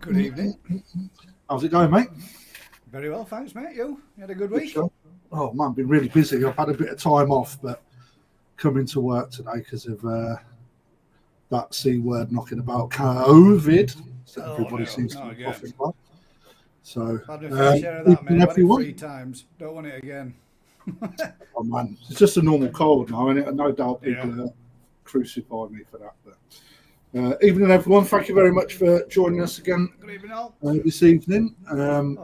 Good evening. How's it going, mate? Very well, thanks, mate. You had a good week? Oh, man, been really busy. I've had a bit of time off, but coming to work today because of that C word knocking about COVID. So everybody seems to be coughing up. So, I've had a fair share of that, mate. I've had it 3 times. Don't want it again. Oh, man, it's just a normal cold now, and no doubt people are crucifying me for that. But evening, everyone. Thank you very much for joining us again. Good evening, all. This evening.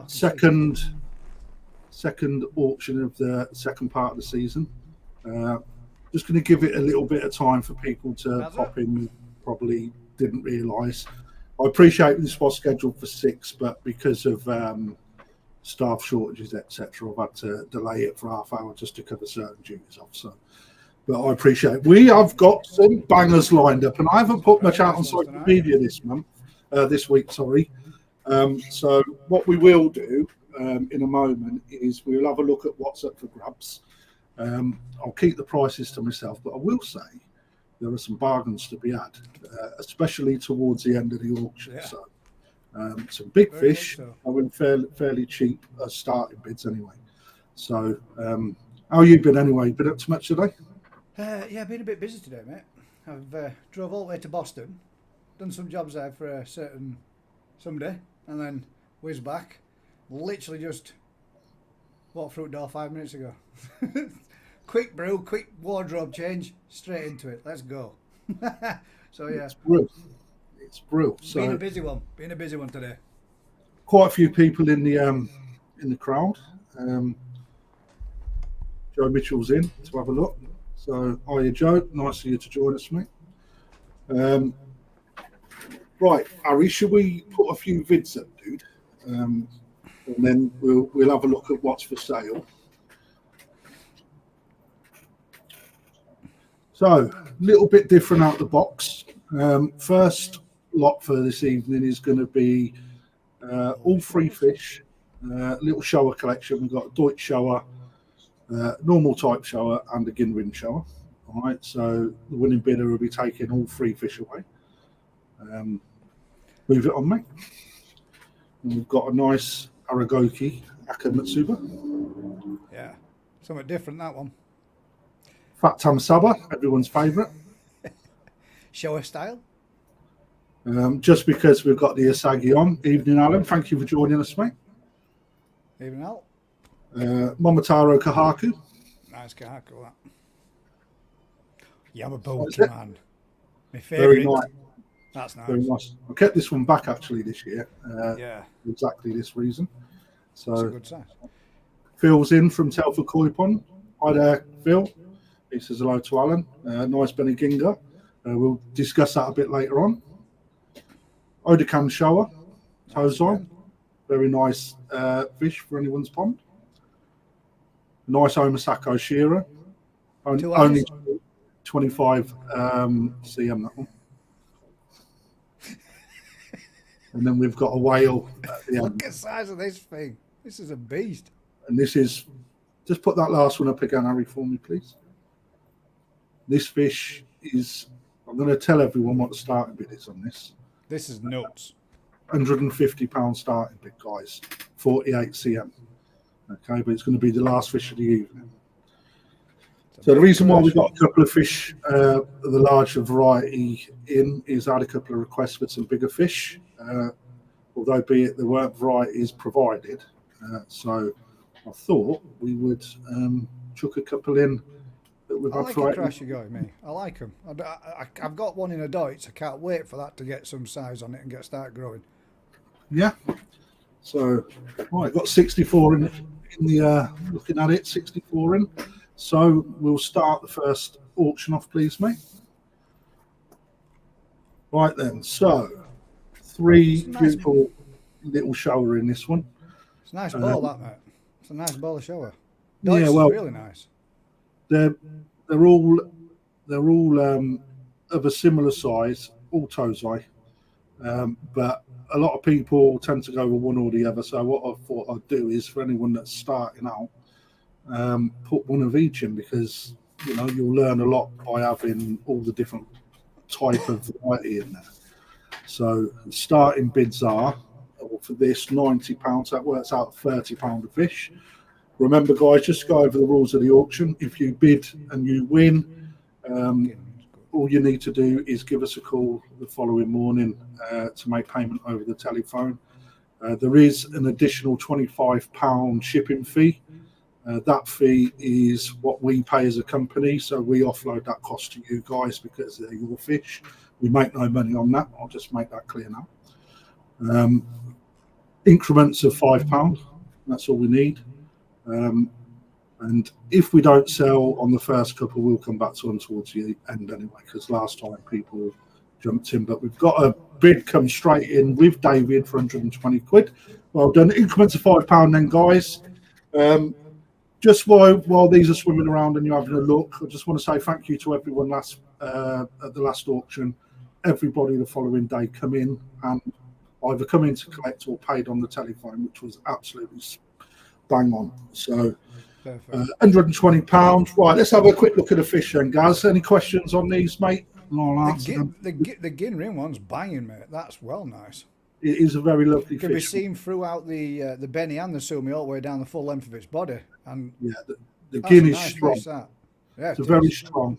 Second auction of the second part of the season. Just going to give it a little bit of time for people to pop in. Probably didn't realise. I appreciate this was scheduled for 6, but because of staff shortages, etc., I've had to delay it for half hour just to cover certain duties off. So, but I appreciate it. We have got some bangers lined up, and I haven't put much out on social media this week. Sorry. So what we will do in a moment is we'll have a look at what's up for grabs. I'll keep the prices to myself, but I will say there are some bargains to be had, especially towards the end of the auction. Yeah. So some big fish are in fairly cheap starting bids anyway. So how you been anyway? Been up to much today? Yeah, been a bit busy today, mate. I've drove all the way to Boston, done some jobs there for a certain somebody, and then whizzed back. Literally just walked through the door 5 minutes ago. Quick brew, quick wardrobe change, straight into it. Let's go. So yeah, it's brew. So been a busy one today. Quite a few people in the crowd. Joe Mitchell's in to have a look. So, hiya Joe, nice of you to join us, mate. Right, Harry, should we put a few vids up, dude? And then we'll have a look at what's for sale. So, a little bit different out the box. First lot for this evening is going to be all 3 fish, little shower collection. We've got a Deutsch shower, normal type shower, and a Ginrin shower. All right, so the winning bidder will be taking all 3 fish away. Move it on, mate. And we've got a nice Arakai matsuba. Yeah, somewhat different, that one. Fat Tamasaba, everyone's favourite. Shower style. Just because we've got the Asagi on. Evening, Alan. Thank you for joining us, mate. Evening, Al. Mamaro Kohaku. Nice kahaku, that. Yamabuki, man. My favourite. Very nice. That's nice. Very nice. I kept this one back actually this year. Yeah. Exactly this reason. So that's a good size. Phil's in from Telford Koi Pond. Hi there, Phil. He says hello to Alan. Nice Beni Ginga. We'll discuss that a bit later on. Odakan shower. Tozai. Very nice fish for anyone's pond. Nice Omosako Shiro. Only 25 cm that one. And then we've got a whale at the end. Look at the size of this thing. This is a beast. And this is, just put that last one up again, Harry, for me, please. This fish is, I'm going to tell everyone what the starting bid is on this. This is nuts. £150 starting bid, guys. 48 cm. Okay, but it's going to be the last fish of the evening. So the reason why we've got a couple of fish, the larger variety in, is I had a couple of requests for some bigger fish. Although be it there weren't varieties provided. So I thought we would chuck a couple in. I like a crasher guy, me. I like them. I've got one in a Deutsch. I can't wait for that to get some size on it and start growing. Yeah. So, right, got 64 in the looking at it, 64 in. So we'll start the first auction off, please, mate. Right then, so 3 beautiful little shower in this one. It's a nice ball, that, mate. It's a nice ball of shower. Deutsch is really nice. They're all of a similar size, all Tozai, but a lot of people tend to go with one or the other. So what I thought I'd do is, for anyone that's starting out, put one of each in, because you'll learn a lot by having all the different type of variety in there. So starting bids are or for this £90. That works out £30 a fish. Remember, guys, just go over the rules of the auction. If you bid and you win, all you need to do is give us a call the following morning to make payment over the telephone. There is an additional £25 shipping fee. That fee is what we pay as a company, so we offload that cost to you guys because they're your fish. We make no money on that. I'll just make that clear now. Increments of £5. That's all we need. And if we don't sell on the first couple, we'll come back to them towards the end anyway, because last time people jumped in. But we've got a bid come straight in with David for £120. Well done. Increments of £5 then, guys. Just while these are swimming around and you're having a look, I just want to say thank you to everyone at the last auction. Everybody the following day come in and either come in to collect or paid on the telephone, which was absolutely bang on. So £120. Right, let's have a quick look at the fish then, Gaz. Any questions on these, mate? The Ginrin one's banging, mate. That's well nice. It is a very lovely It can fish. be seen throughout the Beni and the Sumi all the way down the full length of its body. And yeah, the Gin is nice strong. fish, that. Yeah, it's very strong.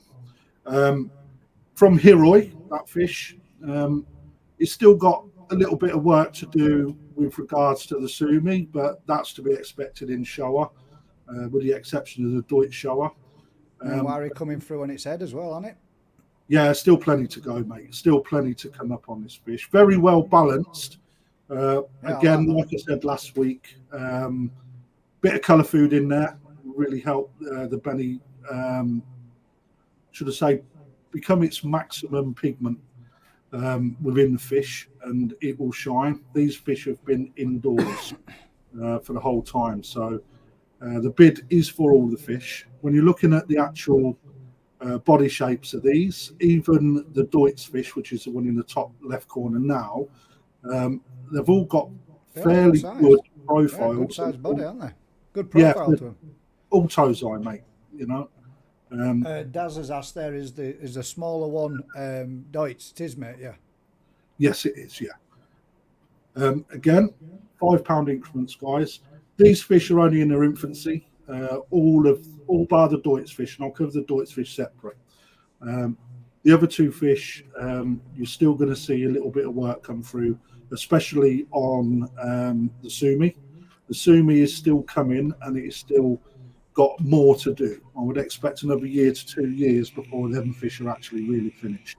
From Hiroi, that fish, it's still got a little bit of work to do with regards to the Sumi, but that's to be expected in Showa, with the exception of the Deutsch Showa. And Wari coming through on its head as well, hasn't it? Yeah, still plenty to go, mate. Still plenty to come up on this fish. Very well balanced. Again, like I said last week, bit of colour food in there really helped the Beni, should I say, become its maximum pigment within the fish, and it will shine. These fish have been indoors for the whole time, so the bid is for all the fish. When you're looking at the actual body shapes of these, even the Deutsch fish, which is the one in the top left corner now, they've all got fairly good profiles. Good sized body, aren't they? Good profile to them. All toes eye, mate. You know. Daz has asked there, is the smaller one Deutsch? It is, mate. Yeah. Yes, it is. Yeah. Again, £5 increments, guys. These fish are only in their infancy. All bar the Deutsch fish, and I'll cover the Deutsch fish separate. The other two fish, you're still going to see a little bit of work come through, especially on the Sumi. The Sumi is still coming, and it's still got more to do. I would expect another year to 2 years before them fish are actually really finished.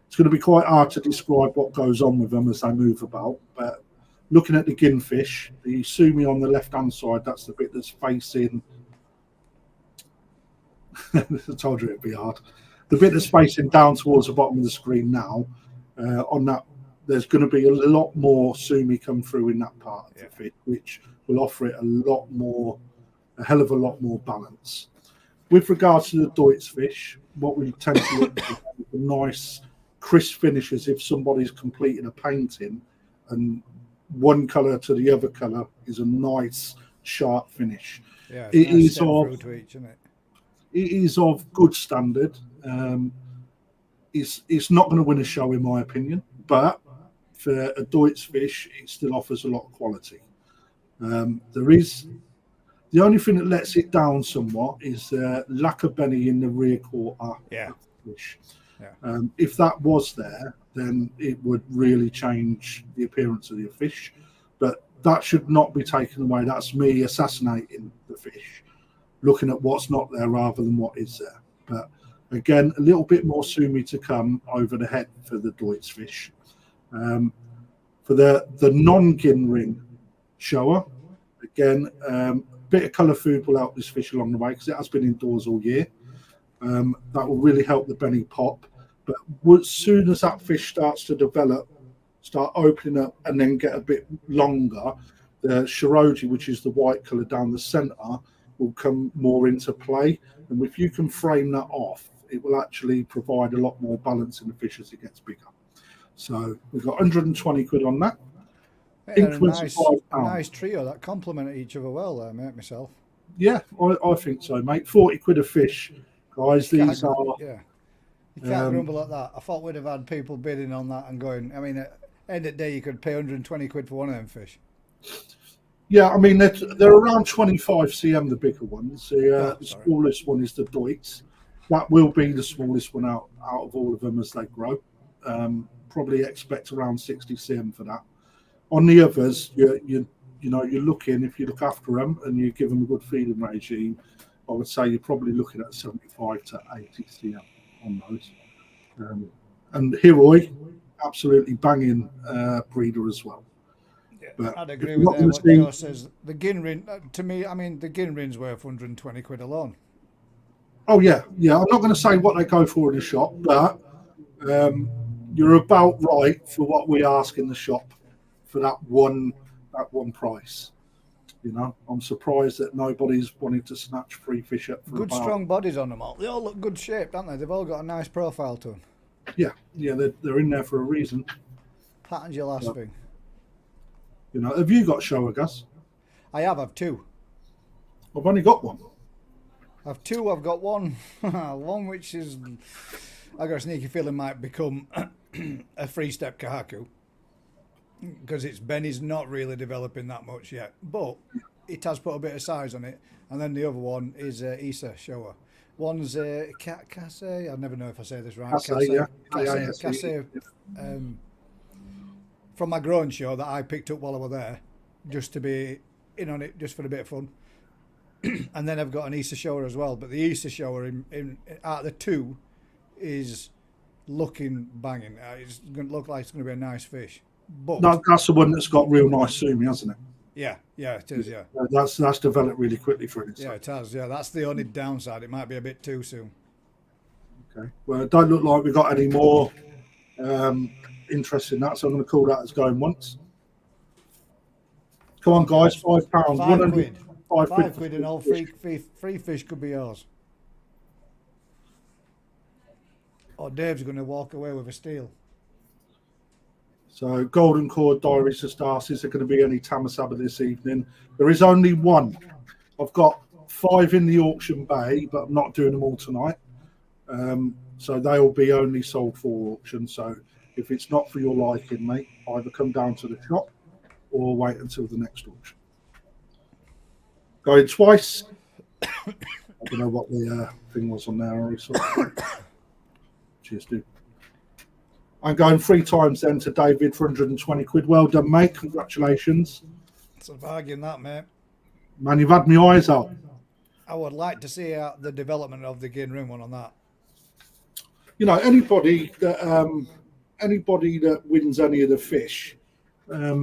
It's going to be quite hard to describe what goes on with them as they move about, but looking at the Gin fish, the Sumi on the left-hand side, that's the bit that's facing... I told you it'd be hard. The bit that's facing down towards the bottom of the screen now, on that, there's going to be a lot more Sumi come through in that part of the fish, which will offer it a hell of a lot more balance. With regards to the Deutsch fish, what we tend to look for is a nice, crisp finish, as if somebody's completed a painting, and one colour to the other colour is a nice, sharp finish. Yeah, it nice is of to each, isn't it? It is of good standard. It's not going to win a show, in my opinion, but for a Deutsch fish, it still offers a lot of quality. There is the only thing that lets it down somewhat is lack of Beni in the rear quarter of the fish. Yeah. If that was there, then it would really change the appearance of the fish. But that should not be taken away. That's me assassinating the fish, looking at what's not there rather than what is there. But again, a little bit more Sumi to come over the head for the Deutsch fish. For the non-Gin ring shower, again, bit of colour food will help this fish along the way because it has been indoors all year. That will really help the Beni pop. But as soon as that fish starts to develop, start opening up and then get a bit longer, the Shiroji, which is the white colour down the centre, will come more into play. And if you can frame that off, it will actually provide a lot more balance in the fish as it gets bigger. So we've got 120 quid on that. A nice trio that complement each other well there, mate, myself. Yeah, I think so, mate. 40 quid a fish, guys. These are... Yeah. You can't grumble at that. I thought we'd have had people bidding on that and going, I mean, End of the day, you could pay 120 quid for one of them fish. Yeah, I mean, they're around 25 cm, the bigger ones. The smallest one is the Deutz. That will be the smallest one out of all of them as they grow. Probably expect around 60 cm for that. On the others, you're looking, if you look after them and you give them a good feeding regime, I would say you're probably looking at 75 to 80 cm on those. And Hiroi, absolutely banging breeder as well. Yeah, but I'd agree with that. What Joe says. The Ginrin, to me, I mean, the Ginrin's worth 120 quid alone. Oh yeah. I'm not going to say what they go for in the shop, but you're about right for what we ask in the shop for that one price. You know, I'm surprised that nobody's wanting to snatch free fish up for good strong bodies on them all. They all look good shaped, don't they? They've all got a nice profile to them. Yeah, they're in there for a reason. Pattern's your last thing. You know, have you got shower, Gus? I've two. I've only got one. I've two. I've got one. One which is, I got a sneaky feeling might become a free-step kahaku, because Beni's not really developing that much yet, but it has put a bit of size on it. And then the other one is Isa Showa. One's Kase. I never know if I say this right. Kase. From my growing show that I picked up while I was there, just to be in on it, just for a bit of fun. And then I've got an Isa Showa as well. But the Isa Showa in out of the two is looking banging. It's going to look like it's going to be a nice fish. But that's the one that's got real nice sumi, hasn't it? Yeah, it is. Yeah, that's developed really quickly for it. Yeah, it has. Yeah, that's the only downside. It might be a bit too soon. Okay. Well, it don't look like we got any more interest in that, so I'm going to call that as going once. Come on, guys, £5. £5 quid and all free fish could be yours. Or Dave's going to walk away with a steal. So, Golden Cord Diaries of Stars, is there going to be any Tamasaba this evening? There is only one. I've got 5 in the auction bay, but I'm not doing them all tonight. So they will be only sold for auction. So if it's not for your liking, mate, either come down to the shop or wait until the next auction. Going twice. I don't know what the thing was on there. Cheers, dude. I'm going 3 times then to David for 120 quid. Well done, mate. Congratulations. It's a bargain, that, mate. Man, you've had my eyes out. I would like to see the development of the Ginrin one on that. You know, anybody that wins any of the fish, a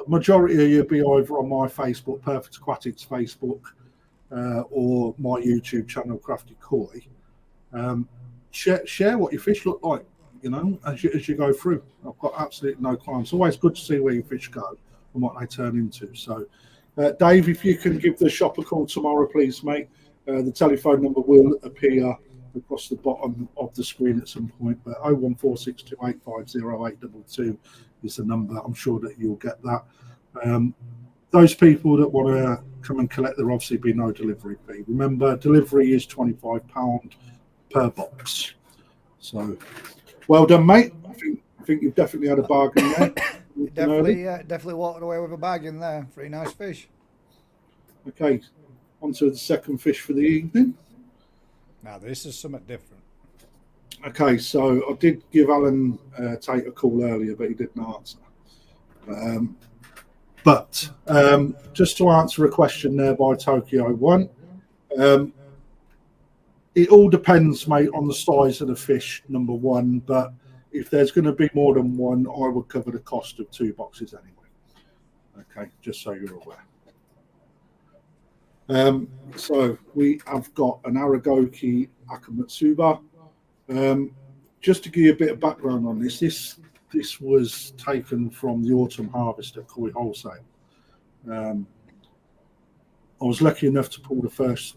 majority of you be either on my Facebook, Perfect Aquatics Facebook, or my YouTube channel, Crafty Koi. Share what your fish look like, you know, as you go through. I've got absolutely no qualms. It's always good to see where your fish go and what they turn into. So, Dave, if you can give the shop a call tomorrow, please, mate. The telephone number will appear across the bottom of the screen at some point, but 01462850822 is the number. I'm sure that you'll get that. Those people that want to come and collect, there obviously be no delivery fee. Remember, delivery is £25 per box. So, well done, mate. I think you've definitely had a bargain there. Definitely walked away with a bargain there. Pretty nice fish. Okay, on to the second fish for the evening. Now, this is something different. Okay, so I did give Alan Tate a call earlier, but he didn't answer. But just to answer a question there by Tokyo One, it all depends, mate, on the size of the fish, number one. But if there's going to be more than one, I would cover the cost of 2 boxes anyway. Okay, just so you're aware. So we have got an Aragoki Akamatsuba. Just to give you a bit of background on this was taken from the autumn harvest at Koi Wholesale. I was lucky enough to pull the first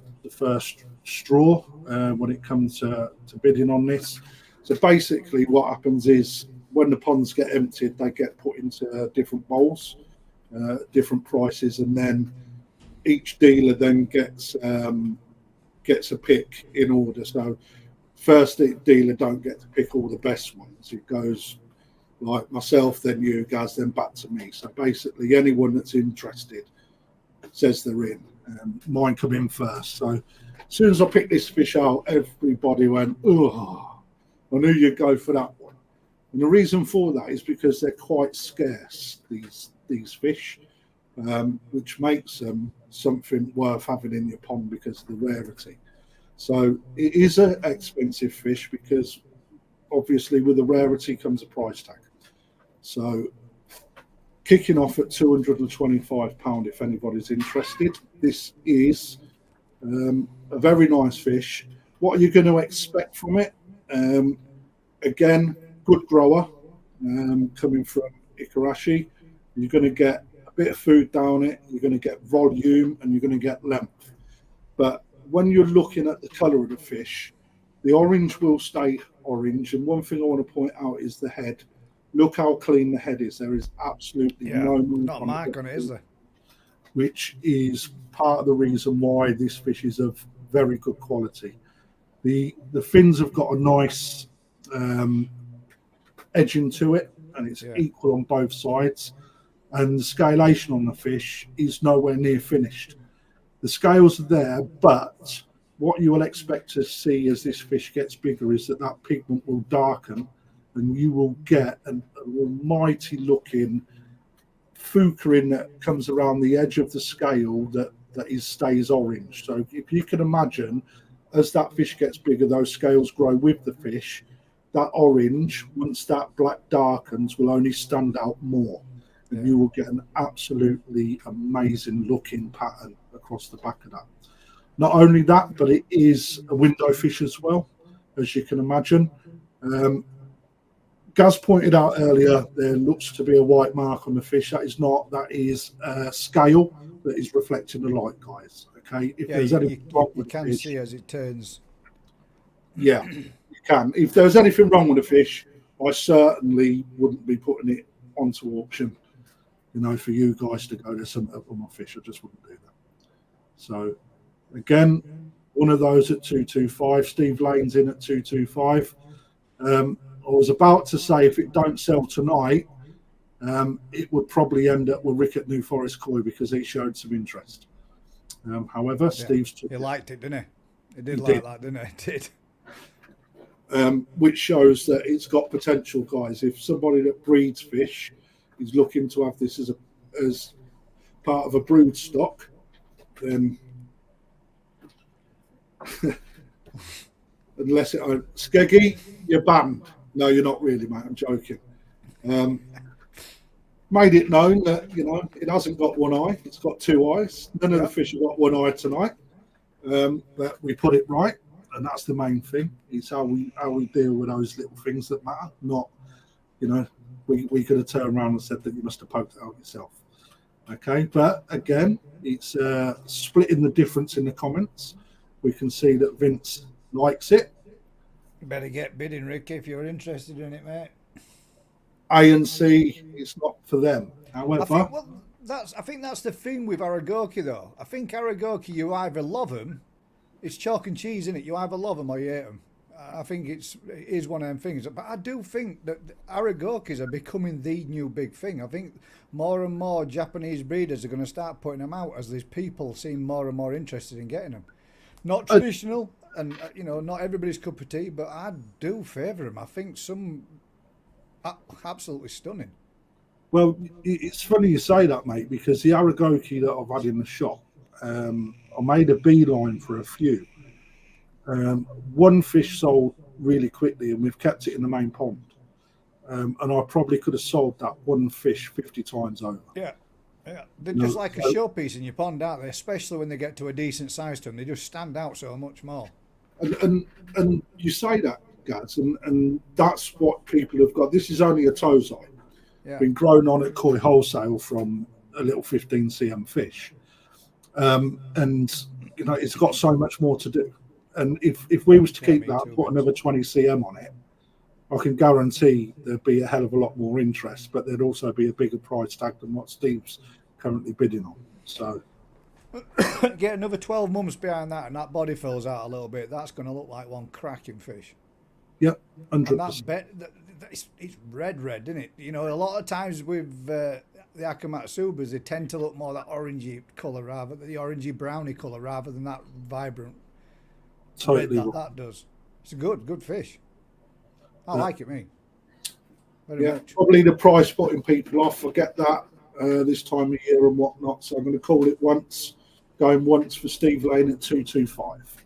straw when it comes to bidding on this. So basically what happens is when the ponds get emptied, they get put into different bowls, different prices, and then each dealer then gets a pick in order. So first dealer don't get to pick all the best ones. It goes like myself, then you guys, then back to me. So basically, anyone that's interested says they're in. Mine come in first. So as soon as I picked this fish out, everybody went, "Oh, I knew you'd go for that one." And the reason for that is because they're quite scarce, these fish, which makes them something worth having in your pond because of the rarity. So it is an expensive fish because obviously with the rarity comes a price tag. So kicking off at £225 if anybody's interested. This is a very nice fish. What are you going to expect from it? Again, good grower coming from Ikarashi. You're going to get a bit of food down it, you're going to get volume, and you're going to get length. But when you're looking at the colour of the fish, the orange will stay orange. And one thing I want to point out is the head. Look how clean the head is. There is absolutely no not a mark on it, is there? Which is part of the reason why this fish is of very good quality. The fins have got a nice edging to it, and it's equal on both sides. And the scalation on the fish is nowhere near finished. The scales are there, but what you will expect to see as this fish gets bigger is that pigment will darken, and you will get an almighty looking fuchering that comes around the edge of the scale that stays orange. So if you can imagine, as that fish gets bigger, those scales grow with the fish. That orange, once that black darkens, will only stand out more. And you will get an absolutely amazing looking pattern across the back of that. Not only that, but it is a window fish as well, as you can imagine. Gaz pointed out earlier, there looks to be a white mark on the fish. That is not. That is a scale that is reflecting the light, guys. Okay. If there's anything wrong with the fish, see as it turns. Yeah, you can. If there's anything wrong with the fish, I certainly wouldn't be putting it onto auction. For you guys to go, there's something up on my fish. I just wouldn't do that. So, again, one of those at 225. Steve Lane's in at 225. I was about to say if it don't sell tonight, it would probably end up with Rick at New Forest Koi because he showed some interest. However, Steve's he liked it, didn't he? He did like that, didn't he? He did. Which shows that it's got potential, guys. If somebody that breeds fish is looking to have this as part of a brood stock, then unless it Skeggy, you're banned. No, you're not really, mate. I'm joking. Made it known that it hasn't got one eye; it's got two eyes. None of the fish have got one eye tonight. But we put it right, and that's the main thing. It's how we deal with those little things that matter. Not, we could have turned around and said that you must have poked it out yourself. Okay, but again, it's splitting the difference in the comments. We can see that Vince likes it. You better get bidding, Ricky, if you're interested in it, mate. A and C, it's not for them. However, I think that's the thing with Aragoki, though. I think Aragoki, you either love them, it's chalk and cheese, isn't it? You either love them or you hate them. I think it is one of them things. But I do think that Aragokis are becoming the new big thing. I think more and more Japanese breeders are going to start putting them out as these people seem more and more interested in getting them. Not traditional, and not everybody's cup of tea, but I do favour them. I think some absolutely stunning. Well, it's funny you say that, mate, because the Aragoki that I've had in the shop, I made a beeline for a few. One fish sold really quickly, and we've kept it in the main pond. And I probably could have sold that one fish 50 times over. Yeah. They're just like a showpiece in your pond, aren't they? Especially when they get to a decent size to them. They just stand out so much more. And you say that, guys, and that's what people have got. This is only a tozai. Yeah. Been grown on at Koi Wholesale from a little 15 cm fish. And, it's got so much more to do. And if we was to keep that, put another 20 cm on it, I can guarantee there'd be a hell of a lot more interest, but there'd also be a bigger price tag than what Steve's currently bidding on. So get another 12 months behind that, and that body fills out a little bit. That's going to look like one cracking fish. Yep, 100%. it's red, isn't it? You know, a lot of times with the Akamatsubas, they tend to look more that orangey colour the orangey browny colour rather than that vibrant Totally red that does. It's a good fish. I like it, me. Very much. Probably the price putting people off. I get that this time of year and whatnot. So I'm going to call it going once for Steve Lane at 225.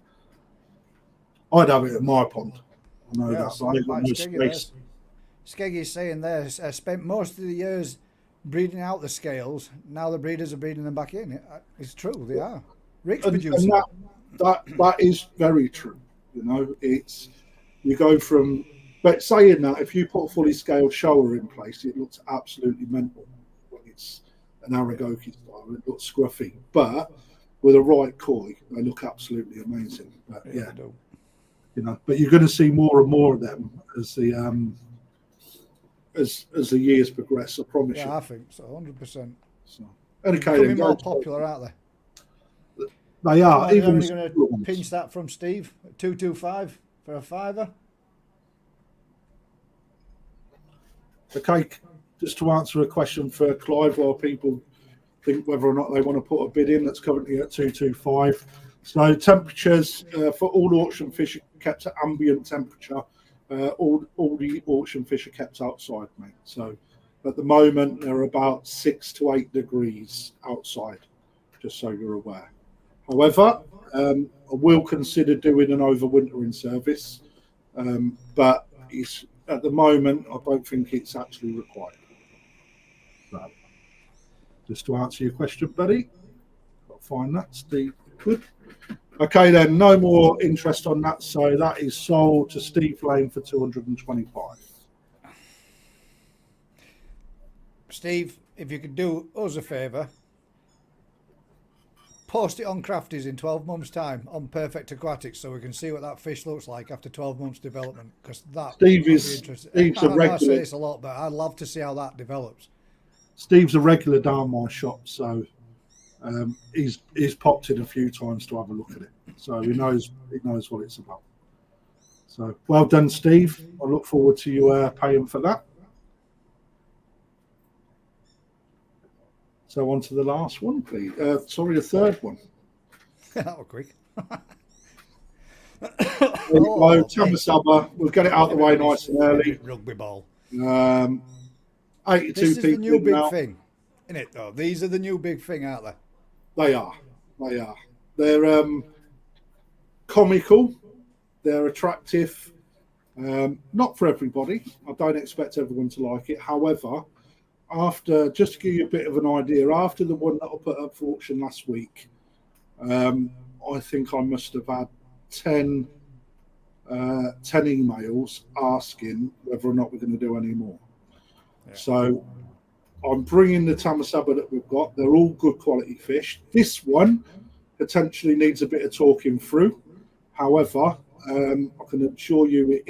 I'd have it at my pond. I know that. Like Skeggy's saying there, spent most of the years breeding out the scales. Now the breeders are breeding them back in. It's true, they are. Rick's producing. That is very true. You know, you go from. But saying that, if you put a fully scaled shower in place, it looks absolutely mental when it's an Aragoki style. It looks scruffy, but with a right koi, they look absolutely amazing. But you know, but you're going to see more and more of them as the years progress. I promise you. Yeah, I think so, 100%. So, okay, becoming more popular, aren't they? They are. Even going to pinch that from Steve at 225 for a fiver. Okay, just to answer a question for Clive, while people think whether or not they want to put a bid in, that's currently at 225. So temperatures for all auction fish are kept at ambient temperature. All the auction fish are kept outside, mate. So at the moment they're about 6 to 8 degrees outside, just so you're aware. However, I will consider doing an overwintering service, but at the moment I don't think it's actually required. So, just to answer your question, buddy, I'll find that. Steve, good. Okay, then, no more interest on that. So that is sold to Steve Lane for 225. Steve, if you could do us a favour, post it on Crafties in 12 months' time on Perfect Aquatics so we can see what that fish looks like after 12 months development. Because that Steve's a regular. I say this a lot, but I'd love to see how that develops. Steve's a regular down my shop, so he's popped in a few times to have a look at it. So he knows what it's about. So well done, Steve. I look forward to you paying for that. So on to the last one, please. Sorry, the third one. That was quick. Tamasaba. We'll get it out of the way nice and early. Rugby ball. 82 this is people the new big now. thing, isn't it? Though these are the new big thing, aren't they? They are. They're comical. They're attractive. Not for everybody. I don't expect everyone to like it. However, just to give you a bit of an idea, after the one that I put up for auction last week, I think I must have had 10 emails asking whether or not we're going to do any more. Yeah. So I'm bringing the Tamasaba that we've got. They're all good quality fish. This one potentially needs a bit of talking through. However, I can assure you it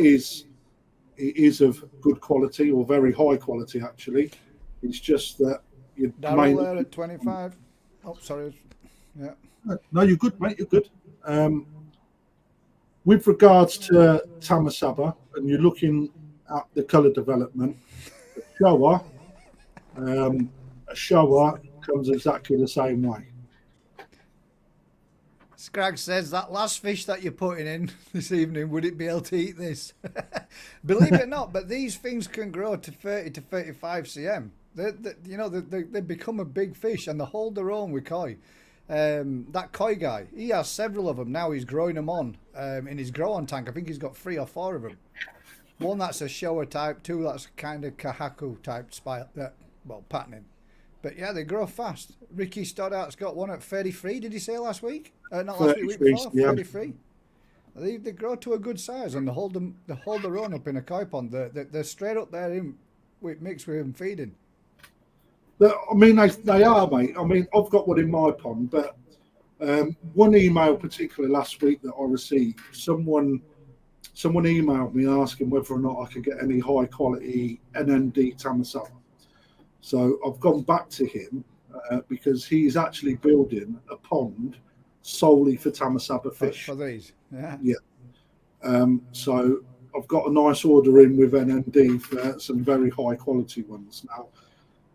is of good quality, or very high quality actually. It's just that you Darryl there at 25. Oh, sorry. Yeah. No, you're good, mate. You're good. With regards to Tamasaba, and you're looking at the colour development, a shower comes exactly the same way. Scrag says that last fish that you're putting in this evening, would it be able to eat this? Believe it or not, but these things can grow to 30 to 35 cm. They become a big fish and they hold their own with koi. That koi guy, he has several of them now. He's growing them on in his grow-on tank. I think he's got 3 or 4 of them. One that's a shower type, 2 that's kind of kahaku type patterning. But yeah, they grow fast. Ricky Stoddart's got one at 33. Did he say last week? Not last week before. Yeah. 33. They grow to a good size and they hold their own up in a koi pond. They're straight up there mixed with him feeding. I mean, they are, mate. I mean, I've got one in my pond, but one email particularly last week that I received, someone emailed me asking whether or not I could get any high quality NND Tamasaba. So I've gone back to him because he's actually building a pond solely for Tamasaba fish. For these, yeah. Yeah. So I've got a nice order in with NMD for some very high quality ones. Now,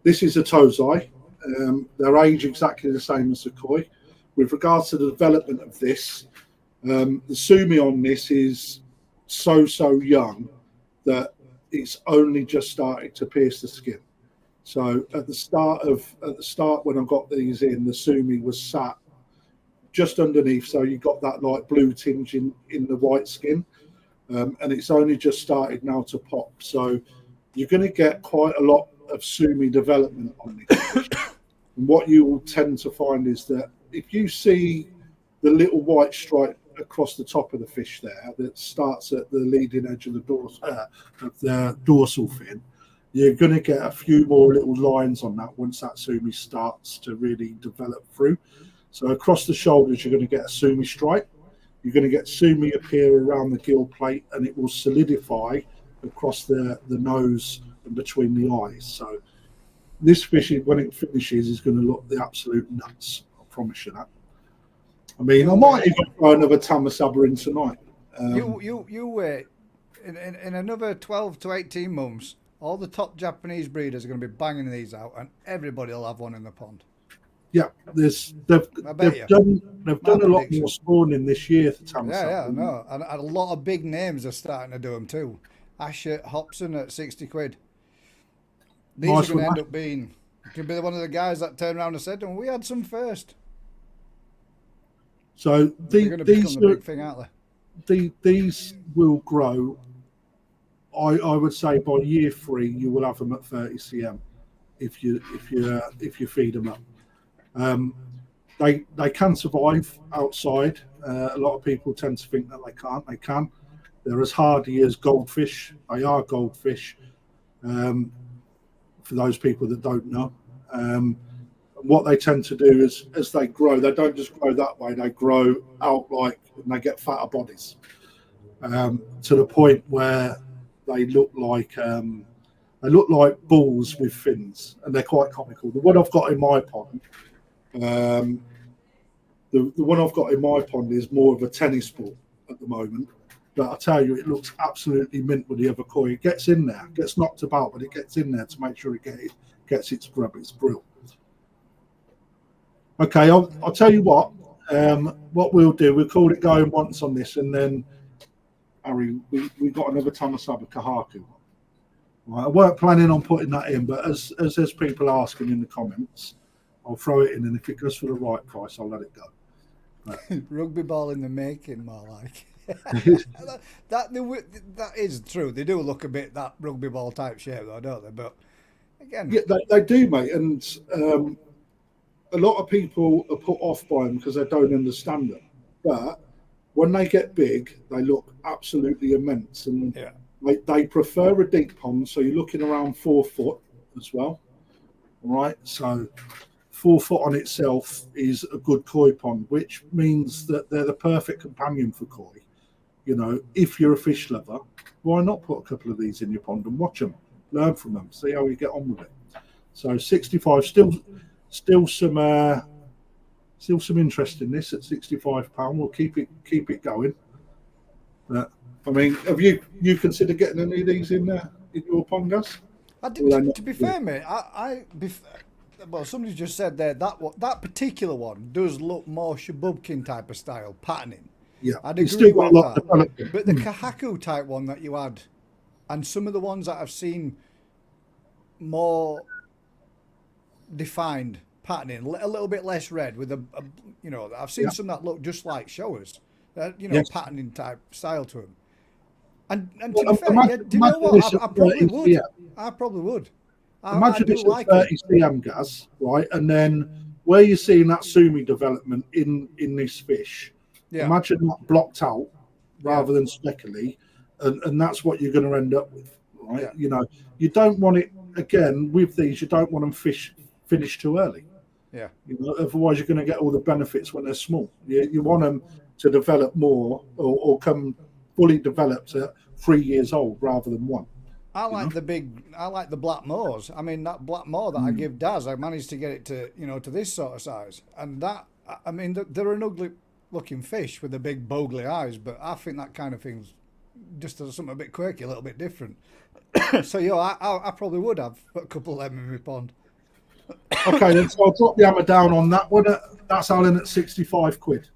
this is a Tozai. They're aged exactly the same as the koi. With regards to the development of this, the sumi on this is so young that it's only just started to pierce the skin. So at the start when I got these in, the sumi was sat just underneath, so you got that like blue tinge in the white skin, and it's only just started now to pop. So you're going to get quite a lot of sumi development on this. And what you will tend to find is that if you see the little white stripe across the top of the fish there that starts at the leading edge of the dorsal fin, you're going to get a few more little lines on that once that sumi starts to really develop through. So across the shoulders, you're going to get a sumi stripe. You're going to get sumi appear around the gill plate, and it will solidify across the nose and between the eyes. So this fish, when it finishes, is going to look the absolute nuts. I promise you that. I mean, I might even throw another Tamasaba in tonight. You wait. In another 12 to 18 months, all the top Japanese breeders are going to be banging these out, and everybody will have one in the pond. Yeah, they've done a lot more spawning this year for Tamasaba. Yeah, no, and a lot of big names are starting to do them too. Asher Hobson at 60 quid. These are going to end up being. Could be one of the guys that turned around and said, "And we had some first." So these are the big thing, aren't they? These will grow. I would say by year 3 you will have them at 30 cm if you feed them up. They can survive outside. A lot of people tend to think that they can't. They can. They're as hardy as goldfish. They are goldfish. For those people that don't know, what they tend to do is, as they grow, they don't just grow that way. They grow out and they get fatter bodies to the point where they look like bulls with fins, and they're quite comical. The one I've got in my pond, the one I've got in my pond is more of a tennis ball at the moment. But I tell you, it looks absolutely mint with the other koi. It gets in there, gets knocked about, but it gets in there to make sure it gets its grub. It's brilliant. Okay, I'll tell you what. What we'll do, we'll call it going once on this, and then Harry, we got another Tamasaba Kahaku. Right, I weren't planning on putting that in, but as there's people asking in the comments, I'll throw it in, and if it goes for the right price, I'll let it go. But, rugby ball in the making, more like. that is true. They do look a bit that rugby ball type shape, though, don't they? But again, yeah, they do, mate. And a lot of people are put off by them because they don't understand them. But when they get big, they look absolutely immense, and they prefer a deep pond. So you're looking around 4 foot as well. All right, so 4 foot on itself is a good koi pond, which means that they're the perfect companion for koi. You know, if you're a fish lover, why not put a couple of these in your pond and watch them, learn from them, see how you get on with it. So 65, still some interest in this at £65. We'll keep it going. But I mean, have you considered getting any of these in your pond, Gus? To be fair, mate, well, somebody just said there that particular one does look more Shabubkin type of style patterning. Yeah, I'd agree with that. But the kahaku type one that you had, and some of the ones that I've seen more defined patterning, a little bit less red with I've seen some that look just like showers, patterning type style to them. And to be fair, do you know what? I probably would. Yeah. I probably would. Imagine this at 30 cm, Gas, right? And then where you're seeing that sumi development in this fish. Yeah. Imagine that blocked out rather than speckly, and that's what you're going to end up with, right? Yeah. You know, you don't want it, again, with these, you don't want them finished too early. Yeah. You know, otherwise you're going to get all the benefits when they're small. You want them to develop more or come fully developed at 3 years old rather than 1. I like the black moors. I mean, that black moor that I give Daz, I managed to get it to this sort of size. And that, I mean, they're an ugly looking fish with the big bogly eyes, but I think that kind of thing's just as something a bit quirky, a little bit different. So I probably would have a couple of them in my pond. Okay, then so I'll drop the hammer down on that one. That's Alan at 65 quid.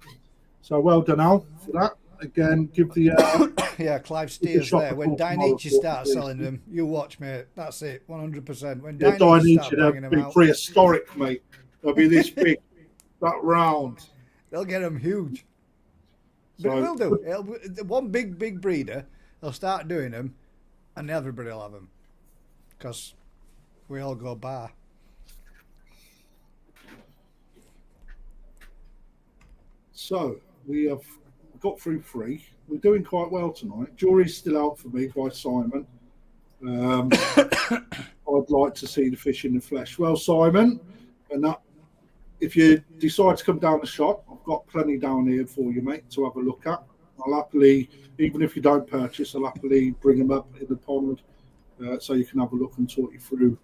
So well done, Al, for that. Again, give the yeah, Clive Steers shop there. a When call tomorrow Dainichi for starts this. selling them, you watch, mate. That's it, 100%. When Yeah, Dainichi starts Dainichi, banging they'll them be out, prehistoric, mate. They'll be this big, that round. they'll get them huge. But So, it will do. One big breeder, they'll start doing them, and everybody will have them. Because we all go bar. So we have got through 3. We're doing quite well tonight. Jury's still out for me by Simon. I'd like to see the fish in the flesh. Well, Simon, and that, if you decide to come down the shop, I've got plenty down here for you, mate, to have a look at. I'll happily, even if you don't purchase, I'll happily bring them up in the pond so you can have a look and talk you through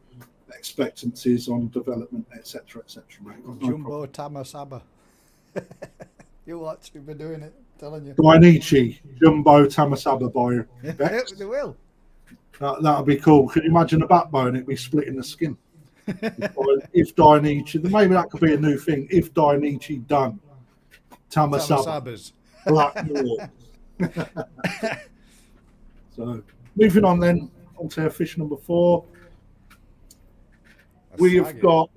expectancies on development, etc., mate. Jumbo Tamasaba. You watch, you've been doing it, telling you. Dainichi, Jumbo Tamasaba buyer. They will. That'll be cool. Can you imagine a backbone? It'd be splitting the skin. If Dainichi, maybe that could be a new thing. If Dainichi done Tamasaba, Tamasabas. Blackmore. So moving on then onto fish number 4. We have got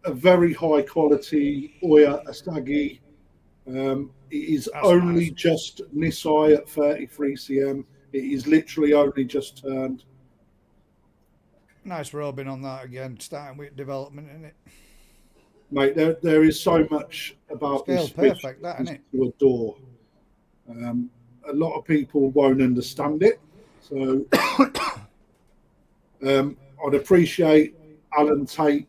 a very high quality Oya Asagi. It is only nice. just Nisai at 33 cm. It is literally only just turned. Nice robing on that again, starting with development in it. Mate, there is so much about Scale this fish perfect, that, isn't it? to adore. A lot of people won't understand it. So I'd appreciate Alan Tate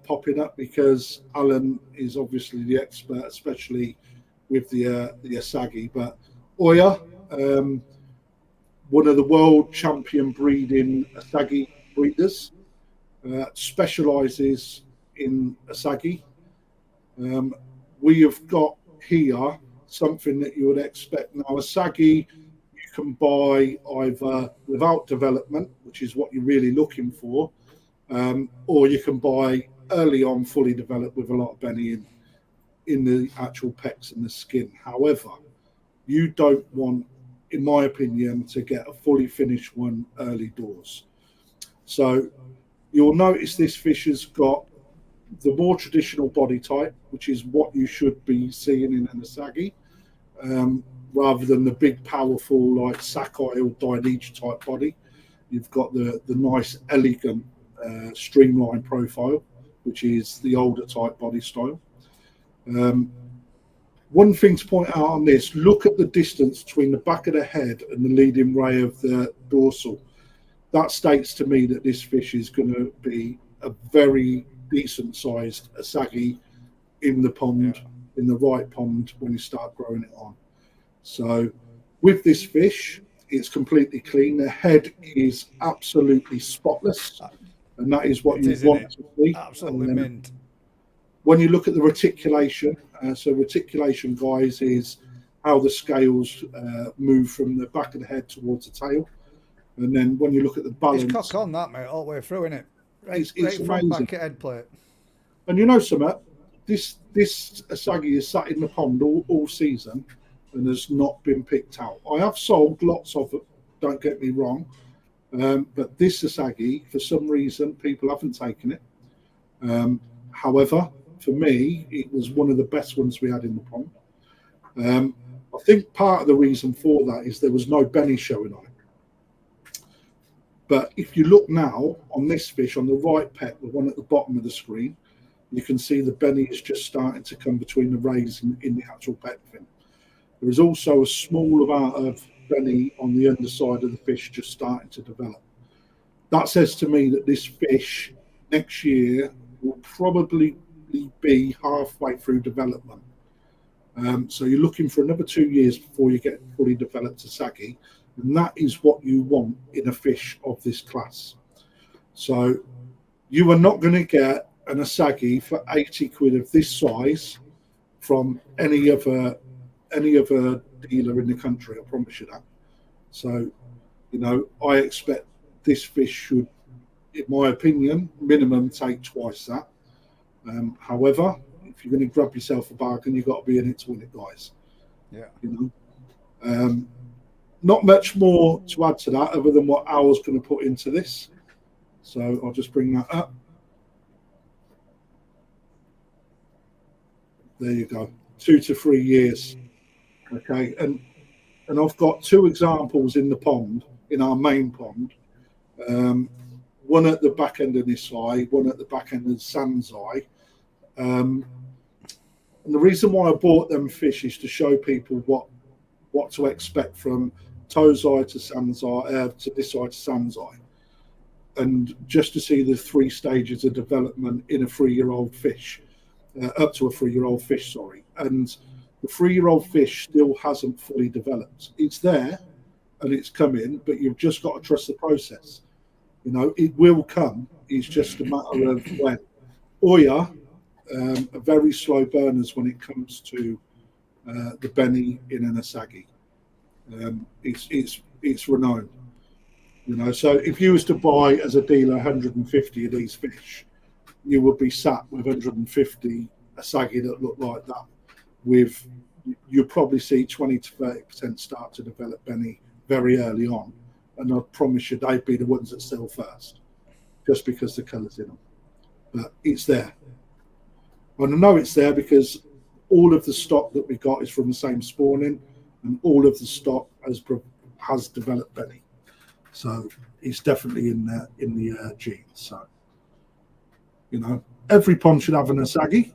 popping up, because Alan is obviously the expert, especially with the Asagi. But Oya, one of the world champion breeding Asagi breeders, specialises in Asagi. We have got here something that you would expect. Now, Asagi you can buy either without development, which is what you're really looking for, or you can buy early on fully developed with a lot of Beni in the actual pecs and the skin. However, you don't want, in my opinion, to get a fully finished one early doors. So you'll notice this fish has got the more traditional body type, which is what you should be seeing in an Asagi, rather than the big, powerful, like Sakai or Dainichi type body. You've got the nice, elegant, streamlined profile, which is the older type body style. One thing to point out on this, look at the distance between the back of the head and the leading ray of the dorsal. That states to me that this fish is going to be a very decent sized Asagi in the pond, in the right pond when you start growing it on. So with this fish, it's completely clean. The head is absolutely spotless, and that is what you want to see. Absolutely mint. When you look at the reticulation, so reticulation, guys, is how the scales move from the back of the head towards the tail. And then when you look at the balance... It's cock on that, mate, all the way through, isn't it? It's from amazing. back at head plate. And you know something? This Asagi is sat in the pond all season and has not been picked out. I have sold lots of it, don't get me wrong. But this Asagi, for some reason, people haven't taken it. However, for me, it was one of the best ones we had in the pond. I think part of the reason for that is there was no Beni showing on it. But if you look now on this fish, on the right pet, the one at the bottom of the screen, you can see the Beni is just starting to come between the rays in the actual pet fin. There is also a small amount of Beni on the underside of the fish just starting to develop. That says to me that this fish next year will probably be halfway through development. So you're looking for another 2 years before you get fully developed Asagi, and that is what you want in a fish of this class. So you are not going to get an Asagi for 80 quid of this size from any other dealer in the country. I promise you that. So, I expect this fish should, in my opinion, minimum take twice that. However, if you're going to grab yourself a bargain, you've got to be in it to win it, guys. Yeah. Not much more to add to that other than what Al's going to put into this. So I'll just bring that up. There you go. 2 to 3 years. Okay. And I've got 2 examples in the pond, in our main pond. One at the back end of this eye, one at the back end of Sam's eye. And the reason why I bought them fish is to show people what to expect from Toe's eye to Sam's eye, to this eye to Sam's eye. And just to see the 3 stages of development in a 3-year-old fish, up to a 3-year-old fish, sorry. And the 3-year-old fish still hasn't fully developed. It's there and it's coming, but you've just got to trust the process. It will come. It's just a matter of when. Oya are very slow burners when it comes to the Beni in an Asagi. It's renowned. So if you was to buy as a dealer 150 of these fish, you would be sat with 150 Asagi that look like that. You'll probably see 20 to 30% start to develop Beni very early on, and I promise you they'd be the ones that sell first, just because the colour's in them. But it's there, and I know it's there because all of the stock that we got is from the same spawning, and all of the stock has developed Beni. So it's definitely in the genes. So every pond should have an Asagi,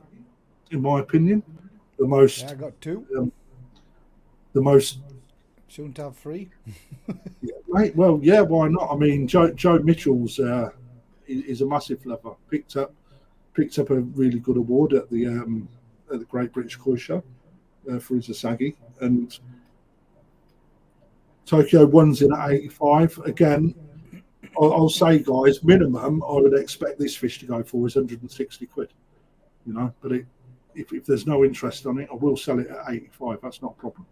in my opinion. The most. Yeah, I got 2. The most. Shouldn't have 3. Yeah, mate. Well, yeah. Why not? I mean, Joe Mitchell's is a massive lover. Picked up a really good award at the Great British Koi Show for his Asagi, and Tokyo one's in at 85. Again, I'll say, guys, minimum I would expect this fish to go for is 160 quid. But if there's no interest on it, I will sell it at 85. That's not a problem.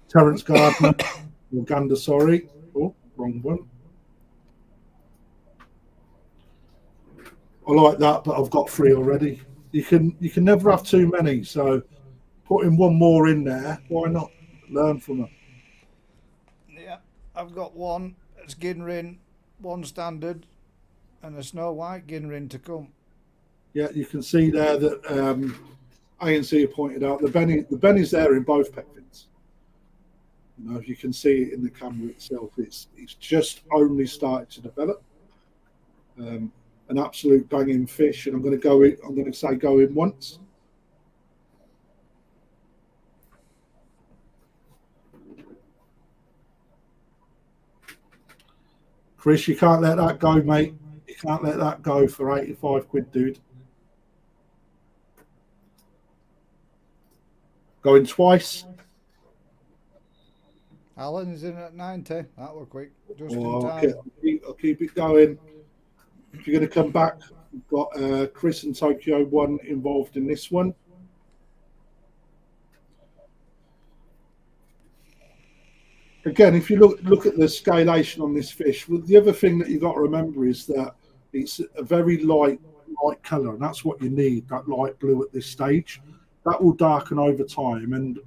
Terence Gardner, Uganda, sorry. Oh, wrong one. I like that, but I've got 3 already. You can never have too many, so putting 1 more in there, why not? Learn from them. Yeah, I've got 1. It's Ginrin, 1 standard, and a Snow White Ginrin to come. Yeah, you can see there that ANC pointed out the Beni's there in both pet fins. If you can see it in the camera itself, it's just only started to develop. An absolute banging fish, and I'm going to say go in once. Chris, you can't let that go, mate. You can't let that go for 85 quid, dude. Going twice. Alan is in at 90. That were quick. Just in I'll time. keep it going. If you're going to come back, we've got Chris and Tokyo one involved in this one. Again, if you look at the scalation on this fish, the other thing that you've got to remember is that it's a very light colour, and that's what you need, that light blue at this stage. That will darken over time, and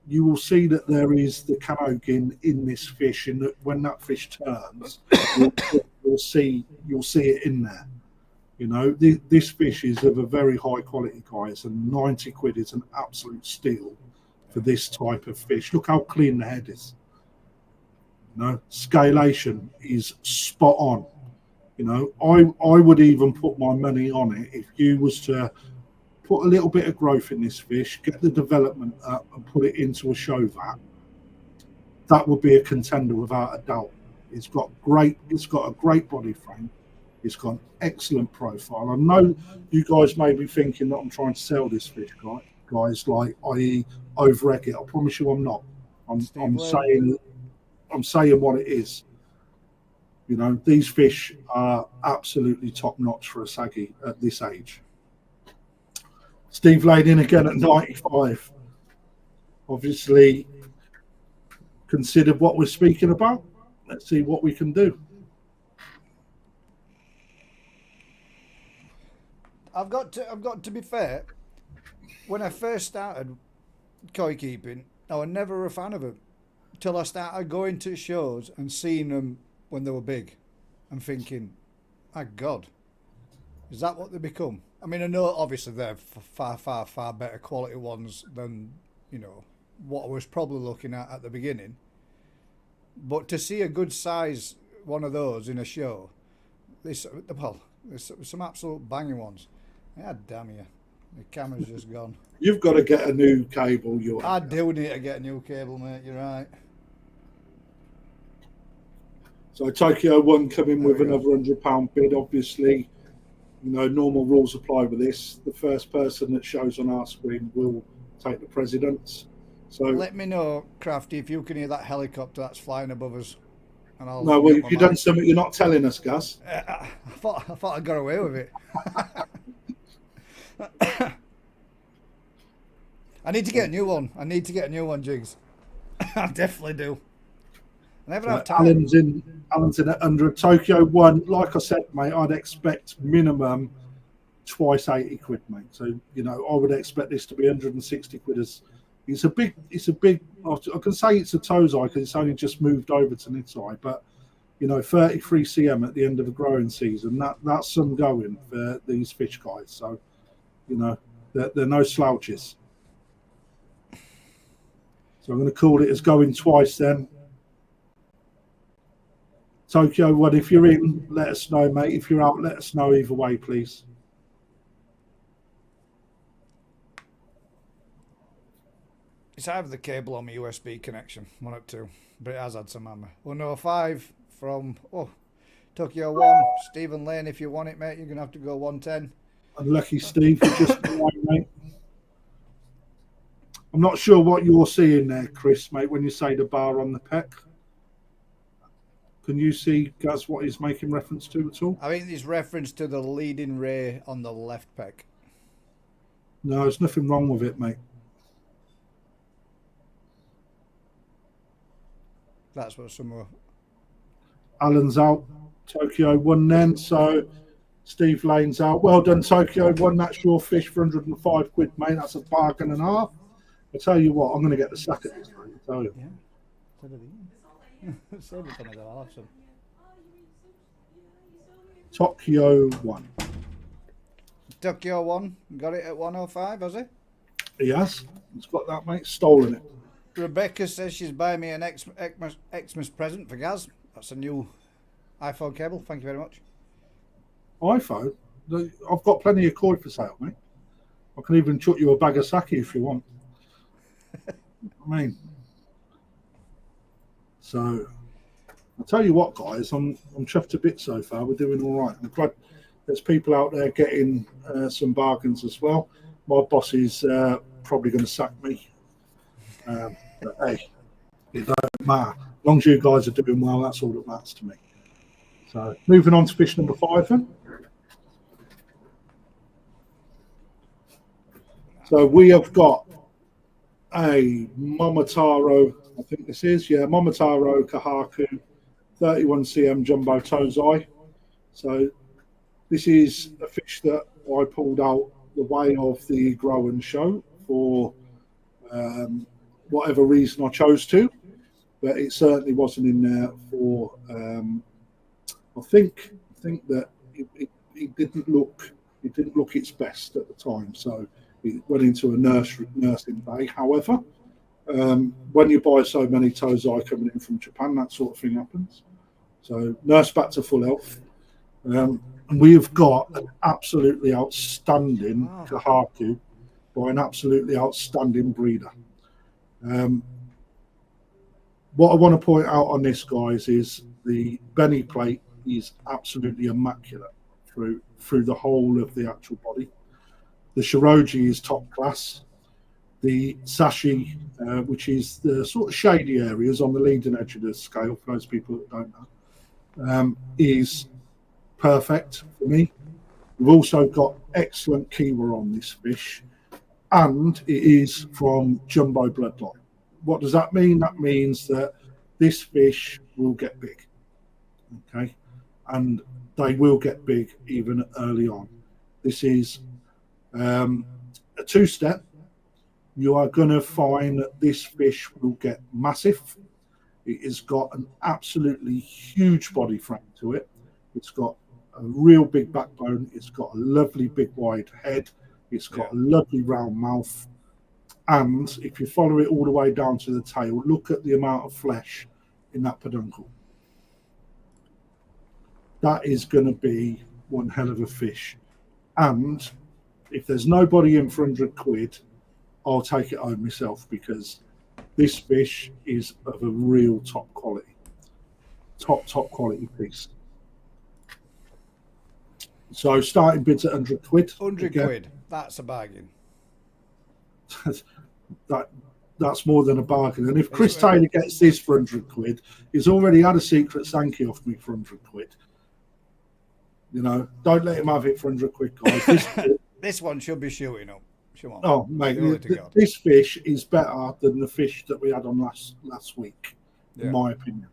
you will see that there is the kanogin in this fish, and that when that fish turns, you'll see it in there. This fish is of a very high quality, guys, and 90 quid is an absolute steal for this type of fish. Look how clean the head is. Scalation is spot on. I would even put my money on it if you was to put a little bit of growth in this fish, get the development up, and put it into a show vat. That would be a contender without a doubt. It's got a great body frame. It's got an excellent profile. I know you guys may be thinking that I'm trying to sell this fish, guys, like i.e. over-egg it. I promise you I'm not. I'm saying what it is. These fish are absolutely top notch for a Asagi at this age. Steve laid in again at 95. Obviously, considered what we're speaking about. Let's see what we can do. I've got to be fair. When I first started koi keeping, I was never a fan of them till I started going to shows and seeing them when they were big, and thinking, "My God, is that what they become?" I mean, I know obviously they're far better quality ones than what I was probably looking at the beginning. But to see a good size one of those in a show, there's some absolute banging ones. God damn you. The camera's just gone. You've got to get a new cable. I do need to get a new cable, mate. You're right. So Tokyo One come in with another £100 bid. Obviously, normal rules apply with this. The first person that shows on our screen will take the precedence. So let me know, Crafty, if you can hear that helicopter that's flying above us. And I'll no, well, if you've done something you're not telling us, Gus. I thought I got away with it. I need to get a new one. Jigs. I definitely do. I never have time. Alan's in under a Tokyo One. Like I said, mate, I'd expect minimum twice £80, mate. So I would expect this to be 160 quid. It's a big. I can say it's a Tozai because it's only just moved over to Nitai, but 33 cm at the end of the growing season. That's some going for these fish guys. So they're no slouches. So I'm going to call it as going twice then. Tokyo One, if you're in, let us know, mate. If you're out, let us know either way, please. It's either the cable or my USB connection, one of two, but it has had some hammer. 105 from Tokyo One, Stephen Lane. If you want it, mate, you're gonna have to go 110. Unlucky Steve, just right, mate. I'm not sure what you're seeing there, Chris, mate, when you say the bar on the pec. Can you see, Gaz, what he's making reference to at all? I think it's reference to the leading ray on the left pec. No, there's nothing wrong with it, mate. That's what some were. Alan's out. Tokyo One then. So Steve Lane's out. Well done, Tokyo One. That's your fish for £105, mate. That's a bargain and a half. I tell you what, I'm going to get the sack at this, mate. I tell you. Yeah. Save it for another awesome. Tokyo One. Tokyo One got it at 105, has he? He has. He's got that, mate. Stolen it. Rebecca says she's buying me an Xmas present for Gaz. That's a new iPhone cable. Thank you very much. iPhone? I've got plenty of koi for sale, mate. I can even chuck you a bag of sake if you want. I mean, so I'll tell you what, guys, I'm chuffed a bit so far. We're doing all right. I'm glad there's people out there getting some bargains as well. My boss is probably going to sack me. But hey, it don't matter. As long as you guys are doing well, that's all that matters to me. So moving on to fish number 5 then. So we have got a Mamaro, I think this is, Mamaro Kohaku 31 cm jumbo tozai. So this is a fish that I pulled out the way of the grow and show for whatever reason I chose to, but it certainly wasn't in there for. I think that it didn't look its best at the time, so it went into a nursing bay. However, when you buy so many tozai coming in from Japan, that sort of thing happens. So nurse back to full health. And we've got an absolutely outstanding kahaku by an absolutely outstanding breeder. What I want to point out on this, guys, is the Beni plate is absolutely immaculate through the whole of the actual body. The Shiroji is top class. The Sashi, which is the sort of shady areas on the leading edge of the scale, for those people that don't know, is perfect for me. We've also got excellent kiwa on this fish, and it is from jumbo bloodline. What does that mean? That means that this fish will get big, okay? And they will get big even early on. This is a 2-step. You are going to find that this fish will get massive. It has got an absolutely huge body frame to it. It's got a real big backbone. It's got a lovely big wide head. It's got a lovely round mouth. And if you follow it all the way down to the tail, look at the amount of flesh in that peduncle. That is going to be one hell of a fish. And if there's nobody in for £100, I'll take it home myself, because this fish is of a real top quality. Top quality piece. So starting bids at £100. £100, that's a bargain. That's more than a bargain. And if Chris Taylor gets this for £100, he's already had a secret Sankey off me for £100. You know, don't let him have it for £100, guys. This one should be shooting up. Come on. Oh, mate, this fish is better than the fish that we had on last week, in my opinion.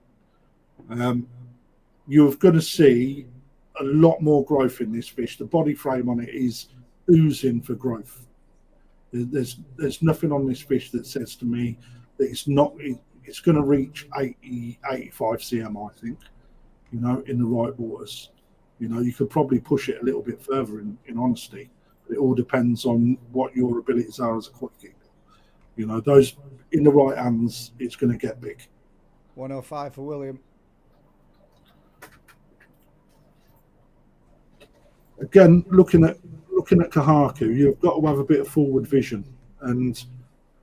You're going to see a lot more growth in this fish. The body frame on it is oozing for growth. There's nothing on this fish that says to me that it's not. It's going to reach 80, 85 cm, I think, you know, in the right waters. You know, you could probably push it a little bit further in honesty. It all depends on what your abilities are as a quad keeper. You know, those in the right hands, it's going to get big. 105 for William. Again, looking at Kahaku, you've got to have a bit of forward vision. And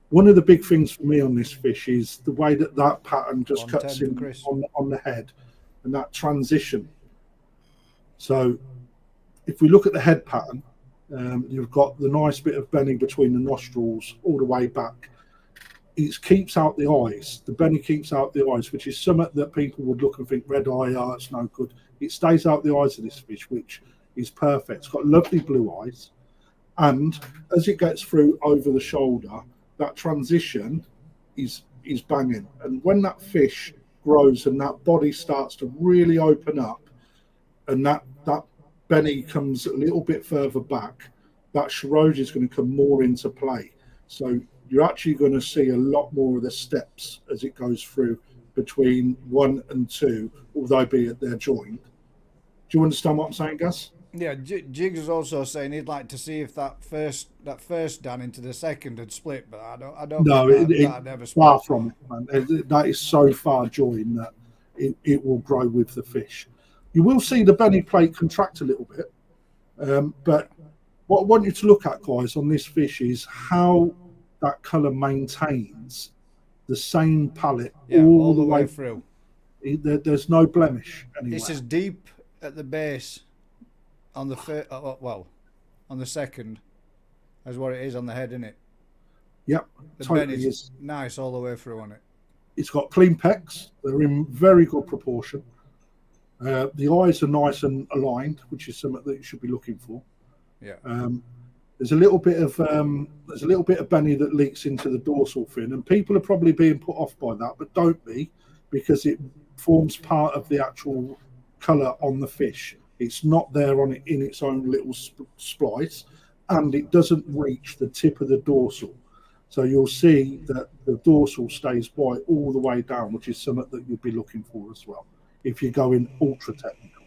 one of the big things for me on this fish is the way that pattern just cuts in on the head, and that transition. So if we look at the head pattern, you've got the nice bit of bending between the nostrils all the way back. It keeps out the eyes. The Beni keeps out the eyes, which is something that people would look and think, red eye, it's no good. It stays out the eyes of this fish, which is perfect. It's got lovely blue eyes. And as it gets through over the shoulder, that transition is banging. And when that fish grows and that body starts to really open up, and that Beni comes a little bit further back, that Shiro is going to come more into play. So you're actually going to see a lot more of the steps as it goes through between 1 and 2, although be it they're joined. Do you understand what I'm saying, Gus? Yeah, Jigs is also saying he'd like to see if that first Dan into the second had split, but I don't. No, that never split. Far from it, man. That is so far joined that it will grow with the fish. You will see the Beni plate contract a little bit, but what I want you to look at, guys, on this fish is how that colour maintains the same palette all the way through. There's no blemish anywhere. This is deep at the base on the on the second, as what it is on the head, isn't it? Yep, the totally Beni's is. Nice all the way through on it. It's got clean pecs. They're in very good proportion. The eyes are nice and aligned, which is something that you should be looking for. Yeah. There's a little bit of Beni that leaks into the dorsal fin, and people are probably being put off by that, but don't be, because it forms part of the actual colour on the fish. It's not there on it in its own little splice, and it doesn't reach the tip of the dorsal. So you'll see that the dorsal stays white all the way down, which is something that you'd be looking for as well if you're going ultra technical.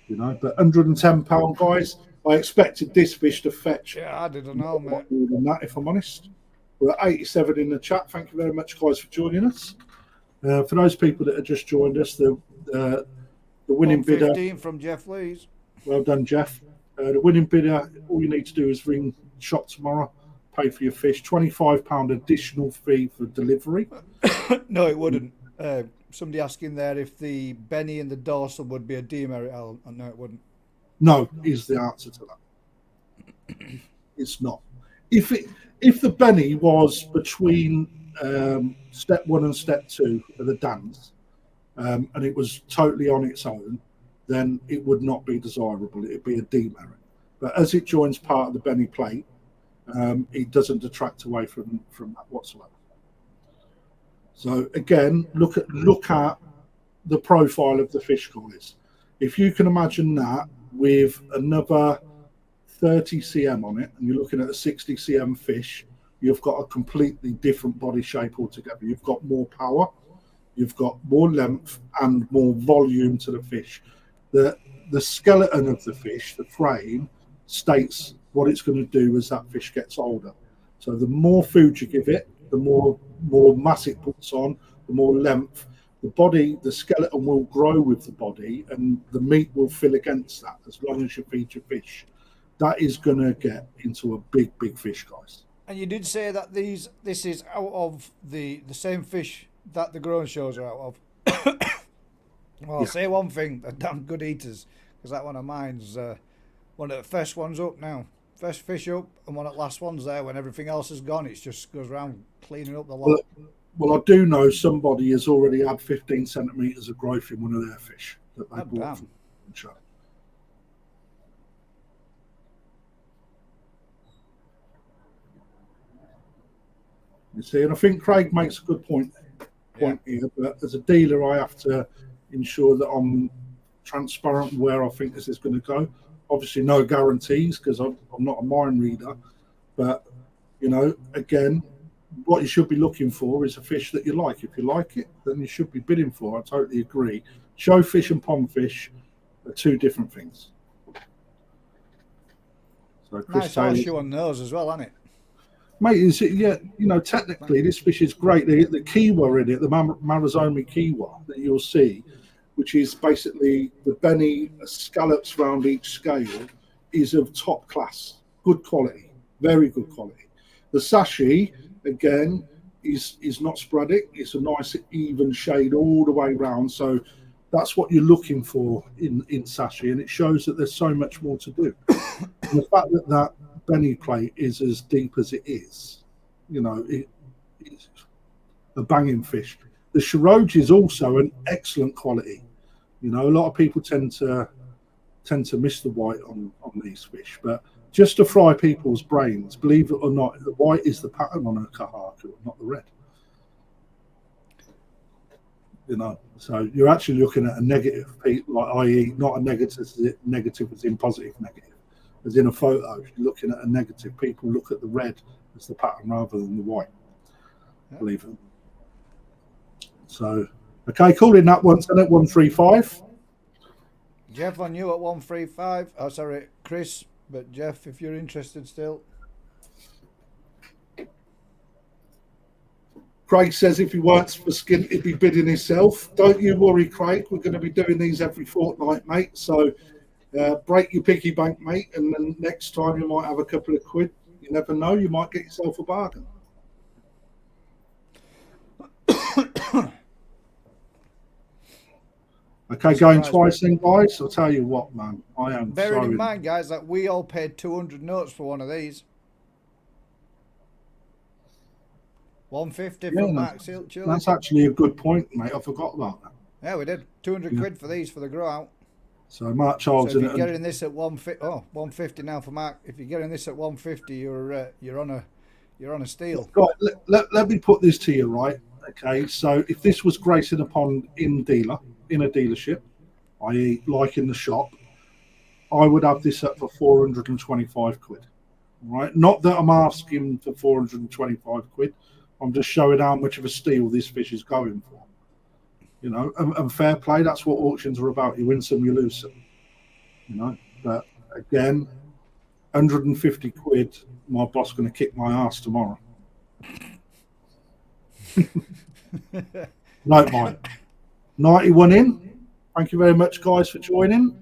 You know, but £110, guys. I expected this fish to fetch. Yeah, I didn't know, man. More than that, if I'm honest. We're at 87 in the chat. Thank you very much, guys, for joining us. For those people that have just joined us, the winning bidder. 15 from Jeff Lees. Well done, Jeff. The winning bidder, all you need to do is ring shop tomorrow, pay for your fish. £25 additional fee for delivery. No, it wouldn't. Somebody asking there if the Beni and the dorsal would be a demerit. No, it wouldn't. No, is the answer to that. It's not. If the Beni was between step 1 and step 2 of the dance, and it was totally on its own, then it would not be desirable. It'd be a demerit. But as it joins part of the Beni plate, it doesn't detract away from that whatsoever. So again, look at the profile of the fish, guys. If you can imagine that with another 30 cm on it, and you're looking at a 60 cm fish, you've got a completely different body shape altogether. You've got more power, you've got more length, and more volume to the fish. The skeleton of the fish, the frame, states what it's going to do as that fish gets older. So the more food you give it, the more mass it puts on, the more length. The skeleton will grow with the body, and the meat will fill against that as long as you feed your fish. That is going to get into a big fish, guys. And you did say that this is out of the same fish that the grown shows are out of. Well, I'll say one thing: they're damn good eaters, because that one of mine's one of the first ones up now. First fish up, and one of the last ones there. When everything else is gone, it just goes around cleaning up the lot. Well, I do know somebody has already had 15 centimetres of growth in one of their fish that they bought from the shop. You see, and I think Craig makes a good point here, but as a dealer, I have to ensure that I'm transparent where I think this is going to go. Obviously, no guarantees because I'm not a mind reader, but you know, again, what you should be looking for is a fish that you like. If you like it, then you should be bidding for. I totally agree. Show fish and pond fish are two different things. So nice horseshoe on those as well, isn't it? Mate, is it? Yeah, you know, technically this fish is great. The kiwa in it, the Marazomi kiwa that you'll see, which is basically the Beni scallops around each scale, is of top class, good quality, very good quality. The sashi, again, is not sporadic. It's a nice even shade all the way around. So that's what you're looking for in sashi, and it shows that there's so much more to do. And the fact that Beni plate is as deep as it is, you know, it's a banging fish. The Shiroji is also an excellent quality. You know, a lot of people tend to miss the white on these fish, but just to fry people's brains, believe it or not, the white is the pattern on a kahaku, not the red. You know, so you're actually looking at a negative, like i.e., not a negative as in positive negative. As in a photo, if you're looking at a negative, people look at the red as the pattern rather than the white. Yeah. Believe it. So, okay, calling that one at 135. Jeff on you at 135. Oh, sorry, Chris, but Jeff, if you're interested still. Craig says if he works for skin, he'd be bidding himself. Don't you worry, Craig. We're going to be doing these every fortnight, mate. So. Break your piggy bank, mate, and then next time you might have a couple of quid. You never know, you might get yourself a bargain. Okay, going twice then, guys. I'll tell you what, man. I am bearing in mind, guys, that we all paid 200 notes for one of these. 150 from Mark Silk. That's actually a good point, mate. I forgot about that. Yeah, we did. 200 quid for these for the grow out. So Mark Charles, so if you're getting this at 150 now for Mark. If you're getting this at 150, you're on a steal. Right, let me put this to you, right? Okay, so if this was gracing a pond in a dealership, i.e., like in the shop, I would have this up for 425 quid. Right? Not that I'm asking for 425 quid. I'm just showing how much of a steal this fish is going for. You know, and fair play, that's what auctions are about. You win some, you lose some. You know, but again, 150 quid, my boss going to kick my ass tomorrow. No, mate. 91 in. Thank you very much, guys, for joining.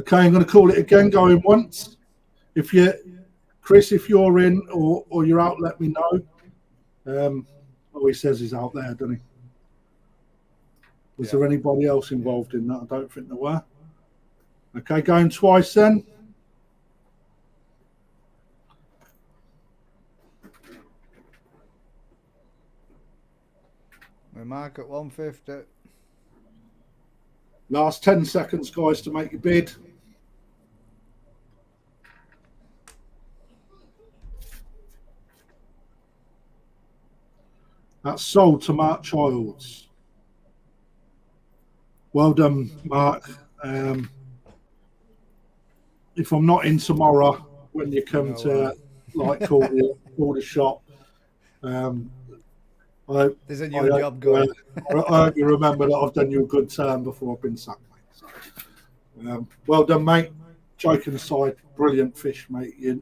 Okay, I'm going to call it again, going once. Chris, if you're in or you're out, let me know. He says he's out there, doesn't he? Was there anybody else involved in that? I don't think there were. Okay, going twice then. We mark at 150. Last 10 seconds, guys, to make your bid. That's sold to Mark Childs. Well done, Mark. If I'm not in tomorrow, when you come to call the shop, there's a new job going. I hope you remember that I've done you a good turn before I've been sacked, mate. So, well done, mate. Joking aside, brilliant fish, mate. You're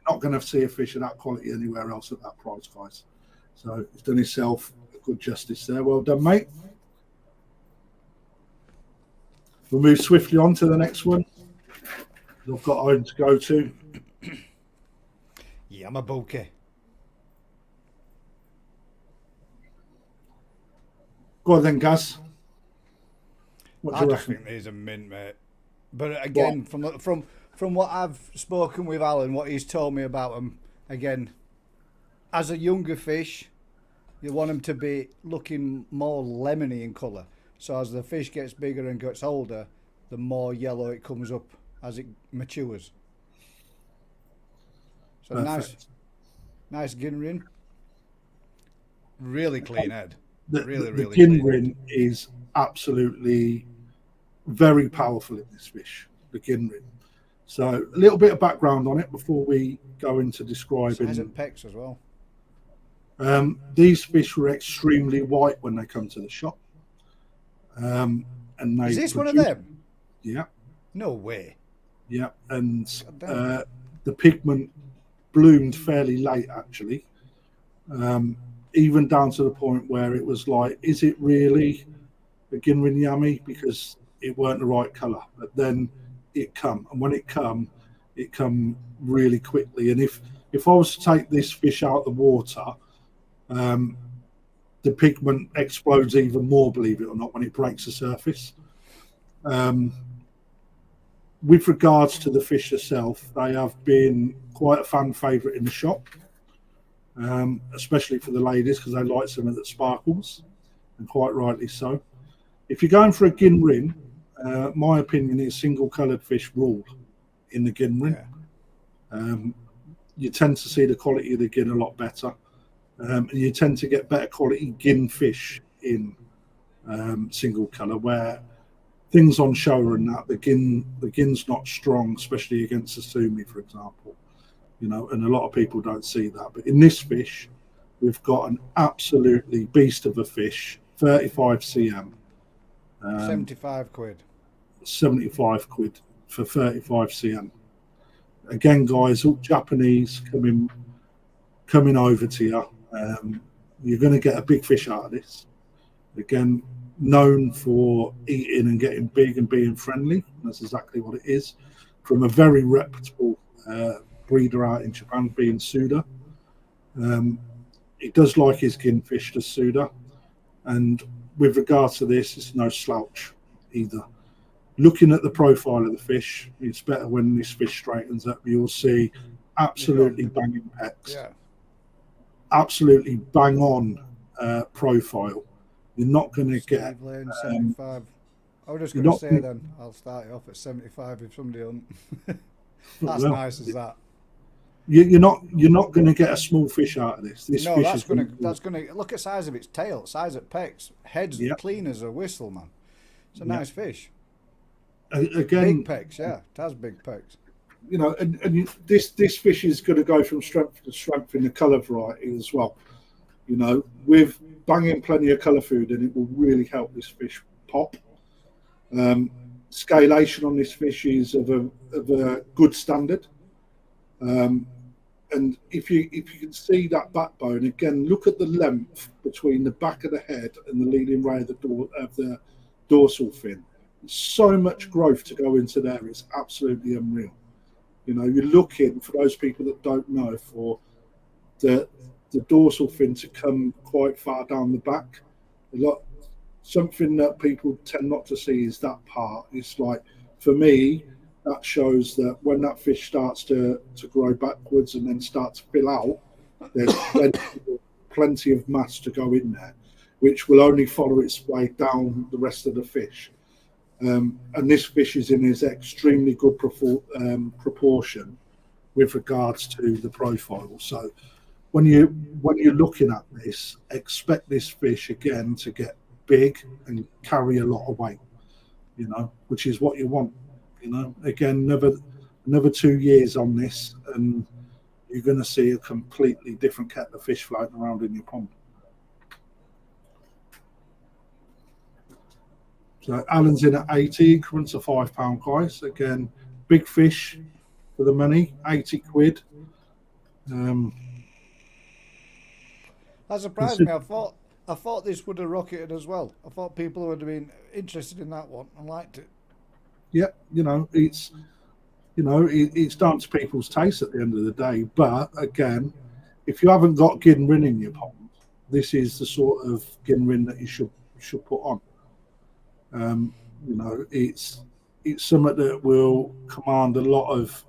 not gonna see a fish of that quality anywhere else at that price, guys. So he's done himself a good justice there. Well done, mate. We'll move swiftly on to the next one. I've got home to go to. Yamabuke. Go on then, Gaz. I just think these are mint, mate. But again, from what I've spoken with Alan, what he's told me about them, again, as a younger fish, you want them to be looking more lemony in colour. So as the fish gets bigger and gets older, the more yellow it comes up as it matures. So nice Ginrin. Really clean head. The really Ginrin is absolutely very powerful in this fish, the Ginrin. So a little bit of background on it before we go into describing. Size and pecs as well. These fish were extremely white when they come to the shop. And is this one of them? Yeah. No way. Yeah, and the pigment bloomed fairly late, actually. Even down to the point where it was like, is it really a Ginrin Yami? Because it weren't the right colour. But then it come, and when it come really quickly. And if I was to take this fish out of the water, the pigment explodes even more, believe it or not, when it breaks the surface. With regards to the fish herself, they have been quite a fan favourite in the shop, especially for the ladies because they like something that sparkles, and quite rightly so. If you're going for a Ginrin, my opinion is single coloured fish rule in the Ginrin. Yeah. You tend to see the quality of the Gin a lot better. And you tend to get better quality Gin fish in single colour, where things on show and that the Gin's not strong, especially against the Sumi, for example. And a lot of people don't see that. But in this fish, we've got an absolutely beast of a fish, 35 cm. 75 quid. 75 quid for 35 cm. Again, guys, all Japanese coming over to you. You're going to get a big fish out of this. Again, known for eating and getting big and being friendly. That's exactly what it is. From a very reputable breeder out in Japan, being Suda. It does like his Gin fish, the Suda. And with regards to this, it's no slouch either. Looking at the profile of the fish, it's better when this fish straightens up. You'll see absolutely banging pecs. Yeah. Absolutely bang on profile. You're not going to get 75. I was just going to say then I'll start it off at 75 if somebody don't. That's nice as that. You're not going to get a small fish out of this. This no, fish that's going to look at size of its tail, size of pecs, head's clean as a whistle, man. It's a nice fish. Again, big pecs, yeah, it has big pecs. This fish is going to go from strength to strength in the colour variety as well. With banging plenty of colour food, and it will really help this fish pop. Scalation on this fish is of a good standard. And if you can see that backbone again, look at the length between the back of the head and the leading ray of the dorsal fin. So much growth to go into there. It's absolutely unreal. You're looking, for those people that don't know, for the dorsal fin to come quite far down the back. Something that people tend not to see is that part. It's like, for me, that shows that when that fish starts to grow backwards and then start to fill out, there's plenty of mass to go in there, which will only follow its way down the rest of the fish. And this fish is in his extremely good proportion with regards to the profile. So when you're looking at this, expect this fish again to get big and carry a lot of weight, which is what you want. Again, another 2 years on this, and you're going to see a completely different kettle of fish floating around in your pond. So Alan's in at 80, increments of £5, guys. Again, big fish for the money, 80 quid. That surprised me. I thought this would have rocketed as well. I thought people would have been interested in that one and liked it. Yeah, it's down to people's taste at the end of the day. But again, if you haven't got Ginrin in your pond, this is the sort of Ginrin that you should put on. It's something that will command a lot of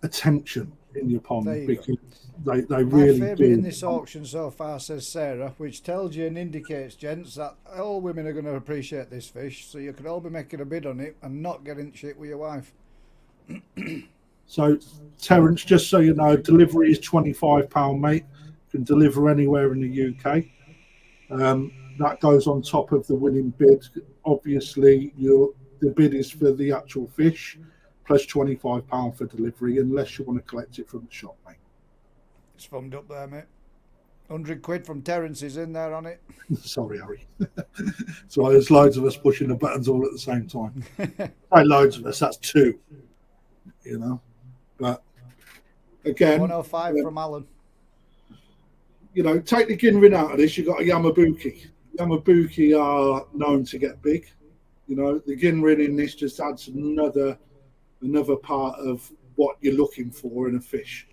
attention in your pond, because they really do. My favourite in this auction so far, says Sarah, which tells you and indicates, gents, that all women are going to appreciate this fish, so you could all be making a bid on it and not getting shit with your wife. So, Terence, just so you know, delivery is £25, mate. You can deliver anywhere in the UK. That goes on top of the winning bid. Obviously, the bid is for the actual fish, plus £25 for delivery, unless you want to collect it from the shop, mate. It's thumbed up there, mate. 100 quid from Terence is in there on it. Sorry, Harry. So there's loads of us pushing the buttons all at the same time. Hey, loads of us, that's two. But again, 105 from Alan. Take the Ginrin out of this, you've got a Yamabuki. Yamabuki are known to get big. The Ginrin in this just adds another part of what you're looking for in a fish.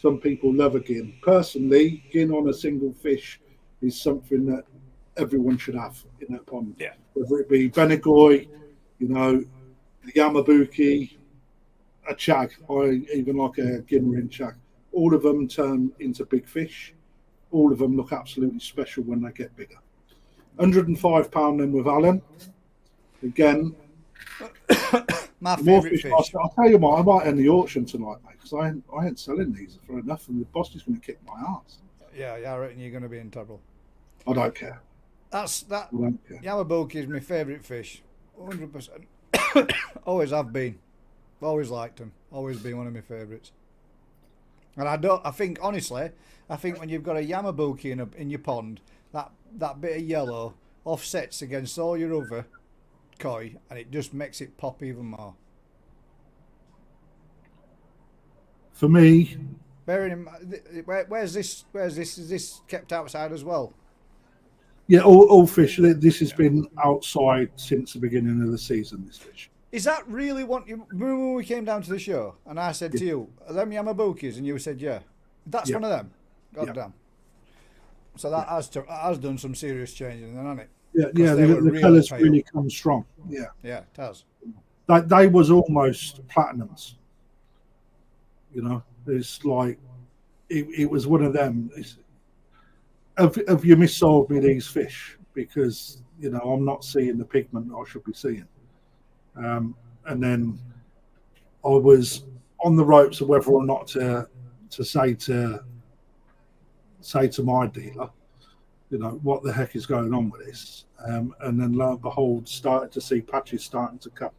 Some people love a gin. Personally, gin on a single fish is something that everyone should have in their pond. Yeah. Whether it be Benigoi, the Yamabuki, a chag, or even like a Ginrin chag. All of them turn into big fish. All of them look absolutely special when they get bigger. £105 then with Alan. Again, my favourite fish. I'll tell you what, I might end the auction tonight, mate, because I ain't selling these for enough, and the boss is going to kick my ass. Yeah, I reckon you're going to be in trouble. I don't care. Yamabuki is my favourite fish, 100%. Always have been. Always liked them. Always been one of my favourites. And I think honestly, when you've got a Yamabuki in your pond, that bit of yellow offsets against all your other koi, and it just makes it pop even more. For me, bearing in mind, where's this? Is this kept outside as well? Yeah, all fish. This has been outside since the beginning of the season. This fish. Is that really what you remember when we came down to the show and I said to you, are them Yamabukis? And you said, yeah. That's one of them. God damn. So that has done some serious changing then, hasn't it? Yeah, the colours really come strong. Yeah. Yeah, it has. They was almost platinums. It's like, it was one of them. Have you missold me these fish? Because, I'm not seeing the pigment I should be seeing. And then I was on the ropes of whether or not to say to my dealer, what the heck is going on with this? And then lo and behold, started to see patches starting to come,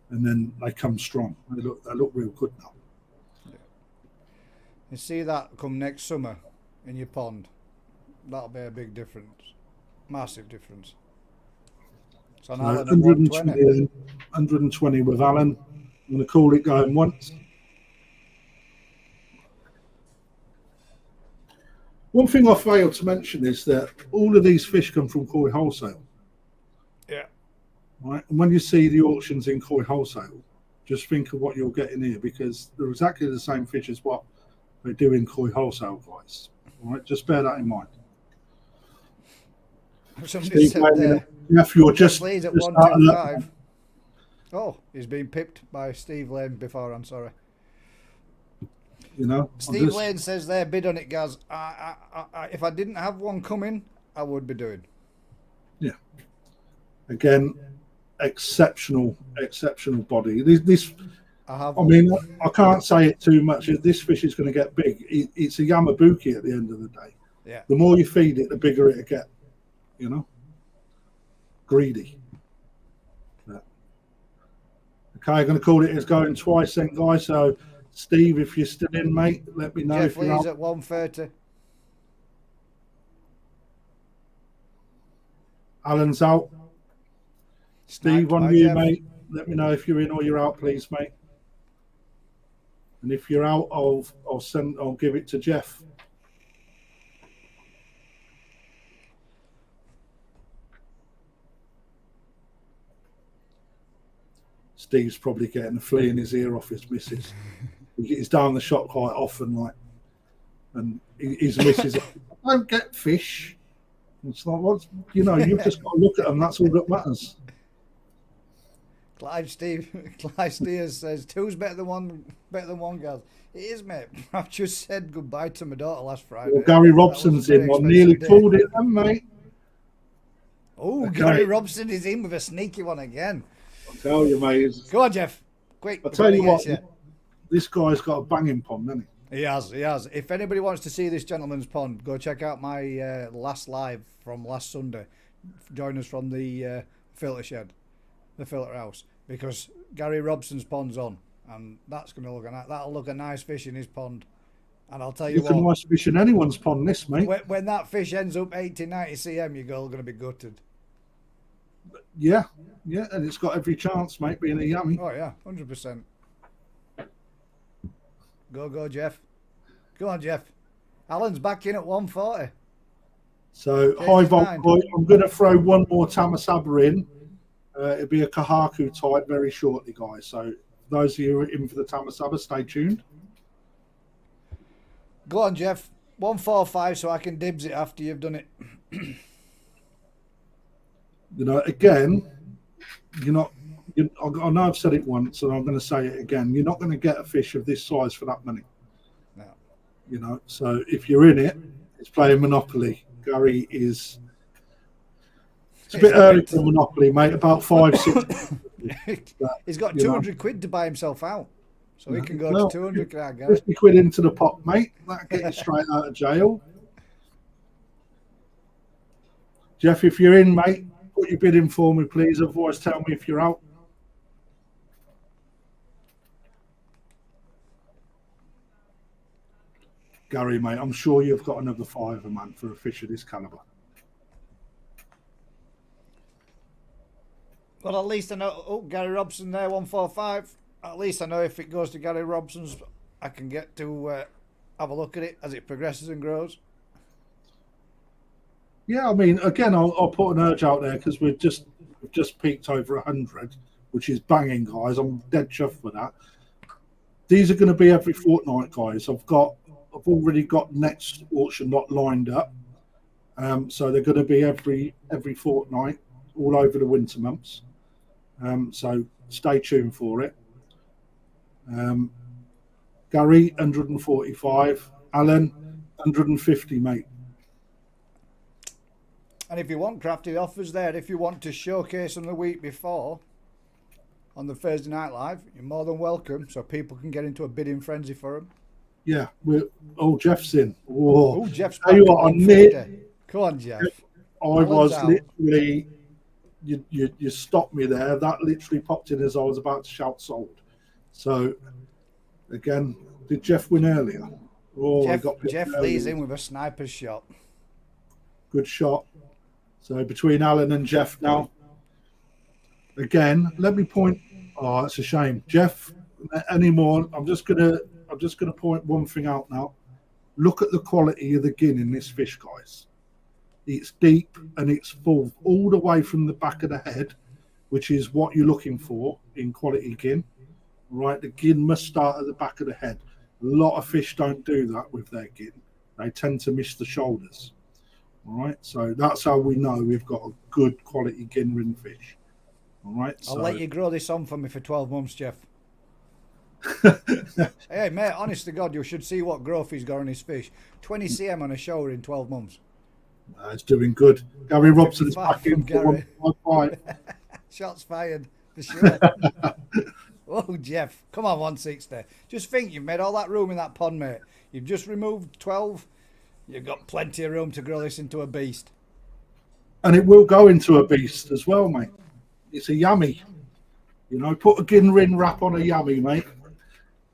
and then they come strong. They look real good now. Yeah. You see that come next summer in your pond, that'll be a big difference, massive difference. So now 120 with Alan. I'm going to call it going once. One thing I failed to mention is that all of these fish come from Koi Wholesale. Yeah. Right. And when you see the auctions in Koi Wholesale, just think of what you're getting here, because they're exactly the same fish as what they do in Koi Wholesale, guys. All right. Just bear that in mind. Somebody said there. If you're just at 125. Oh, he's been pipped by Steve Lane before. I'm sorry. Steve Lane says there, bid on it, Gaz. If I didn't have one coming, I would be doing. Yeah. Again, exceptional body. This I have. I mean, I can't say it too much. This fish is going to get big. It's a yamabuki at the end of the day. Yeah. The more you feed it, the bigger it'll get. You know, greedy. Yeah. Okay, I'm going to call it as going twice then, guys. So, Steve, if you're still in, mate, let me know. Jeff if you're Lee's out. at 1:30. Alan's out. Steve, Sniped on by you, Jeff. mate. Let me know if you're in or you're out, please, mate. And if you're out, I'll give it to Jeff. Steve's probably getting a flea in his ear off his missus. He's down the shop quite often, like, and his missus, I don't get fish. It's like, what's, you know, you've just got to look at them. That's all that matters. Clive Steers says two's better than one, guys. It is, mate. I've just said goodbye to my daughter last Friday. Well, Gary Robson's in. I nearly called it then, mate. Oh, okay. Gary Robson is in with a sneaky one again. I'll tell you, mate. Go on, Jeff. Quick. I'll tell you what, this guy's got a banging pond, hasn't he? He has. If anybody wants to see this gentleman's pond, go check out my last live from last Sunday. Join us from the filter shed, the filter house, because Gary Robson's pond's on, and that's going to look a nice fish in his pond. And I'll tell you what, a nice fish in anyone's pond, this, mate. When that fish ends up 80, 90 cm, you're going to be gutted. Yeah, and it's got every chance, mate, being a yummy. Oh yeah, 100%. Go, Jeff. Go on, Jeff. Alan's back in at 140. So, high volt boy, I'm going to throw one more Tamasaba in. It'll be a kahaku type very shortly, guys. So, those of you who are in for the Tamasaba, stay tuned. Go on, Jeff. 145 so I can dibs it after you've done it. You know, again, I know I've said it once, and I'm going to say it again. You're not going to get a fish of this size for that money. No. You know, so if you're in it, it's playing Monopoly. Gary is... It's a bit early for Monopoly, mate. About 5, 6. He's got 200 quid to buy himself out. So he can go to 200 quid. 50 quid into the pot, mate. That'll get you straight out of jail. Jeff, if you're in, mate, put your bid in for me, please. Otherwise, tell me if you're out. Gary, mate, I'm sure you've got another fiver, man, for a fish of this calibre. Well, at least I know. Oh, Gary Robson there, 145. At least I know if it goes to Gary Robson's, I can get to have a look at it as it progresses and grows. Yeah, I mean, again, I'll put an urge out there because we've just peaked over 100, which is banging, guys. I'm dead chuffed with that. These are going to be every fortnight, guys. I've already got next auction lot lined up, so they're going to be every fortnight all over the winter months. So stay tuned for it. Gary, 145. Alan, 150, mate. And if you want crafty offers there, if you want to showcase them the week before on the Thursday Night Live, you're more than welcome, so people can get into a bidding frenzy for them. Yeah, Jeff's in. Whoa. Oh, Jeff's Tell you what, Come on, Jeff. I was literally, you stopped me there. That literally popped in as I was about to shout sold. So, again, did Jeff win earlier? Oh, Jeff Lee's in with a sniper's shot. Good shot. So between Alan and Jeff now. Again, let me point. Oh, it's a shame, Jeff. Anymore? I'm just gonna point one thing out now. Look at the quality of the gin in this fish, guys. It's deep and it's full all the way from the back of the head, which is what you're looking for in quality gin. Right, the gin must start at the back of the head. A lot of fish don't do that with their gin. They tend to miss the shoulders. All right, so that's how we know we've got a good quality gin ring fish. All right, I'll let you grow this on for me for 12 months, Jeff. Hey, mate, honest to God, you should see what growth he's got on his fish. 20 cm on a shower in 12 months. It's doing good. Gary Robson's back in for 1.5. Shots fired, for sure. Oh, Jeff, come on, 160. Just think, you've made all that room in that pond, mate. You've just removed 12. You've got plenty of room to grow this into a beast. And it will go into a beast as well, mate. It's a yummy. You know, put a Ginrin wrap on a yummy, mate,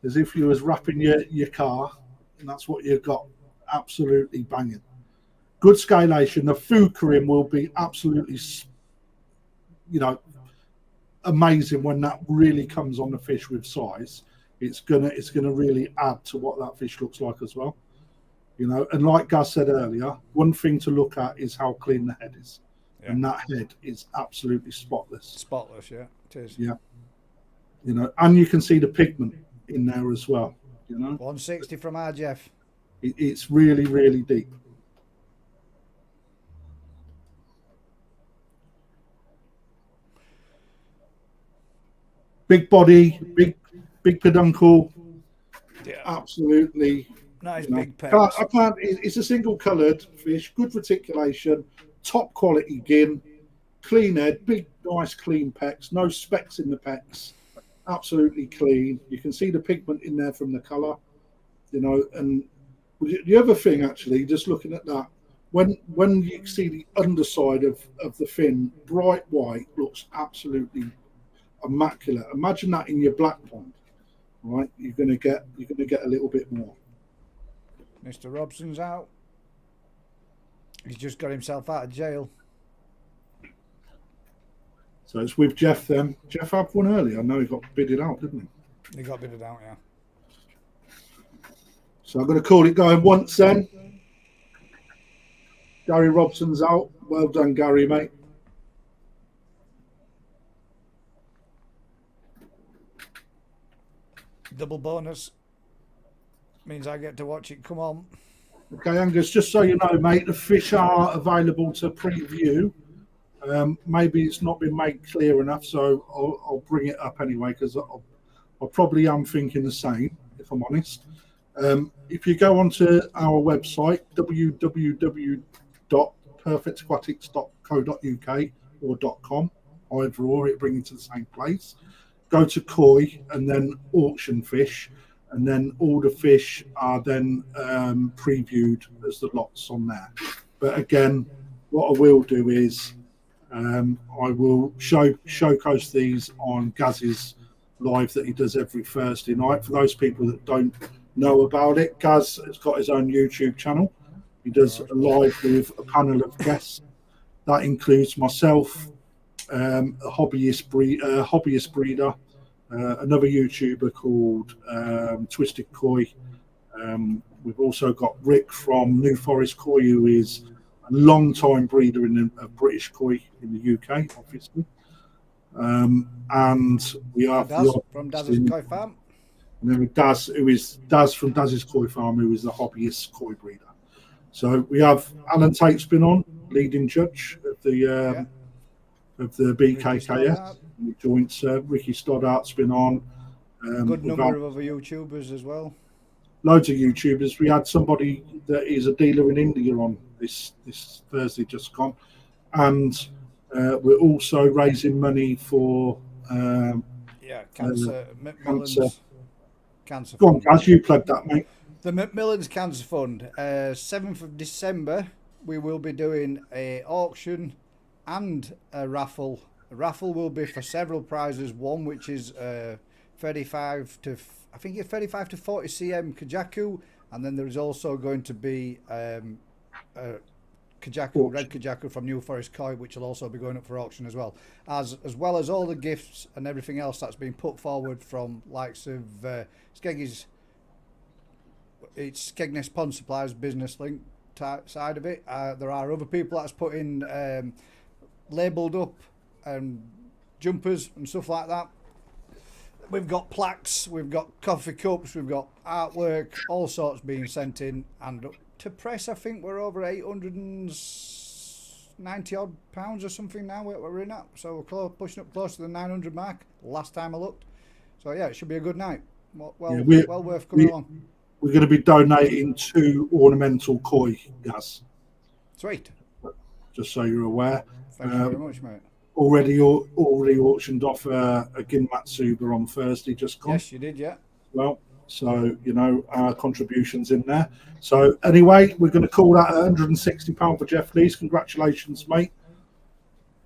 as if you was wrapping your car, and that's what you've got. Absolutely banging. Good scalation. The Fukurin will be absolutely, you know, amazing when that really comes on the fish with size. It's gonna really add to what that fish looks like as well. You know, and like Gaz said earlier, one thing to look at is how clean the head is. Yeah. And that head is absolutely spotless. Spotless, yeah, it is. Yeah. You know, and you can see the pigment in there as well. You know, 160 from our Jeff. It's really, really deep. Big body, big peduncle. Yeah. Absolutely. Nice big pecs. I can't. It's a single coloured fish, good reticulation, top quality gin, clean head, big, nice, clean pecs, no specks in the pecs, absolutely clean. You can see the pigment in there from the colour, you know. And the other thing, actually, just looking at that, when you see the underside of the fin, bright white, looks absolutely immaculate. Imagine that in your black pond, right? You're gonna get a little bit more. Mr. Robson's out. He's just got himself out of jail. So it's with Jeff then. Jeff had one earlier. I know he got bidded out, didn't he? He got bidded out, yeah. So I'm going to call it going once then. Gary Robson's out. Well done, Gary, mate. Double bonus. Means I get to watch it come on. Okay, Angus, just so you know, mate, the fish are available to preview. Maybe it's not been made clear enough, so I'll bring it up anyway, because I probably am thinking the same, if I'm honest. If you go onto our website, www.perfectaquatics.co.uk or .com, either or, it brings you to the same place. Go to koi and then auction fish, and then all the fish are then previewed as the lots on there. But again, what I will do is I will showcase these on Gaz's live that he does every Thursday night. For those people that don't know about it, Gaz has got his own YouTube channel. He does a live with a panel of guests. That includes myself, a hobbyist breeder, another YouTuber called Twisted Koi. We've also got Rick from New Forest Koi, who is a long-time breeder in British koi in the UK, obviously. And we have from Daz's Koi Farm. And then Daz, who is Daz from Daz's Koi Farm, who is the hobbyist koi breeder. So we have Alan Tate's been on, leading judge of the BKKS. Joints. Ricky Stoddart's been on. Good number of other YouTubers as well. Loads of YouTubers. We had somebody that is a dealer in India on this Thursday just gone, and we're also raising money for cancer. Go on, Gaz, you plugged that, mate. The Macmillan's Cancer Fund. 7th of December, we will be doing a auction and a raffle. The raffle will be for several prizes. One which is 35 to 40 cm kajaku, and then there is also going to be kajaku, red kajaku from New Forest Koi, which will also be going up for auction as well as all the gifts and everything else that's been put forward from likes of Skeggy's. It's Skegness Pond Supplies business link side of it. There are other people that's put in labelled up jumpers and stuff like that. We've got plaques, we've got coffee cups, we've got artwork, all sorts being sent in, and to press I think we're over 890 odd pounds or something now we're in at, so we're pushing up close to the 900 mark last time I looked. So yeah, it should be a good night. Well worth coming along. We're going to be donating 2 ornamental koi, Gaz. Sweet. Just so you're aware. Thank you very much, mate. already auctioned off a Gin Matsuba on Thursday, just gone. Yes, you did, yeah. Well, so, our contributions in there. So anyway, we're going to call that £160 for Jeff Lees. Congratulations, mate.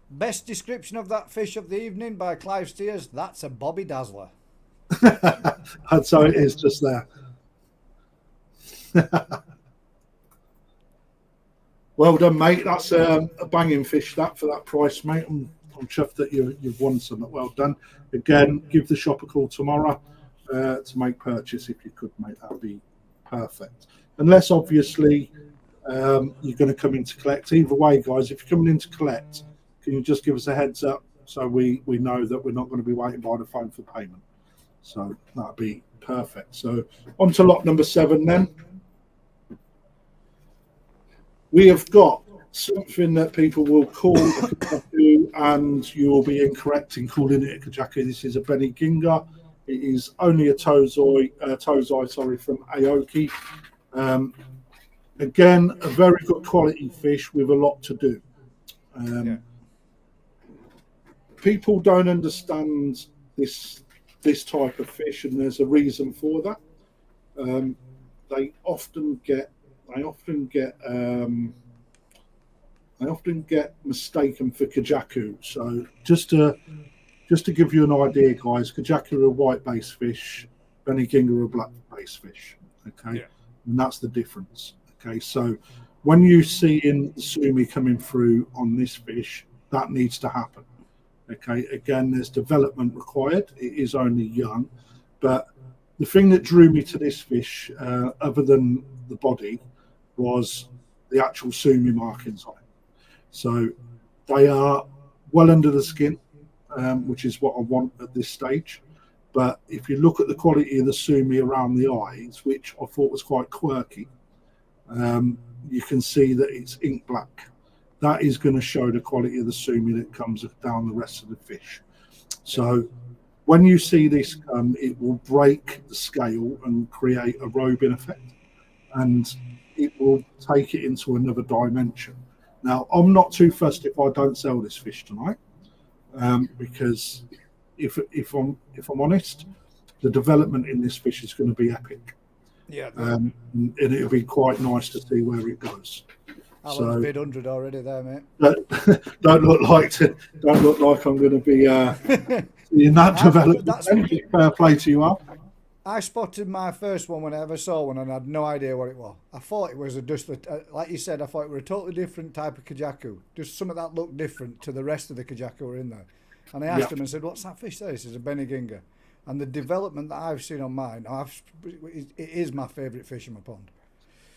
Best description of that fish of the evening by Clive Steers, that's a Bobby Dazzler. And so it is just there. Well done, mate. That's a banging fish that for that price, mate. I'm chuffed that you've won something. Well done. Again, give the shop a call tomorrow to make purchase if you could, mate. That'd be perfect. Unless obviously you're going to come in to collect. Either way, guys, if you're coming in to collect, can you just give us a heads up so we know that we're not going to be waiting by the phone for payment? So that'd be perfect. So on to lot number 7 then. We have got something that people will call a kajaku, and you will be incorrect in calling it a kajaku. This is a Beni Ginga. It is only a tozai from Aoki. Again, a very good quality fish with a lot to do. People don't understand this type of fish, and there's a reason for that. They often get mistaken for kajaku. So just to give you an idea, guys, kajaku are a white-based fish, Beni Ginga are a black-based fish. Okay, and that's the difference. Okay, so when you see in the sumi coming through on this fish, that needs to happen. Okay, again, there's development required. It is only young, but the thing that drew me to this fish, other than the body, was the actual sumi markings on it. So they are well under the skin, which is what I want at this stage. But if you look at the quality of the sumi around the eyes, which I thought was quite quirky, you can see that it's ink black. That is going to show the quality of the sumi that comes down the rest of the fish. So when you see this come, it will break the scale and create a robing effect, and it will take it into another dimension. Now, I'm not too fussed if I don't sell this fish tonight, because if I'm honest, the development in this fish is going to be epic. Yeah, and it'll be quite nice to see where it goes. Alan's bid 100 already there, mate. Don't look like I'm going to be in that development. Fair play to you, Al. I spotted my first one when I ever saw one, and I had no idea what it was. I thought it was like you said, I thought it was a totally different type of kajaku, just something that looked different to the rest of the kajaku were in there. And I asked him and said, "What's that fish there?" He says, "A Beni Ginga." And the development that I've seen on mine, it is my favourite fish in my pond.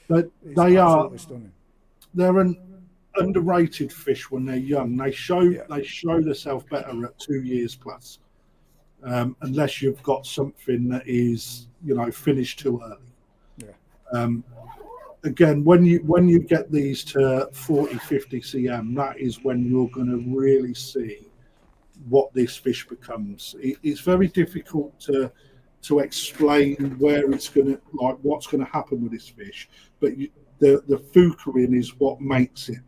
They are absolutely stunning. They're an underrated fish when they're young. They show themselves better at 2 years plus, unless you've got something that is finished too early. Again, when you get these to 40, 50 cm, that is when you're going to really see what this fish becomes. It's very difficult to explain where it's going to, what's going to happen with this fish, but the fukurin is what makes it.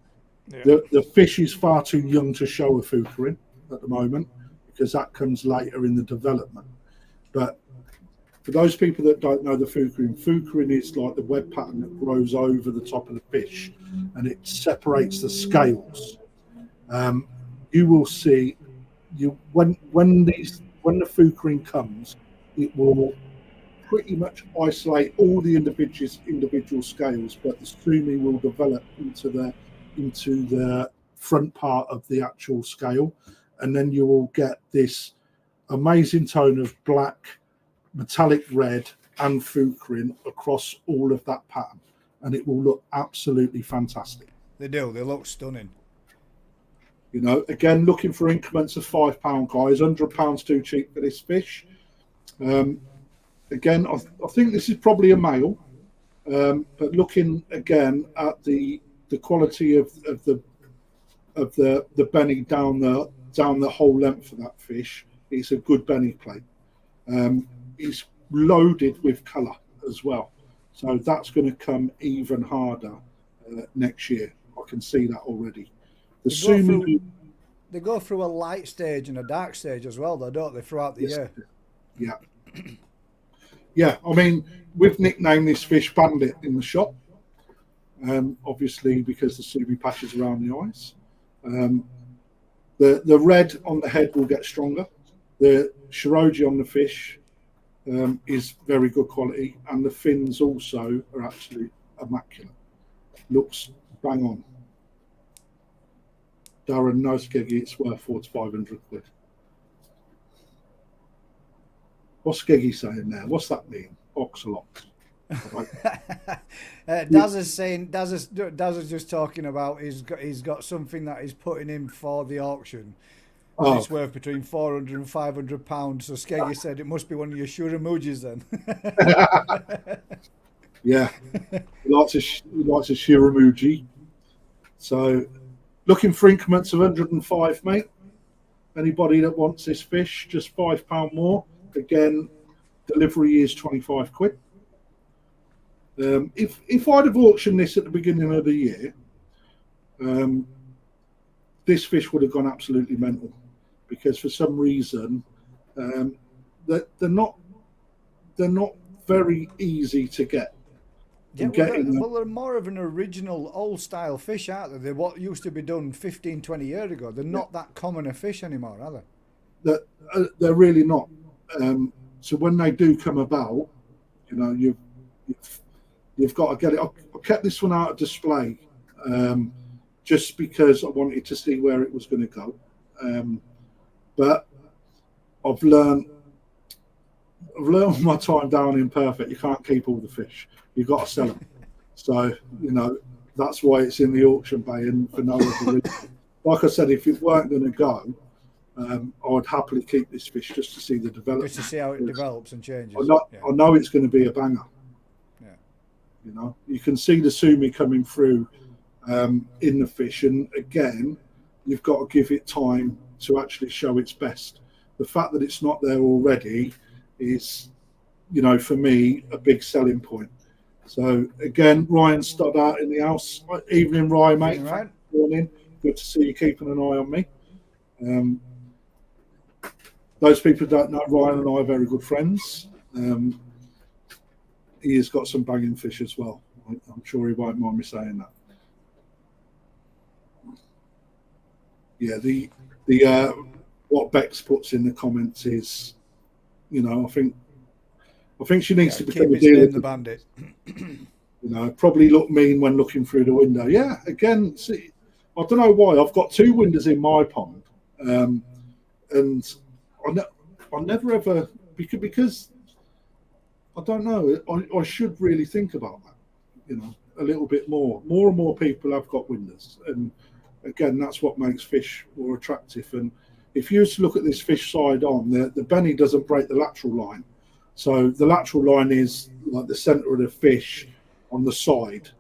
The fish is far too young to show a fukurin at the moment, because that comes later in the development. But for those people that don't know the fukurin is like the web pattern that grows over the top of the fish, and it separates the scales. You will see when the fukurin comes, it will pretty much isolate all the individual scales, but the sumi will develop into the front part of the actual scale, and then you will get this amazing tone of black, metallic red, and fukurin across all of that pattern, and it will look absolutely fantastic. They look stunning. Again, looking for increments of £5, guys. £100 too cheap for this fish. Again, I think this is probably a male, but looking again at the quality of the Beni down the whole length of that fish, it's a good Beni plate. It's loaded with colour as well, so that's going to come even harder next year. I can see that already. The sumi they go through a light stage and a dark stage as well, though, don't they, throughout the year? Yeah. Yeah, I mean, we've nicknamed this fish Bandit in the shop, obviously because the Subi patches around the eyes. The red on the head will get stronger. The Shiroji on the fish is very good quality, and the fins also are actually immaculate. Looks bang on. Darren, no skeggy, it's worth 400 to 500 quid. What's skeggy saying there? What's that mean? Oxalots. Daz is saying, Daz is just talking about he's got something that he's putting in for the auction. Oh. It's worth between 400 and 500 pounds. So Skeggy said it must be one of your Shiramujis then. Yeah, he likes a Shiramuji. So looking for increments of 105, mate. Anybody that wants this fish, just £5 more. Again, delivery is 25 quid. If I'd have auctioned this at the beginning of the year, this fish would have gone absolutely mental, because for some reason they're not very easy to get. Yeah, they're more of an original old style fish, aren't they? They're what used to be done 15, 20 years ago. They're not that common a fish anymore, are they? They're really not. So when they do come about, you know, you've got to get it. I kept this one out of display just because I wanted to see where it was going to go. But I've learned my time down in Perfect. You can't keep all the fish. You've got to sell them. So, you know, that's why it's in the auction bay, and for no other reason. Like I said, if it weren't going to go, I would happily keep this fish just to see the development. Just to see how it develops and changes. I know it's going to be a banger. Yeah. You know, you can see the sumi coming through in the fish, and again, you've got to give it time to actually show its best. The fact that it's not there already is, you know, for me, a big selling point. So again, Ryan Stoddart in the house. Evening, Ryan, mate. Right. Morning. Good to see you keeping an eye on me. Those people who don't know, Ryan and I are very good friends. He has got some banging fish as well. I'm sure he won't mind me saying that. Yeah, the what Bex puts in the comments is, you know, I think she needs to become a dealer. The bandit. You know, probably look mean when looking through the window. Yeah, again, see, I don't know why. I've got two windows in my pond, and I never ever, because I don't know. I should really think about that. You know, a little bit more. More and more people have got windows, and again, that's what makes fish more attractive. And if you used to look at this fish side on, the Beni doesn't break the lateral line. So the lateral line is like the centre of the fish on the side.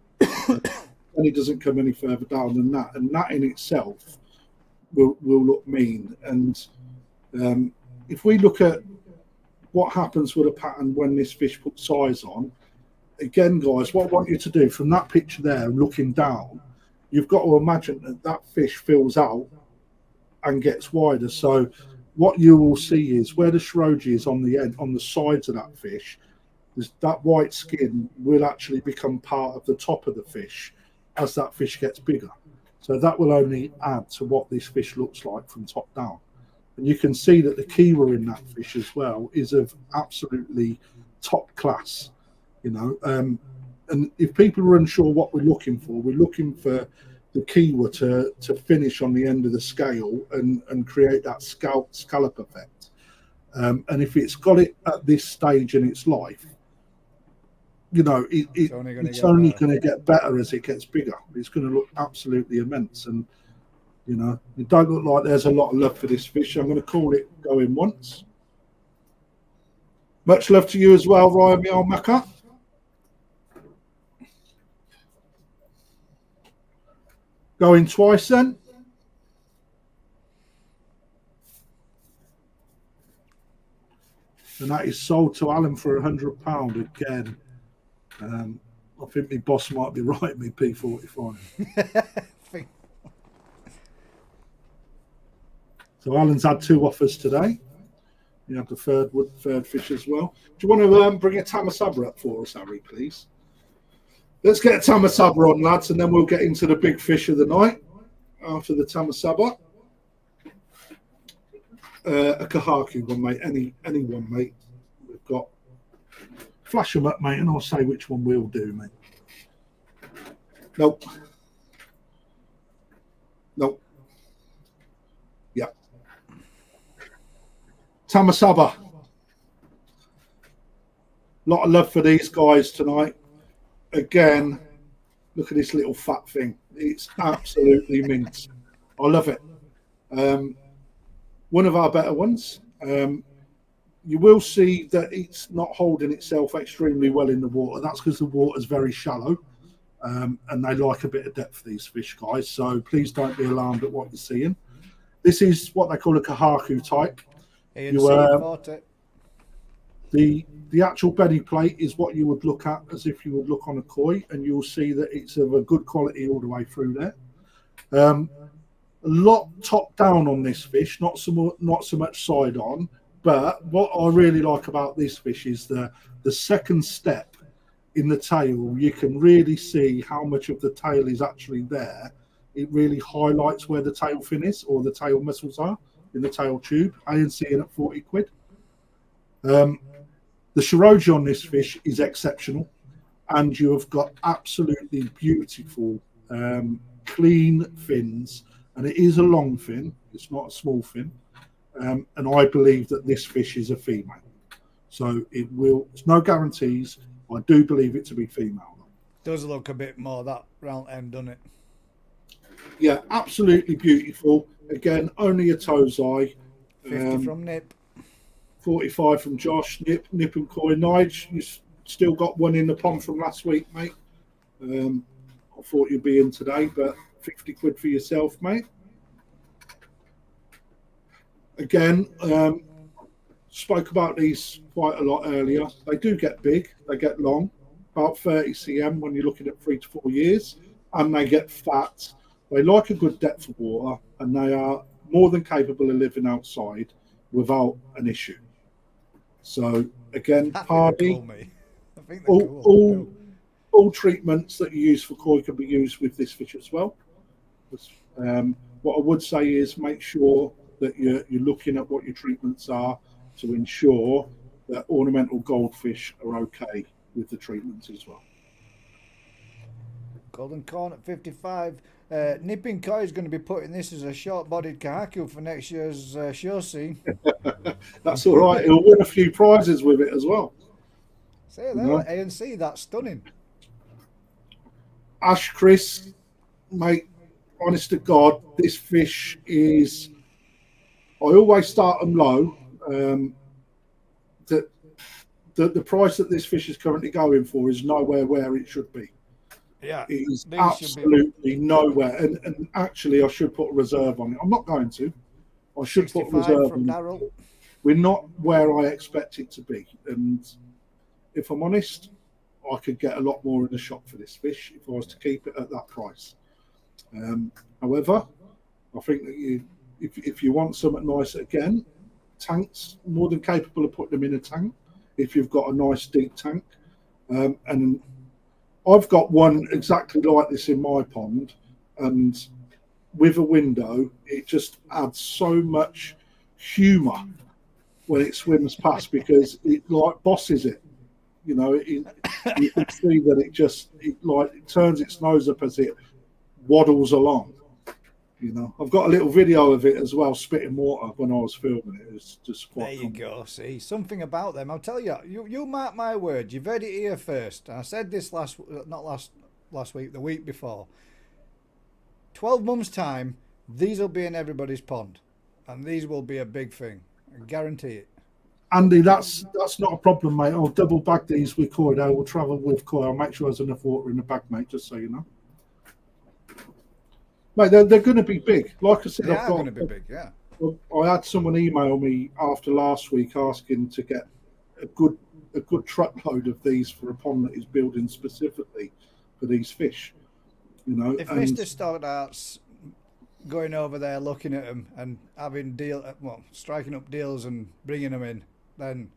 And it doesn't come any further down than that. And that in itself will look mean. And if we look at what happens with a pattern when this fish puts size on, again, guys, what I want you to do from that picture there, looking down, you've got to imagine that fish fills out and gets wider. So what you will see is where the shiroji is on the end, on the sides of that fish, that white skin will actually become part of the top of the fish as that fish gets bigger. So that will only add to what this fish looks like from top down. And you can see that the kiwa in that fish as well is of absolutely top class, you know. And if people are unsure what we're looking for the kiwa to finish on the end of the scale and create that scallop effect. And if it's got it at this stage in its life, you know, it's only going to get better as it gets bigger. It's going to look absolutely immense. And, you know, it don't look like there's a lot of love for this fish. I'm going to call it going once. Much love to you as well, Ryan Maka. Going twice then. And that is sold to Alan for £100 again. I think my boss might be right, me P45. So Alan's had 2 offers today. You have the third fish as well. Do you want to bring a Tamasaba up for us, Harry, please? Let's get a Tamasaba on, lads, and then we'll get into the big fish of the night after the Tamasaba. A kahaku one, mate. Any one, mate. We've got. Flash them up, mate, and I'll say which one we'll do, mate. Nope. Nope. Yep. Tamasaba. Lot of love for these guys tonight. Again, look at this little fat thing. It's absolutely mint. I love it. One of our better ones. You will see that it's not holding itself extremely well in the water. That's because the water's very shallow, and they like a bit of depth, these fish, guys. So please don't be alarmed at what you're seeing. This is what they call a kahaku type. The actual belly plate is what you would look at as if you would look on a koi, and you'll see that it's of a good quality all the way through there. A lot top down on this fish, not so much side on. But what I really like about this fish is the second step in the tail. You can really see how much of the tail is actually there. It really highlights where the tail fin is, or the tail muscles are in the tail tube. ANC in at 40 quid. The Shiroji on this fish is exceptional, and you have got absolutely beautiful, clean fins, and it is a long fin. It's not a small fin. And I believe that this fish is a female. So it's no guarantees. I do believe it to be female. Does look a bit more that round end, doesn't it? Yeah, absolutely beautiful. Again, only a Tozai. 50 from Nip. 45 from Josh. Nip and Koi. Nige, you still got one in the pond from last week, mate. I thought you'd be in today, but 50 quid for yourself, mate. Again, spoke about these quite a lot earlier. They do get big. They get long, about 30 cm when you're looking at 3 to 4 years, and they get fat. They like a good depth of water, and they are more than capable of living outside without an issue. So again, hardy. All treatments that you use for koi can be used with this fish as well. What I would say is make sure that you're looking at what your treatments are to ensure that ornamental goldfish are okay with the treatments as well. Golden Corn at 55. Nipping Koi is going to be putting this as a short-bodied kahaku for next year's show scene. That's all right. He'll win a few prizes with it as well. See there, ANC, that's stunning. Ash Chris, mate, honest to God, this fish is... I always start them low. The price that this fish is currently going for is nowhere where it should be. Yeah, it is absolutely nowhere. And actually, I should put a reserve on it. I'm not going to. I should put a reserve on it. We're not where I expect it to be. And if I'm honest, I could get a lot more in the shop for this fish if I was to keep it at that price. However, I think that if you want something nice, again, tanks, more than capable of putting them in a tank if you've got a nice deep tank. And I've got one exactly like this in my pond, and with a window, it just adds so much humour when it swims past because it like bosses it. You know, you can see that it turns its nose up as it waddles along. You know, I've got a little video of it as well, spitting water when I was filming it. It's just quite. There you go. See, something about them. I'll tell you. You mark my words. You've heard it here first. I said this last week, the week before. 12 months time, these will be in everybody's pond, and these will be a big thing. I guarantee it. Andy, that's not a problem, mate. I'll double bag these with koi. I will travel with koi. I'll make sure there's enough water in the bag, mate. Just so you know. Mate, they're going to be big. Like I said, they are going to be big, yeah. I had someone email me after last week asking to get a good truckload of these for a pond that is building specifically for these fish. You know, if Mr. Stoddart's going over there, looking at them, and having striking up deals and bringing them in, then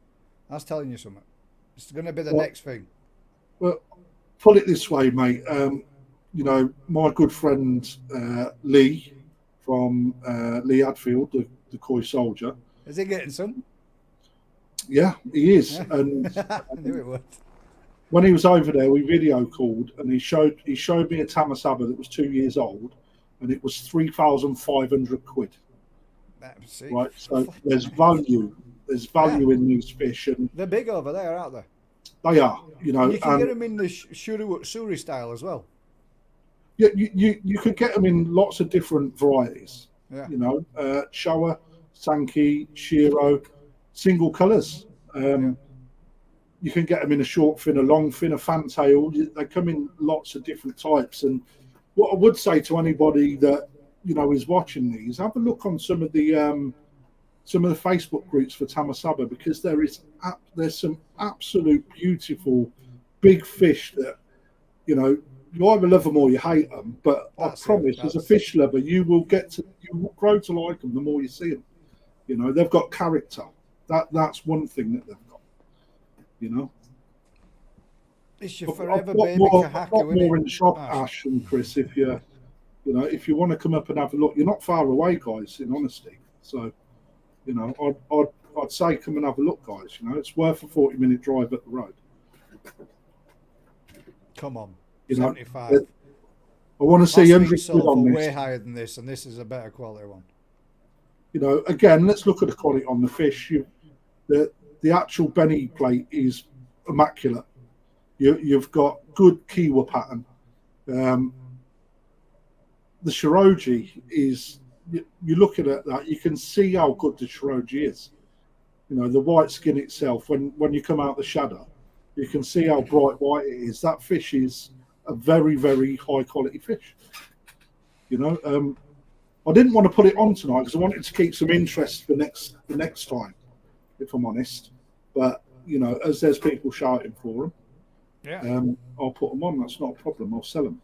that's telling you something. It's going to be the next thing. Well, put it this way, mate. You know, my good friend Lee from Lee Hadfield, the Koi soldier. Is he getting some? Yeah, he is. Yeah. And I knew it would. when he was over there, we video called, and he showed me a Tamasaba that was 2 years old, and it was 3,500 quid. Right, so there's value. There's value in these fish, and they're big over there, aren't they? They are, you know. You can get them in the Shiro Utsuri style as well. Yeah, you could get them in lots of different varieties. Yeah. You know, Showa, Sankey, Shiro, single colours. You can get them in a short fin, a long fin, a fantail. They come in lots of different types. And what I would say to anybody that, you know, is watching these, have a look on some of the Facebook groups for Tamasaba, because there's some absolute beautiful big fish that, you know, you either love them or you hate them. But I promise, as a fish lover, you will grow to like them the more you see them. You know, they've got character. That's one thing that they've got. You know, it's your forever baby kahaku. More in the shop, Ash and Chris. If you want to come up and have a look, you're not far away, guys. In honesty, so you know, I'd say come and have a look, guys. You know, it's worth a 40-minute drive up the road. Come on, you 75. Know, I want to see 100 quid on this. Way higher than this, and this is a better quality one. You know, again, let's look at the quality on the fish. The actual Beni plate is immaculate. You've got good Kiwa pattern. The Shiroji is, you look at it, that you can see how good the Shiroji is. You know, the white skin itself, when you come out the shadow, you can see how bright white it is. That fish is a very, very high quality fish. You know, I didn't want to put it on tonight because I wanted to keep some interest for the next time, if I'm honest. But you know, as there's people shouting for them, I'll put them on. That's not a problem. I'll sell them.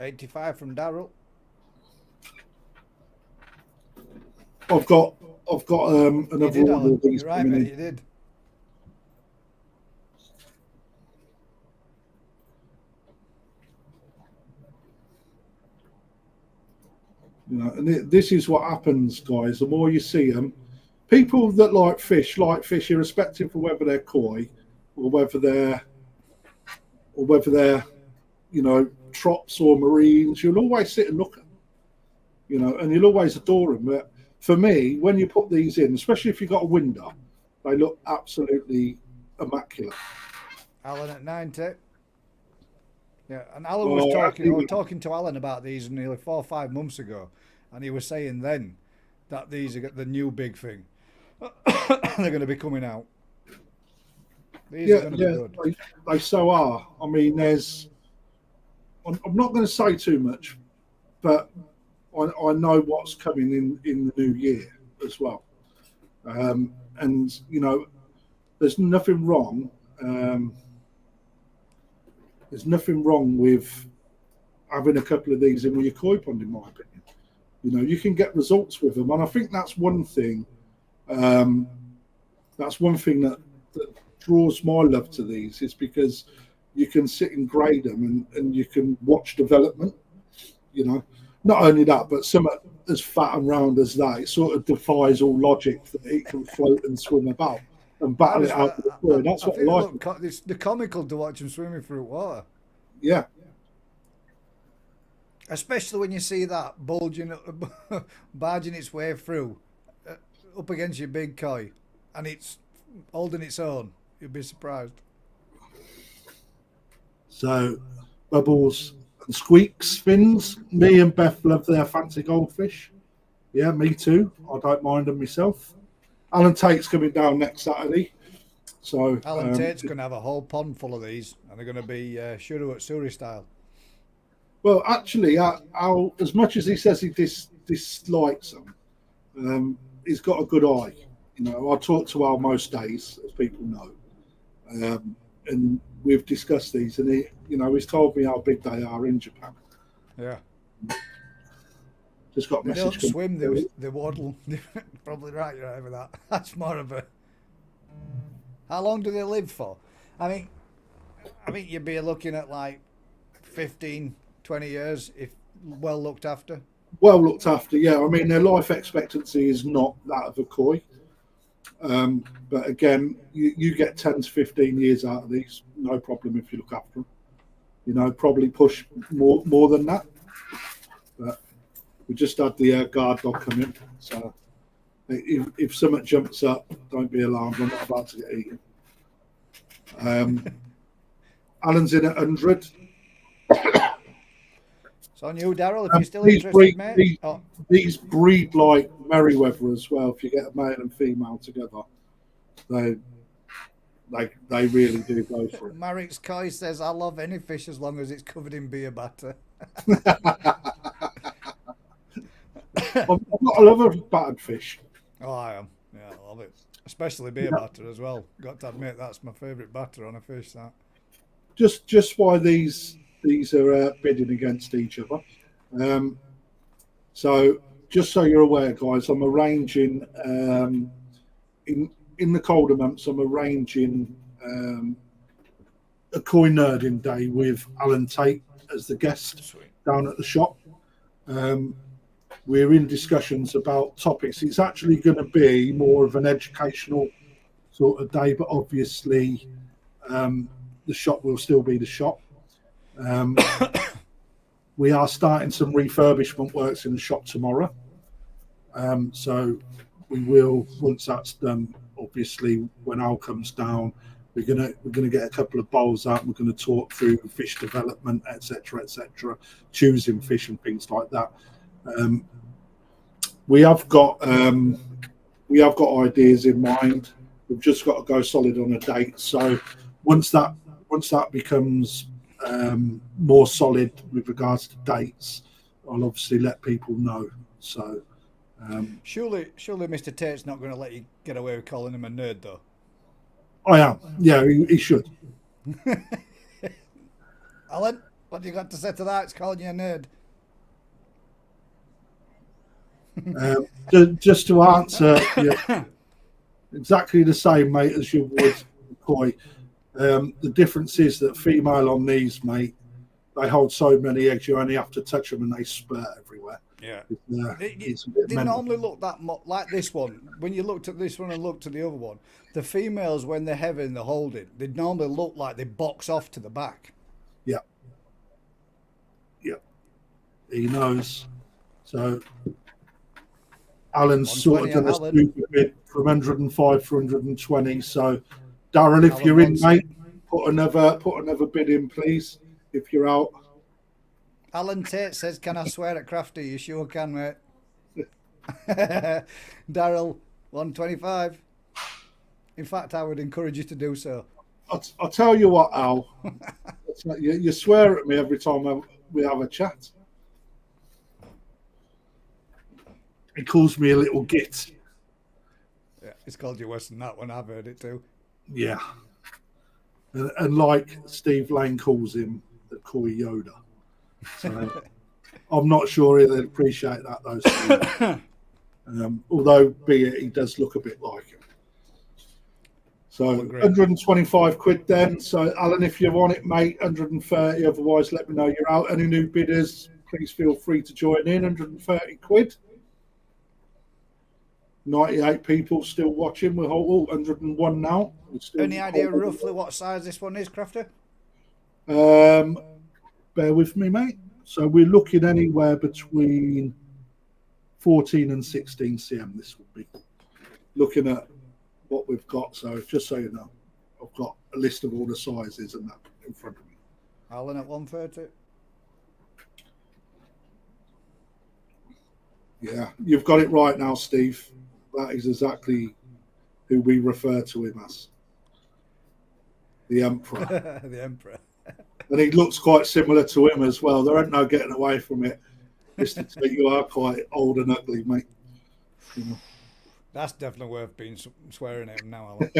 85 from Darryl. I've got another order of these. You're right, mate, you did. You know, and this is what happens, guys. The more you see them, people that like fish, irrespective of whether they're koi or whether they're, you know, trops or marines, you'll always sit and look at them, you know, and you'll always adore them. But for me, when you put these in, especially if you've got a window, they look absolutely immaculate. Alan at 90. Yeah, and Alan was talking. I was talking to Alan about these nearly 4 or 5 months ago, and he was saying then that these are the new big thing. They're going to be coming out. These are going to be good. They so are. I mean, I'm not going to say too much, but I know what's coming in the new year as well. And you know, there's nothing wrong. There's nothing wrong with having a couple of these in with your koi pond, in my opinion. You know, you can get results with them, and I think that's one thing. That's one thing that draws my love to these, is because you can sit and grade them and you can watch development. You know, not only that, but some as fat and round as that, it sort of defies all logic that it can float and swim about and battle it out of the floor. That's what I like. It's the comical to watch them swimming through water. Yeah. Especially when you see that barging its way through up against your big koi, and it's holding its own. You'd be surprised. So, Bubbles and Squeaks fins. Me and Beth love their fancy goldfish. Yeah, me too. I don't mind them myself. Alan Tate's coming down next Saturday. So Alan Tate's going to have a whole pond full of these, and they're going to be Shiro Utsuri style. Well, actually, Al, as much as he says he dislikes them, he's got a good eye. You know, I talk to Al most days, as people know, and we've discussed these, and he's told me how big they are in Japan. Yeah. Just got a They message. don't swim, they waddle. Probably right, you're right with that. That's more of a... How long do they live for? I mean, you'd be looking at like 15, 20 years if well looked after. Well looked after, yeah. I mean, their life expectancy is not that of a koi. But again, you get 10 to 15 years out of these, no problem if you look after them. You know, probably push more than that. But we just had the guard dog come in, so if something jumps up, don't be alarmed. I'm not about to get eaten. Alan's in at 100. It's on you, Daryl, if you're still interested, mate. These breed like Merriweather as well. If you get a male and female together, they really do go for it. Marik's Koi says, I love any fish as long as it's covered in beer batter. I love a battered fish. Oh, I am. Yeah, I love it. Especially beer batter as well. Got to admit, that's my favourite batter on a fish, that. Just why these are bidding against each other. So just so you're aware, guys, I'm arranging in the colder months. I'm arranging a koi nerding day with Alan Tate as the guest down at the shop. We're in discussions about topics. It's actually going to be more of an educational sort of day, but obviously the shop will still be the shop. We are starting some refurbishment works in the shop tomorrow. So we will, once that's done, obviously when Al comes down, we're gonna get a couple of bowls out. We're going to talk through fish development, etc., choosing fish and things like that. We have got ideas in mind. We've just got to go solid on a date. So once that becomes more solid with regards to dates, I'll obviously let people know. So surely Mr. Tate's not going to let you get away with calling him a nerd, though. I am. Yeah, he should. Alan, what do you got to say to that? It's calling you a nerd. Just to answer, exactly the same, mate, as you would koi. The difference is that female on these, mate, they hold so many eggs, you only have to touch them and they spurt everywhere. Yeah. They normally look that much like this one. When you looked at this one and looked at the other one, the females, when they're heavy and they're holding, they normally look like they box off to the back. Yeah. Yeah. He knows. So Alan's sort of done a stupid bid from 105 for 120. So Darren, if you're in, mate, put another bid in, please. If you're out. Alan Tate says, "Can I swear at Crafty?" You sure can, mate. Daryl, 125. In fact, I would encourage you to do so. I'll tell you what, Al. You swear at me every time we have a chat. He calls me a little git. Yeah, he's called you worse than that one. I've heard it too. Yeah. And like Steve Lane calls him, the Koi Yoda. So I'm not sure he'll appreciate that, though. Although, be it, he does look a bit like him. So 125 quid then. So, Alan, if you want it, mate, 130. Otherwise, let me know you're out. Any new bidders, please feel free to join in. 130 quid. 98 people still watching. We're 101 now. Any idea roughly what size this one is, Crafter? Bear with me, mate. So we're looking anywhere between 14 and 16 cm. This would be looking at what we've got. So just so you know, I've got a list of all the sizes and that in front of me. Alan at 130. Yeah, you've got it right now, Steve. That is exactly who we refer to him as. The Emperor. The Emperor. And he looks quite similar to him as well. There ain't no getting away from it. Mr. T, you are quite old and ugly, mate. You know. That's definitely worth being swearing at him now, Alan.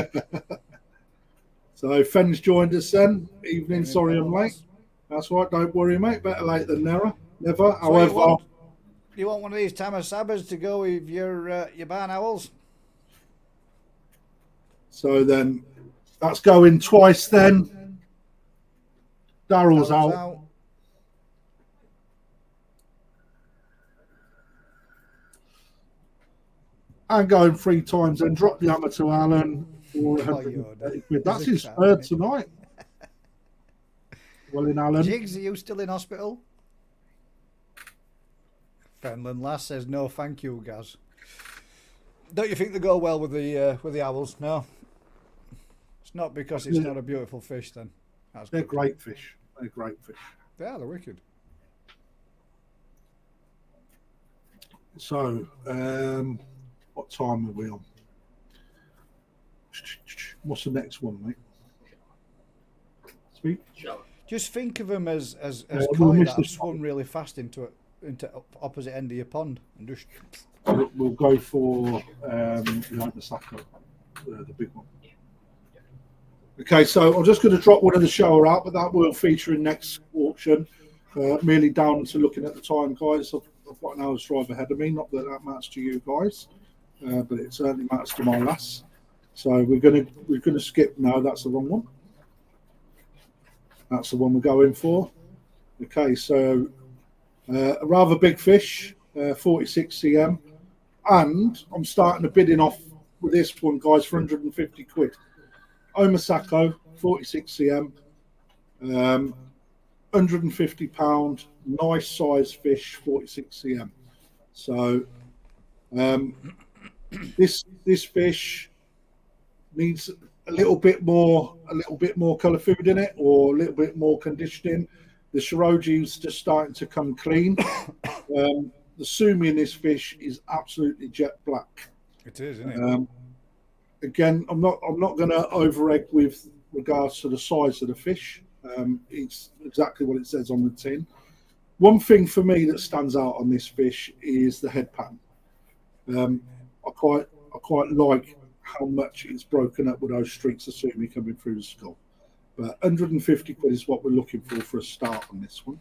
So Fenn's joined us then. Evening, sorry I'm late. That's right, don't worry, mate. Better late than never. However, you want one of these Tamasabas to go with your barn owls? So then that's going twice then. Daryl's out. And going 3 times, then drop the hammer to Alan for 130 quid. That's his third tonight. Well, in Alan. Jigs, are you still in hospital? Fenland Lass says no, thank you, Gaz. Don't you think they go well with the owls? No, it's not because it's not a beautiful fish. Then they're great fish. They're great fish. They are. They're wicked. So, what time are we on? What's the next one, mate? Sweet. Just think of them as koi that have swum really fast into opposite end of your pond and just. We'll go for the Omosako, the big one. Okay, so I'm just going to drop one of the shower out, but that will feature in next auction. Merely down to looking at the time, guys. I've got an hour's drive ahead of me. Not that that matters to you guys, but it certainly matters to my lass. So we're gonna skip. No, that's the wrong one. That's the one we're going for. Okay, so a rather big fish, 46 cm, and I'm starting a bidding off with this one, guys, for 150 quid. Omosako, 46 cm, 150 pound, nice size fish, 46 cm. So this fish needs a little bit more colour food in it, or a little bit more conditioning. The Shiroji's just starting to come clean. The sumi in this fish is absolutely jet black. It is, isn't it? Again, I'm not going to over egg with regards to the size of the fish. It's exactly what it says on the tin. One thing for me that stands out on this fish is the head pattern. I quite like how much it's broken up with those streaks of sumi coming through the skull. But 150 quid is what we're looking for a start on this one.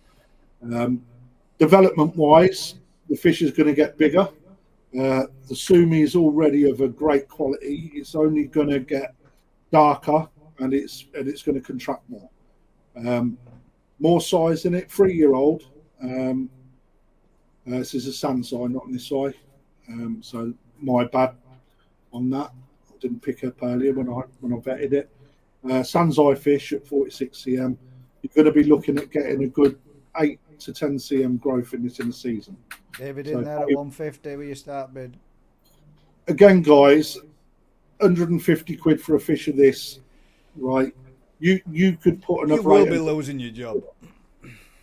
Development wise, the fish is going to get bigger. The sumi is already of a great quality. It's only going to get darker, and it's going to contract more. More size in it. 3-year-old. This is a Sansai, not an Isai. So my bad on that. I didn't pick up earlier when I vetted it. Sansai fish at 46 cm. You're going to be looking at getting a good 8 to 10 cm growth in this in the season. David in there at 150 with your start bid. Again, guys, 150 quid for a fish of this, right? You could put another. You will be losing your job.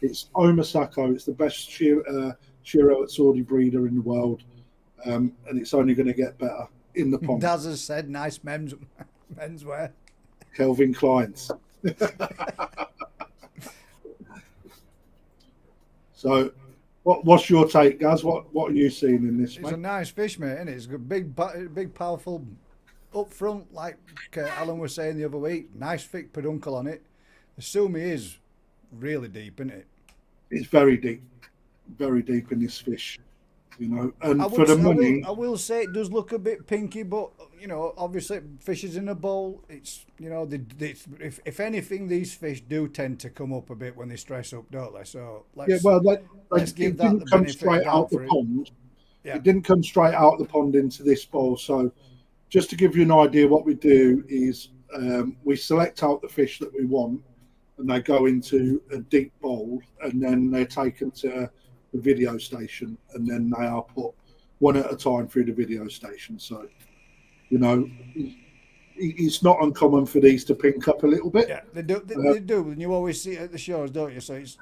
It's Omosako. It's the best Shiro Utsuri breeder in the world, and it's only going to get better in the pond. Daz has said, nice menswear. Kelvin Klein's. So, what's your take, Gaz? What are you seeing in this? It's mate? a nice fish, mate, isn't it? It's got big, powerful up front, like Alan was saying the other week. Nice thick peduncle on it. The sumi is really deep, isn't it? It's very deep in this fish, you know. And for the money, I will say it does look a bit pinky, but you know, obviously, fish is in a bowl. It's, you know, if anything, these fish do tend to come up a bit when they stress up, don't they? So let's give that the benefit of the doubt for it. Yeah. It didn't come straight out the pond into this bowl. So just to give you an idea, what we do is we select out the fish that we want, and they go into a deep bowl, and then they're taken to the video station, and then they are put one at a time through the video station. So, you know, it's not uncommon for these to pink up a little bit. Yeah, they do. They do, and you always see it at the shows, don't you? So it's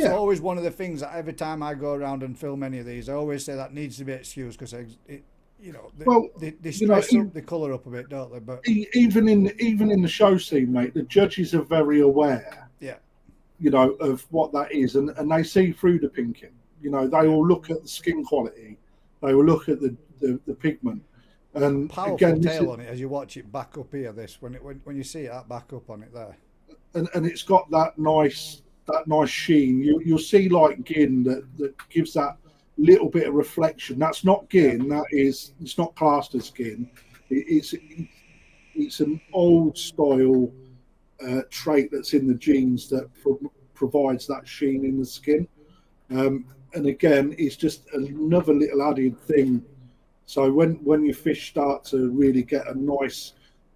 always one of the things that every time I go around and film any of these, I always say that needs to be excused because you know, they stress up the colour up a bit, don't they? But even in the show scene, mate, the judges are very aware. Yeah. You know, of what that is, and they see through the pinking. You know, they will look at the skin quality, they will look at the pigment, and powerful again, tail on it as you watch it back up here. This when you see that back up on it there, and it's got that nice sheen. You'll see like gin that gives that little bit of reflection. That's not gin. It's not classed as gin. It's an old style trait that's in the genes that provides that sheen in the skin. And again, it's just another little added thing. So when your fish start to really get a nice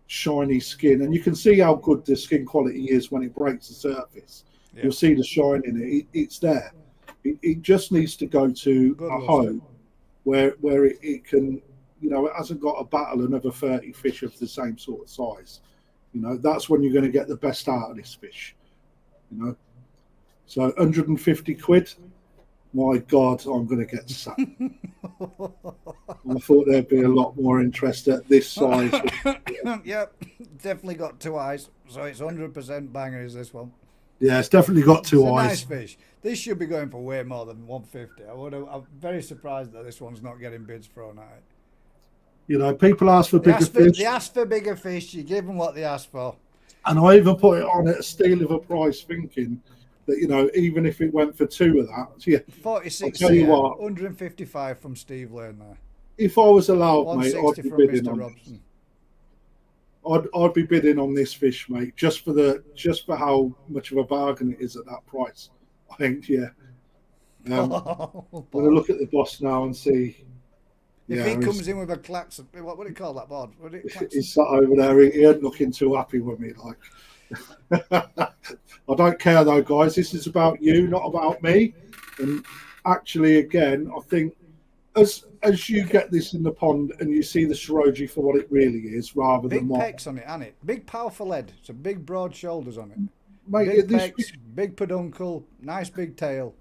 shiny skin, and you can see how good the skin quality is when it breaks the surface. Yeah. You'll see the shine in it. It's there. It just needs to go to a home where it can, you know, it hasn't got a battle another 30 fish of the same sort of size. You know, that's when you're going to get the best out of this fish. You know, so 150 quid. My God, I'm going to get sacked. I thought there'd be a lot more interest at this size. Yep, definitely got 2 eyes. So it's 100% banger is this one. Yeah, it's definitely got 2 eyes. Nice fish. This should be going for way more than 150. I'm very surprised that this one's not getting bids thrown at it. You know, people ask for bigger fish. They ask for bigger fish. You give them what they ask for. And I even put it on at a steal of a price, thinking that, you know, even if it went for 2 of that, yeah. 46, I'll tell you what, 155 from Steve Lane there. If I was allowed, mate, I'd be bidding Mr. on Robson. I'd be bidding on this fish, mate, just for how much of a bargain it is at that price. I think, yeah. I'm going to look at the boss now and see. If he comes in with a klaxon, what do you call that board? He's sat over there. He ain't looking too happy with me. Like, I don't care though, guys. This is about you, not about me. And actually, again, I think as you get this in the pond and you see the Shiroji for what it really is, rather than big pecs on it, ain't it? Big powerful head. It's a big broad shoulders on it. Mate, big pecs, big peduncle, nice big tail.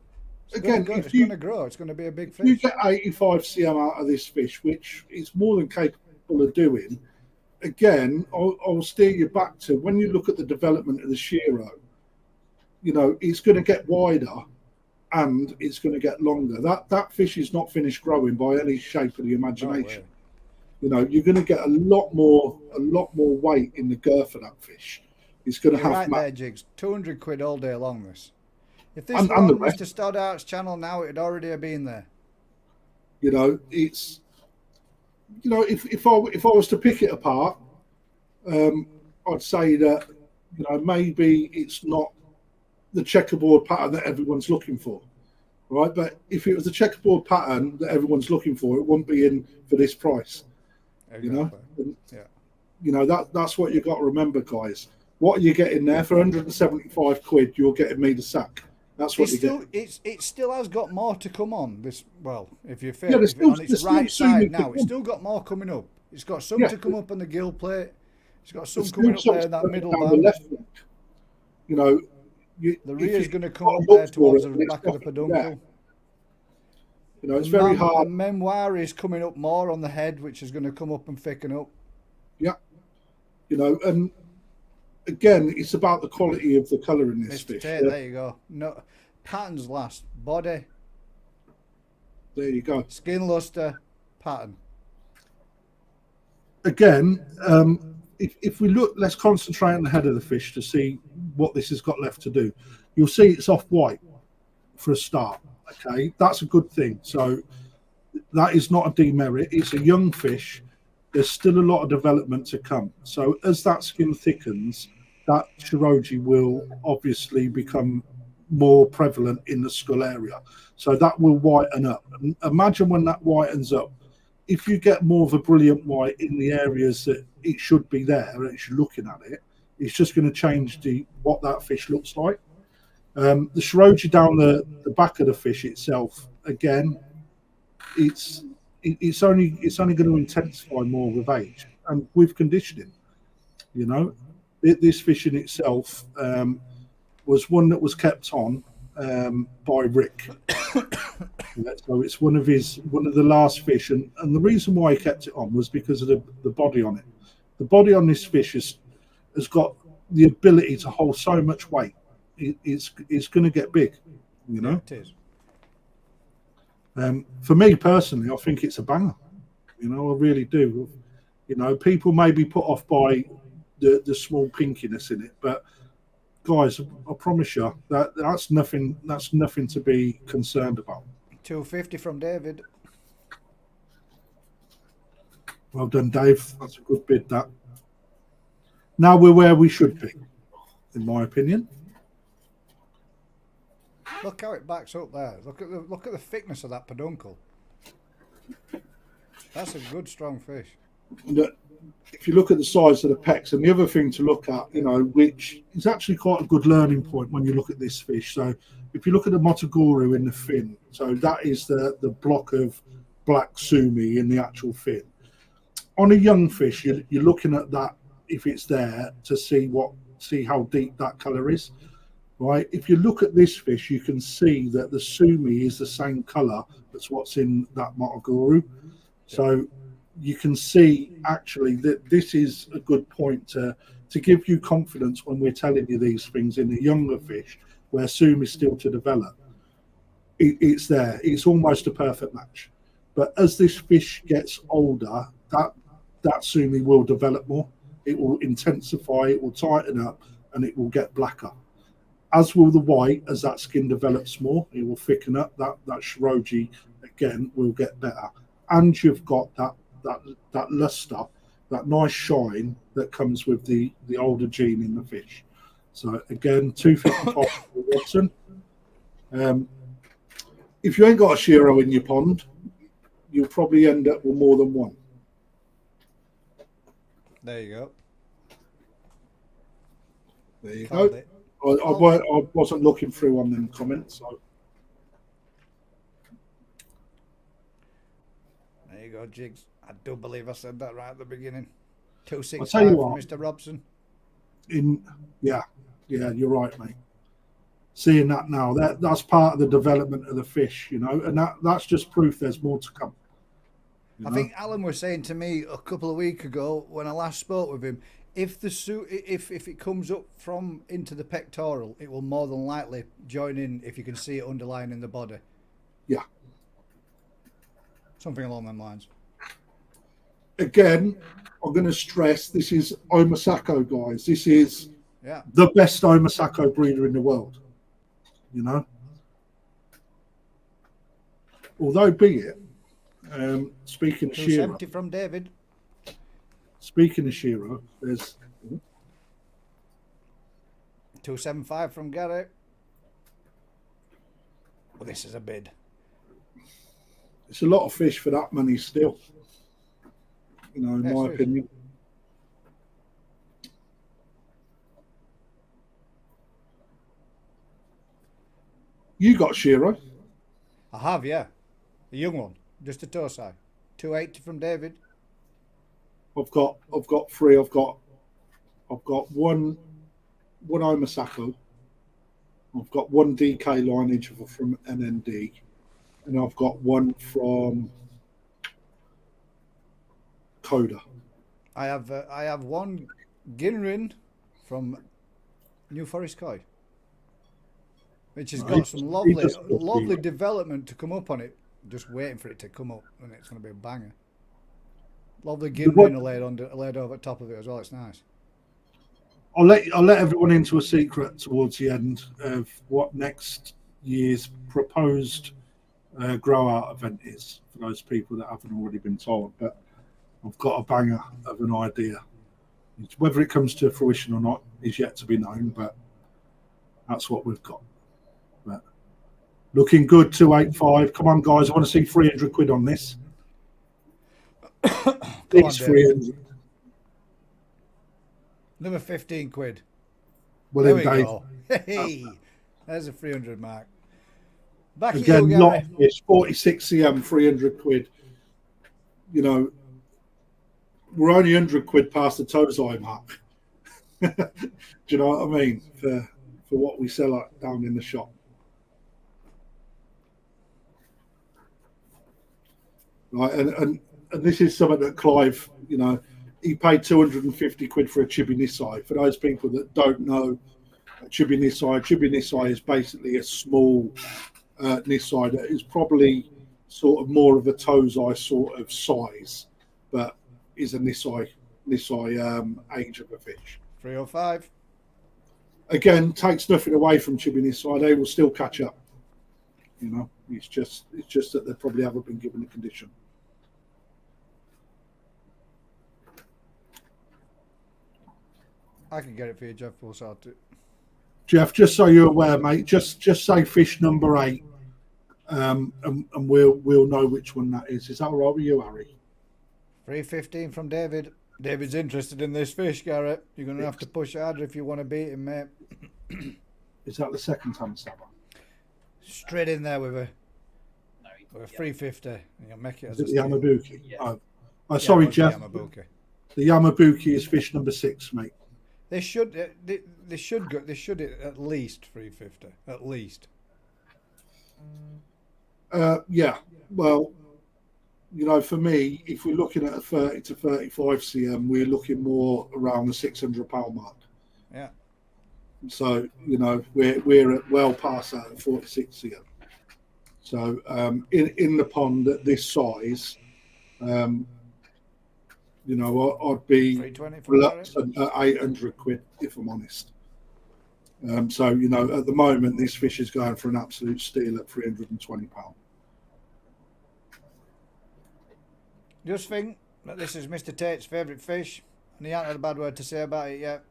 It's again, going to grow. It's going to be a big fish. You get 85 cm out of this fish, which is more than capable of doing. Again, I'll steer you back to when you look at the development of the Shiro. You know, it's going to get wider and it's going to get longer. That fish is not finished growing by any shape of the imagination. You know, you're going to get a lot more weight in the girth of that fish. It's going to have right there, Jigs. 200 quid all day long. This. If this were on Mr. Stoddart's channel now, it'd already have been there. You know, it's. You know, if I was to pick it apart, I'd say that, you know, maybe it's not the checkerboard pattern that everyone's looking for, right? But if it was the checkerboard pattern that everyone's looking for, it wouldn't be in for this price. Exactly. You know, and, yeah. You know that's what you got to remember, guys. What are you getting there for 175 quid? You're getting me the sack. That's what it still has got more to come on this. Well, if you're fair, yeah, on its right side now, it's still got more coming up. It's got some to come up on the gill plate. It's got some coming up there in that middle band. The you know, the rear's going to come up there towards the back of the peduncle. You know, it's very hard. The memoir is coming up more on the head, which is going to come up and thicken up. Yeah, you know, and again, it's about the quality of the colour in this fish. Yeah? There you go. No patterns last. Body. There you go. Skin luster, pattern. Again, if we look, let's concentrate on the head of the fish to see what this has got left to do. You'll see it's off white for a start. Okay, that's a good thing. So that is not a demerit. It's a young fish. There's still a lot of development to come. So as that skin thickens, that Shiroji will obviously become more prevalent in the skull area. So that will whiten up. And imagine when that whitens up, if you get more of a brilliant white in the areas that it should be there, and it's looking at it, it's just going to change what that fish looks like. The Shiroji down the back of the fish itself, again, it's only going to intensify more with age and with conditioning. You know, this fish in itself was one that was kept on by Rick. So it's one of the last fish, and the reason why he kept it on was because of the body on it. The body on this fish has got the ability to hold so much weight. It's going to get big, you know. Yeah, it is. For me personally, I think it's a banger. You know, I really do. You know, people may be put off by the small pinkiness in it, but guys, I promise you that's nothing to be concerned about. $2.50 from David. Well done, Dave. That's a good bid, that. Now we're where we should be, in my opinion. Look how it backs up there. Look at the thickness of that peduncle. That's a good, strong fish. If you look at the size of the pecs, and the other thing to look at, which is actually quite a good learning point when you look at this fish. So if you look at the Motoguru in the fin, so that is the block of black sumi in the actual fin. On a young fish, you're looking at that, if it's there, to see how deep that colour is, right? If you look at this fish, you can see that the sumi is the same colour as what's in that Motoguru. So you can see actually that this is a good point to give you confidence when we're telling you these things in a younger fish where sumi is still to develop. It's there. It's almost a perfect match. But as this fish gets older, that sumi will develop more. It will intensify, it will tighten up, and it will get blacker. As will the white, as that skin develops more, it will thicken up. That shiroji, again, will get better. And you've got that luster, that nice shine that comes with the older gene in the fish. So again, 255 for Watson. If you ain't got a Shiro in your pond, you'll probably end up with more than one. There you go. There you go. I wasn't looking through on them comments. So. There you go, Jigs. I do believe I said that right at the beginning. 265 from Mr. Robson. Yeah, you're right, mate. Seeing that now, that's part of the development of the fish, and that's just proof there's more to come. I think Alan was saying to me a couple of weeks ago when I last spoke with him, if it comes up from into the pectoral, it will more than likely join in if you can see it underlying in the body. Yeah. Something along them lines. Again, I'm going to stress this is Omosako, guys. This is the best Omosako breeder in the world. Although be it, speaking of Shiro. 270 from David. Speaking of Shiro, there's 275 from Gary. Well, this is a bid. It's a lot of fish for that money still. In my opinion. You got Shiro? I have, yeah. A young one, just a Tosai. 280 from David. I've got three. I've got one Omosako. I've got one DK lineage from NND, and I've got one from Coda. I have one Ginrin from New Forest Koi, which has got some lovely development to come up on it. Just waiting for it to come up, and it's going to be a banger. Lovely Ginrin laid over top of it as well. It's nice. I'll let everyone into a secret towards the end of what next year's proposed grow out event is for those people that haven't already been told. But I've got a banger of an idea. Whether it comes to fruition or not is yet to be known, but that's what we've got. But looking good, 285. Come on, guys. I want to see 300 quid on this. It's 300. Number 15 quid. Well, there we go. Hey, there's a 300 mark. Back again, you, not it's 46 cm, 300 quid. We're only 100 quid past the Tozai mark. Do you know what I mean? For what we sell down in the shop. Right, and this is something that Clive, he paid 250 quid for a Chibi Nisai. For those people that don't know Chibi Nisai is basically a small Nisai that is probably sort of more of a Tozai sort of size, but is a Nisai age of a fish. 305. Again, takes nothing away from Chibi Nisai. They will still catch up, It's just that they probably haven't been given a condition. I can get it for you, Jeff. We'll sort it. Jeff, just so you're aware, mate, just say fish number 8, and we'll know which one that is. Is that all right with you, Harry? 315 from David. David's interested in this fish, Garrett. You're going to have to push harder if you want to beat him, mate. Is that the second Tamasaba? Straight in there with a 350. And you'll make it as Is it the Yamabuki? Yeah. Oh, sorry, the Jeff. Yamabuki. The Yamabuki is fish number 6, mate. They should go. They should at least 350. At least. Yeah. Well, you know, for me, if we're looking at a 30 to 35 cm, we're looking more around the £600 mark. Yeah. So you know, we're at well past that at 46 cm. So in the pond at this size, you know, I'd be reluctant at 800 quid if I'm honest. So you know, at the moment, this fish is going for an absolute steal at £320. Just think that this is Mr. Tate's favourite fish, and he hasn't had a bad word to say about it yet.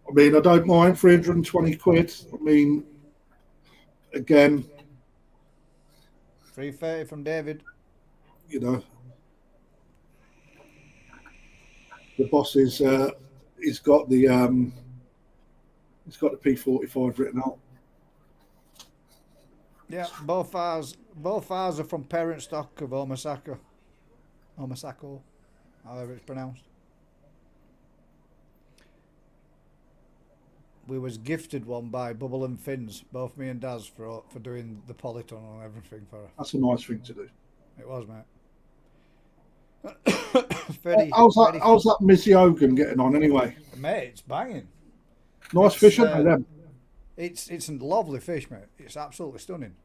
I mean, I don't mind 320 quid. I mean, again, 330 from David. You know, the boss is he's got the P45 written out. Yeah, both ours are from parent stock of Omosako, however it's pronounced. We was gifted one by Bubble and Fins, both me and Daz, for doing the polyton and everything for her. That's a nice thing to do. It was, mate. How's that Missy Hogan getting on anyway? Mate, it's banging. Nice fish, aren't they, them? It's a lovely fish, mate. It's absolutely stunning.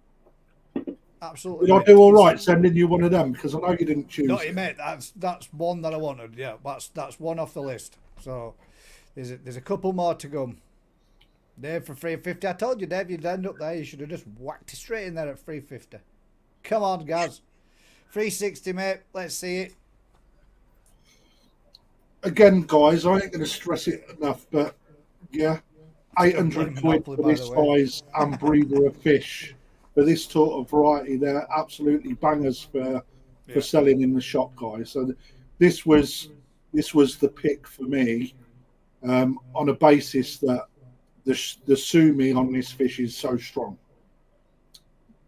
Absolutely. Did I do all right sending you one of them? Because I know you didn't choose. No, mate, that's one that I wanted. Yeah, that's one off the list. So there's a couple more to come. Dave for 350. I told you, Dave, you'd end up there. You should have just whacked it straight in there at 350. Come on, guys. 360, mate. Let's see it. Again, guys, I ain't going to stress it enough, but yeah, 800 quid for this size and breeder of fish. For this sort of variety, they're absolutely bangers for selling in the shop, guys. So this was the pick for me on a basis that the sumi on this fish is so strong.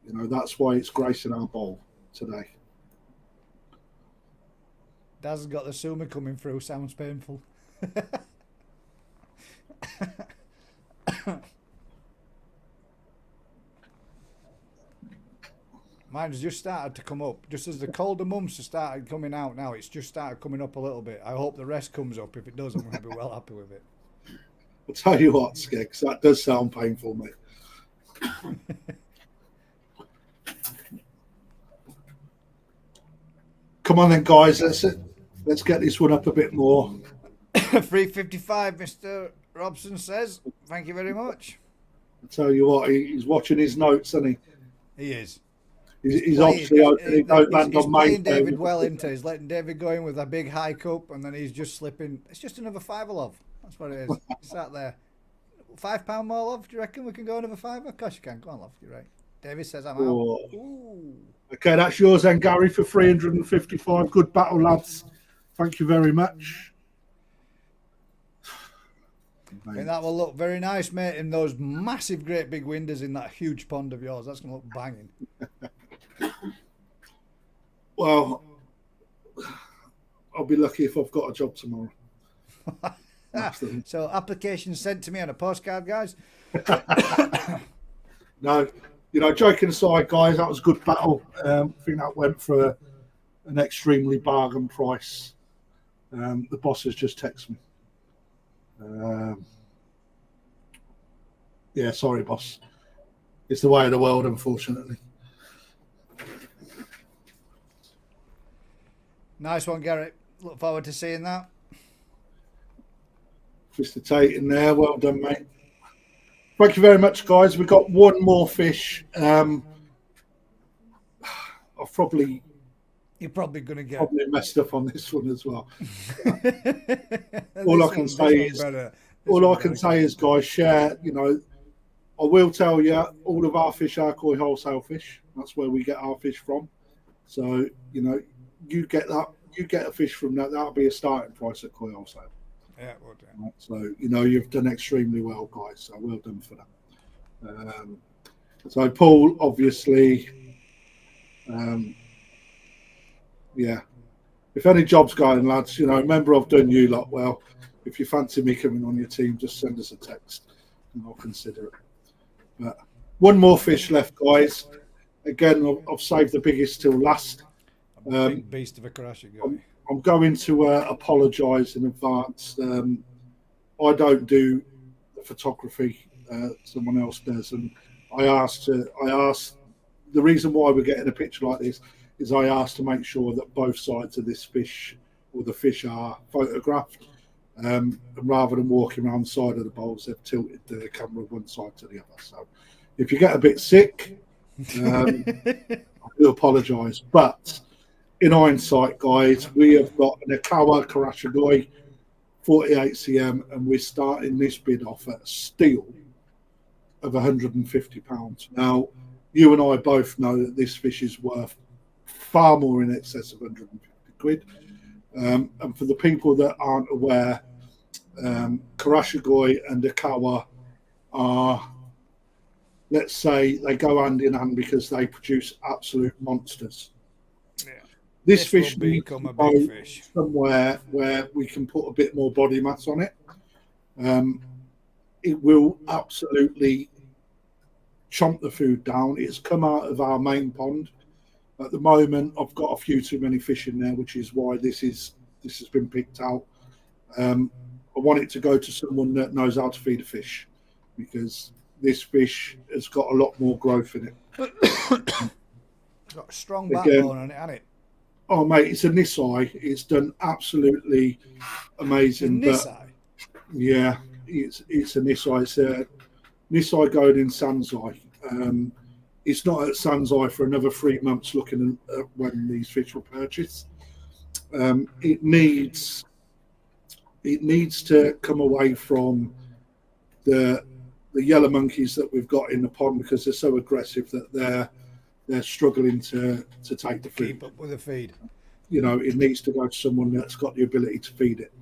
You know, that's why it's gracing our bowl today. Daz got the sumi coming through. Sounds painful. Mine's just started to come up. Just as the colder months have started coming out now, it's just started coming up a little bit. I hope the rest comes up. If it does, I'm going to be well happy with it. I'll tell you what, Skeggs, that does sound painful, mate. Come on then, guys. Let's get this one up a bit more. 355, Mr. Robson says. Thank you very much. I'll tell you what, he's watching his notes, isn't he? He is. He's obviously hoping he don't land on playing David well into. He's letting David go in with a big hike up, and then he's just slipping. It's just another fiver, love. That's what it is. Sat there. £5 more, love. Do you reckon we can go another fiver? Of course you can. Go on, love. You're right. David says I'm out. Ooh. Okay, that's yours then, Gary, for 355. Good battle, lads. Thank you very much. I think that will look very nice, mate, in those massive, great big windows in that huge pond of yours. That's going to look banging. Well, I'll be lucky if I've got a job tomorrow. So, application sent to me on a postcard, guys. No, you know, joking aside, guys, that was a good battle. I think that went for an extremely bargain price. The boss has just texted me. Yeah, sorry, boss. It's the way of the world, unfortunately. Nice one, Garrett. Look forward to seeing that. Mr. Tate in there. Well done, mate. Thank you very much, guys. We've got one more fish. I've probably You're probably going to get messed up on this one as well. all I can say is, guys, share. You know, I will tell you, all of our fish are koi wholesale fish. That's where we get our fish from. So, you know, you get that. You get a fish from that. That'll be a starting price at koi wholesale. Yeah, well done. Right, so, you know, you've done extremely well, guys. So well done for that. So Paul, obviously, yeah. If any job's going, lads, you know, remember I've done you lot well. If you fancy me coming on your team, just send us a text and I'll consider it. But one more fish left, guys. Again, I've saved the biggest till last. Big beast of a Karashi guy. I'm going to apologise in advance. I don't do the photography; someone else does. And I asked. The reason why we're getting a picture like this is I asked to make sure that both sides of this fish or the fish are photographed. And rather than walking around the side of the bowls, they've tilted the camera one side to the other. So, if you get a bit sick, I do apologise, but. In hindsight, guys, we have got an Akawa Karashigoi 48 cm, and we're starting this bid off at a steal of £150. Now, you and I both know that this fish is worth far more in excess of 150 quid. And for the people that aren't aware, Karashigoi and Akawa are, let's say, they go hand in hand because they produce absolute monsters. Yeah. This fish will needs become to a go big fish. somewhere where we can put a bit more body mass on it. It will absolutely chomp the food down. It's come out of our main pond. At the moment, I've got a few too many fish in there, which is why this has been picked out. I want it to go to someone that knows how to feed a fish, because this fish has got a lot more growth in it. It's got a strong backbone on it, hasn't it? Oh, mate, it's a Nisai. It's done absolutely amazing. It's a Nisai? Yeah, it's a Nisai. It's a Nisai going in Sanzai. It's not at Sanzai for another 3 months looking at when these fish were purchased. It needs to come away from the yellow monkeys that we've got in the pond, because they're so aggressive that they're struggling to take the food. Keep up with the feed. You know, it needs to go to someone that's got the ability to feed it.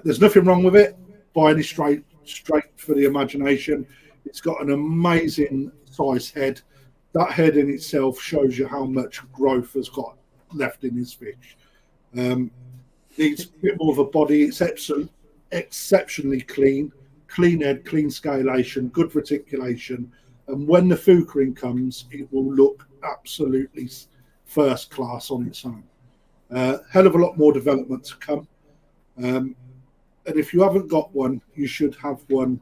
There's nothing wrong with it by any straight for the imagination. It's got an amazing size head. That head in itself shows you how much growth has got left in this fish. Needs a bit more of a body. It's exceptionally clean head, clean scalation, good reticulation. And when the fookering comes, it will look absolutely first class on its own. Hell of a lot more development to come. And if you haven't got one, you should have one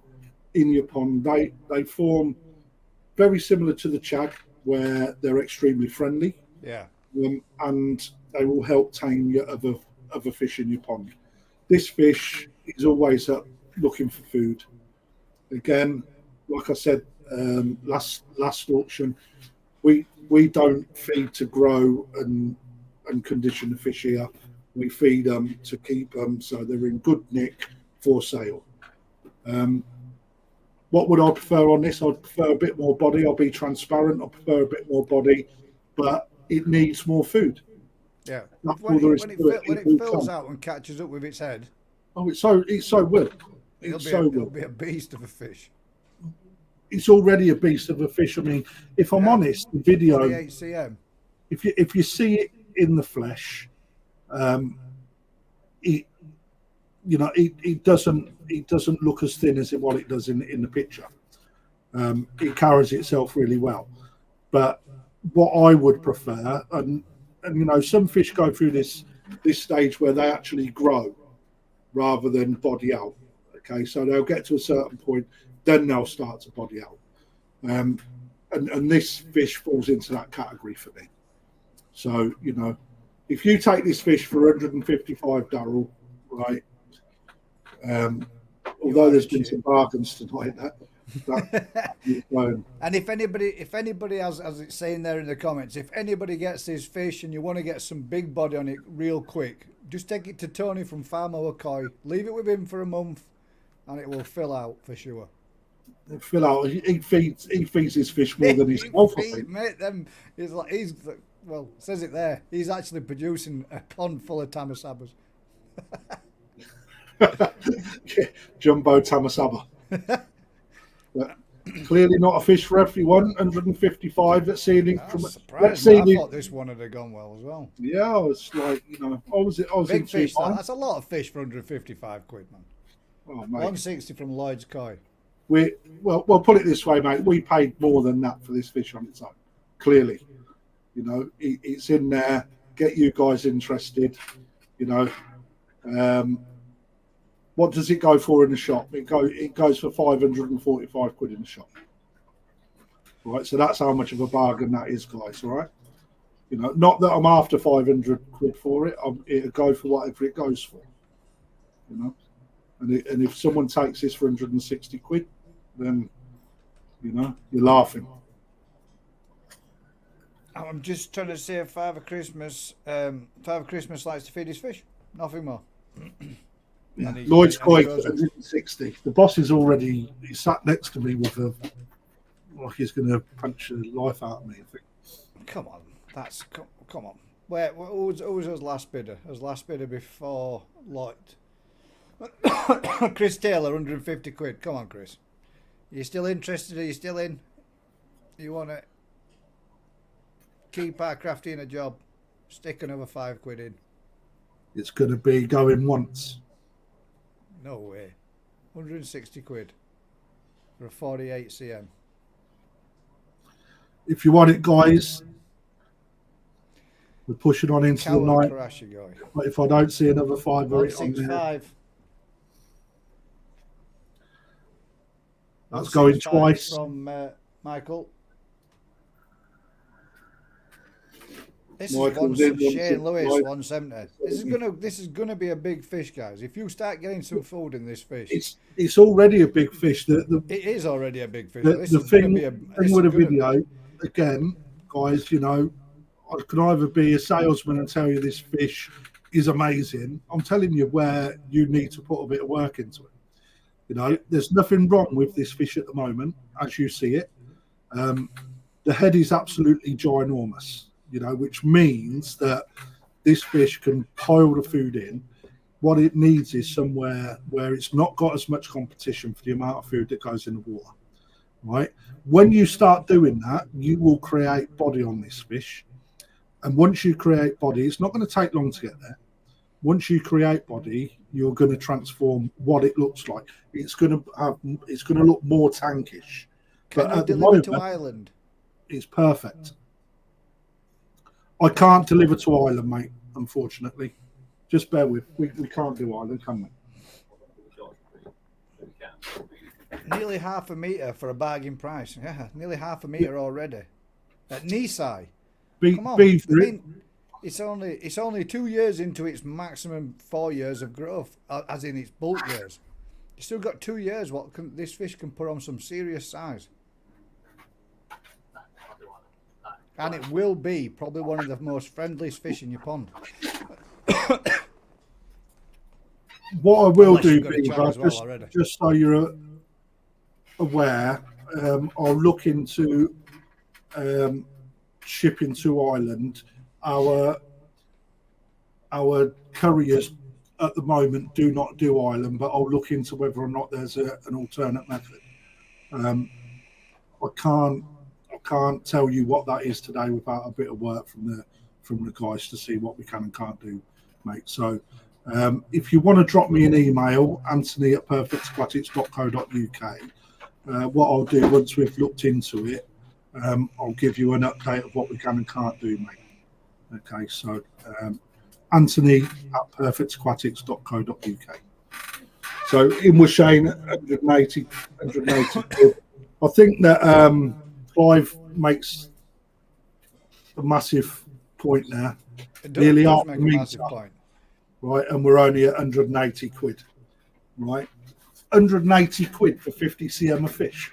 in your pond. They form very similar to the chag, where they're extremely friendly. Yeah. And they will help tame your other fish in your pond. This fish is always up looking for food. Again, like I said, last auction, we don't feed to grow and condition the fish here. We feed them to keep them so they're in good nick for sale. What would I prefer on this? I'd prefer a bit more body. I'll be transparent. I prefer a bit more body, but it needs more food. Yeah. That's When all there is to it. it will fills come. out and catches up with its head, It so will. it'll be a beast of a fish. It's already a beast of a fish. I mean, if I'm honest, the video, 48 cm. if you see it in the flesh, it doesn't look as thin as what it does in the picture. It carries itself really well. But what I would prefer, and you know, some fish go through this stage where they actually grow rather than body out. Okay, so they'll get to a certain point, then they'll start to body out. And this fish falls into that category for me. So, you know, if you take this fish for 155 Darryl, right? Although there's been some bargains tonight, And if anybody has, as it's saying there in the comments, if anybody gets this fish and you want to get some big body on it real quick, just take it to Tony from Mamaro Kohaku. Leave it with him for a month, and it will fill out for sure. Fill out. He feeds his fish more than himself. Mate, well, it says it there. He's actually producing a pond full of Tamasabas. Jumbo Tamasaba. But clearly not a fish for everyone. 155. Let's see. I thought this one had gone well as well. Yeah, I was like, I was big fish. That's a lot of fish for 155 quid, man. Oh, mate. 160 from Lloyd's Koi. Well, put it this way, mate. We paid more than that for this fish on its own. Clearly, it's in there. Get you guys interested. What does it go for in the shop? It goes for 545 quid in the shop. Right, so that's how much of a bargain that is, guys. All right, not that I'm after 500 quid for it. It'll go for whatever it goes for. And if someone takes this for 160 quid, then you're laughing. I'm just trying to say if Father Christmas likes to feed his fish. Nothing more. Yeah. Lloyd's Koi 160. The boss is already sat next to me with like he's going to punch the life out of me, I think. Come on, come on. Who was his last bidder? His last bidder before Lloyd. Chris Taylor, 150 quid. Come on, Chris. Are you still interested? Are you still in? You want to keep our crafty in a job? Stick another 5 quid in. It's going to be going once. No way. 160 quid for a 48 cm. If you want it, guys, we're pushing on into the night. But if I don't see another 5 or 165. That's going twice. From Michael. This Michael's is Shane Lewis, 170. This is gonna be a big fish, guys. If you start getting some food in this fish, it's already a big fish. It is already a big fish. The thing with a video, again, guys, I can either be a salesman and tell you this fish is amazing. I'm telling you where you need to put a bit of work into it. There's nothing wrong with this fish at the moment, as you see it. The head is absolutely ginormous, which means that this fish can pile the food in. What it needs is somewhere where it's not got as much competition for the amount of food that goes in the water, right? When you start doing that, you will create body on this fish. And once you create body, it's not going to take long to get there. Once you create body, you're going to transform what it looks like. It's going to look more tankish. Can you deliver to Ireland? It's perfect. I can't deliver to Ireland, mate, unfortunately. Just bear with. We can't do Ireland, can we? Nearly half a metre for a bargain price. Yeah, nearly half a metre already. At Nisai. Come on. It's only 2 years into its maximum 4 years of growth, as in its bulk years. You still got 2 years. This fish can put on some serious size. And it will be probably one of the most friendliest fish in your pond. What I will do, Beaver, just so you're aware, I'll look into shipping to Ireland. Our couriers at the moment do not do Ireland, but I'll look into whether or not there's an alternate method. I can't tell you what that is today without a bit of work from the guys to see what we can and can't do, mate. So if you want to drop me an email, anthony@perfectaquatics.co.uk, what I'll do once we've looked into it, I'll give you an update of what we can and can't do, mate. Okay, so anthony@perfectaquatics.co.uk. So in with Shane, 180. I think that Clive makes a massive point there. Nearly half a metre, right? And we're only at 180 quid, right? 180 quid for 50 cm of fish.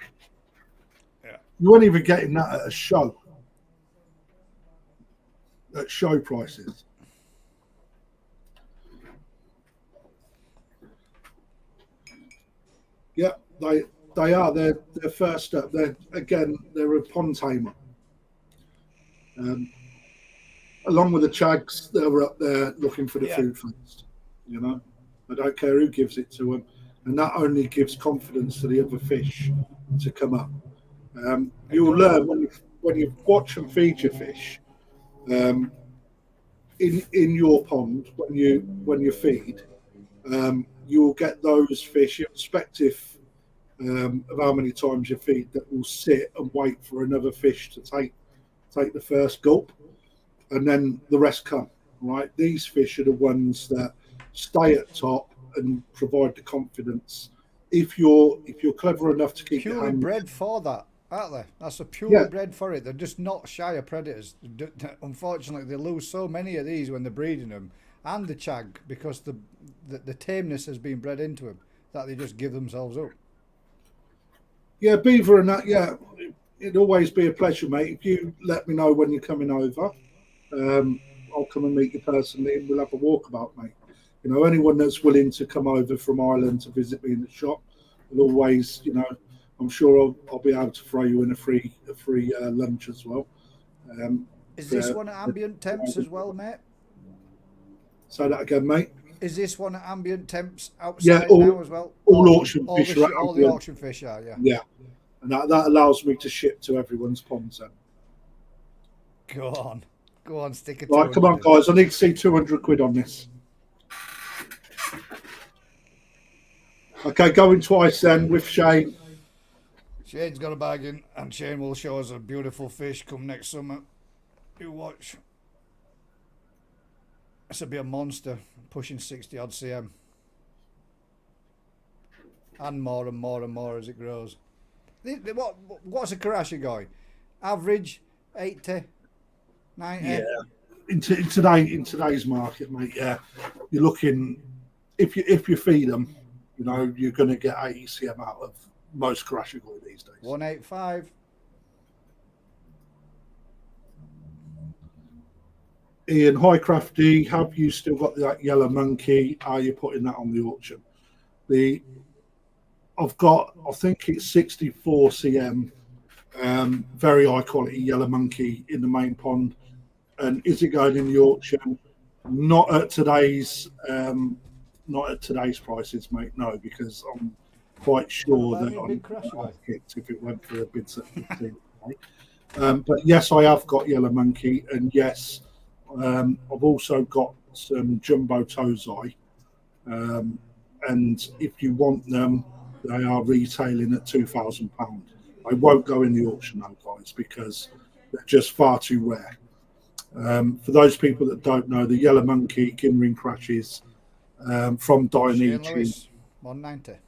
You weren't even getting that at a show. At show prices. Yeah, they are. They're first up. They're a pond tamer. Along with the chags, they're up there looking for the food first. You know, I don't care who gives it to them, and that only gives confidence to the other fish to come up. You'll learn when you watch and feed your fish. In your pond, when you feed, you'll get those fish, irrespective of how many times you feed, that will sit and wait for another fish to take the first gulp, and then the rest come. Right, these fish are the ones that stay at top and provide the confidence. If you're clever enough to keep purely your hand, bred for that, aren't they? That's a purely bred for it. They're just not shy of predators. Unfortunately, they lose so many of these when they're breeding them, and the chag, because the tameness has been bred into them, that they just give themselves up. Yeah, beaver and that. Yeah, it'd always be a pleasure, mate. If you let me know when you're coming over, I'll come and meet you personally, and we'll have a walkabout, mate. You know, anyone that's willing to come over from Ireland to visit me in the shop will always, you know, I'm sure I'll be able to throw you in a free lunch as well. Is this one at ambient temps as well, mate? Say that again, mate. Is this one at ambient temps outside now as well? All auction fish are all the auction fish are, yeah. Yeah, and that allows me to ship to everyone's ponds then. Go on, stick it. Right, come on, guys. I need to see 200 quid on this. Okay, going twice then with Shane. Shane's got a bargain, and Shane will show us a beautiful fish come next summer. You watch. This will be a monster, pushing 60 odd cm. And more and more and more as it grows. What's a Karashi going? Average 80, 90? Yeah. In today's market, mate, yeah. You're looking, if you feed them, you know, you're going to get 80 cm out of most Karashi these days. 185. Ian, hi Crafty, have you still got that yellow monkey? Are you putting that on the auction? I've got, I think it's 64 cm, very high quality yellow monkey in the main pond. And is it going in the auction? Not at today's prices, mate. No, because I'm quite sure that I'd kicked if it went for a bid set 15. But yes, I have got yellow monkey, and yes, I've also got some jumbo tozai. And if you want them, they are retailing at £2,000. I won't go in the auction though, guys, because they're just far too rare. For those people that don't know, the yellow monkey Ginring crashes from Dainichi. 190.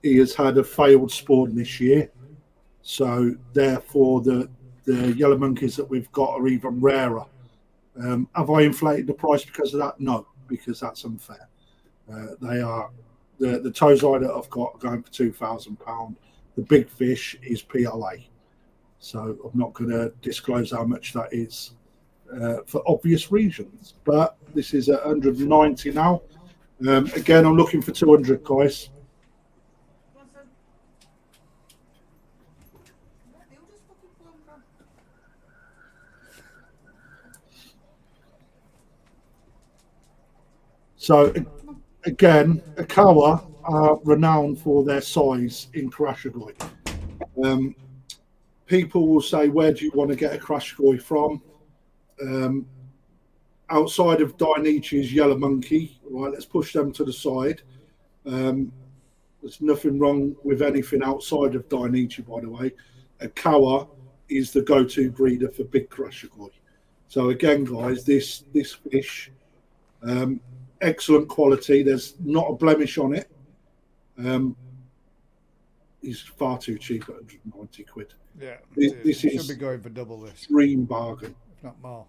He has had a failed spawn this year, so therefore the yellow monkeys that we've got are even rarer. Have I inflated the price because of that? No, because that's unfair. They are the tozai that I've got are going for £2,000. The big fish is PLA, so I'm not going to disclose how much that is for obvious reasons. But this is at 190 now. Again, I'm looking for 200, guys. So again, Akawa are renowned for their size in Karashigoi. People will say, where do you want to get a Karashigoi from? Outside of Dainichi's yellow monkey, right? Let's push them to the side. There's nothing wrong with anything outside of Dainichi, by the way. Akawa is the go-to breeder for big Karashigoi. So again, guys, this fish, excellent quality. There's not a blemish on it. He's far too cheap at 190 quid. Yeah, this should be going for double this. Dream bargain, if not more.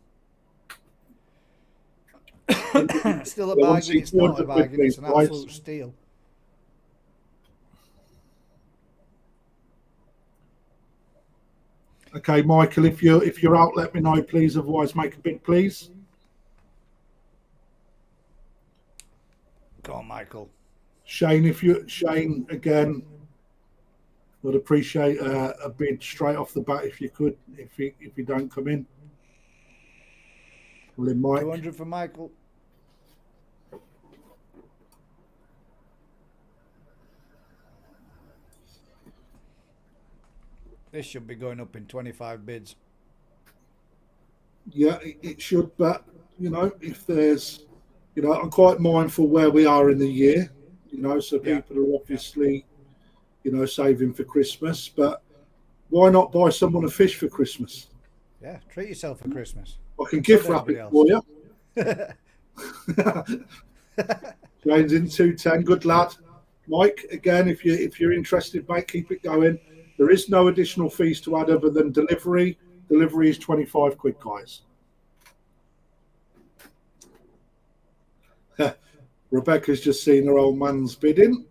Still a bargain. It's not a bargain. It's an absolute steal. Okay, Michael, if you're out, let me know, please. Otherwise, make a bid, please. Go on, Michael. Shane again, would appreciate a bid straight off the bat if you could. If you don't come in, well, then Mike. 200 for Michael. This should be going up in 25 bids. Yeah, it should, but if there's, I'm quite mindful where we are in the year, so people are obviously, saving for Christmas, but why not buy someone a fish for Christmas? Yeah, treat yourself for Christmas. I can gift wrap it for you. James in 210, good lad. Mike, again, if you're interested, mate, keep it going. There is no additional fees to add other than delivery. Delivery is 25 quid, guys. Rebecca's just seen her old man's bidding,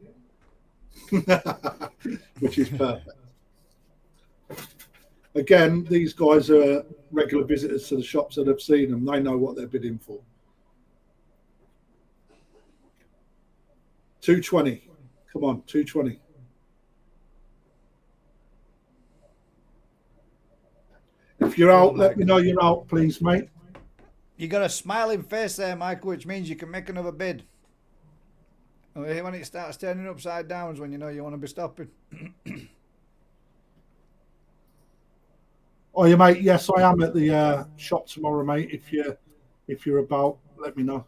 which is perfect. Again, these guys are regular visitors to the shops that have seen them. They know what they're bidding for. 220. Come on, 220. If you're out, let me know you're out, please, mate. You got a smiling face there, Michael, which means you can make another bid. When it starts turning upside down is when you know you want to be stopping. Oh, yeah, mate. Yes, I am at the shop tomorrow, mate. If you're about, let me know.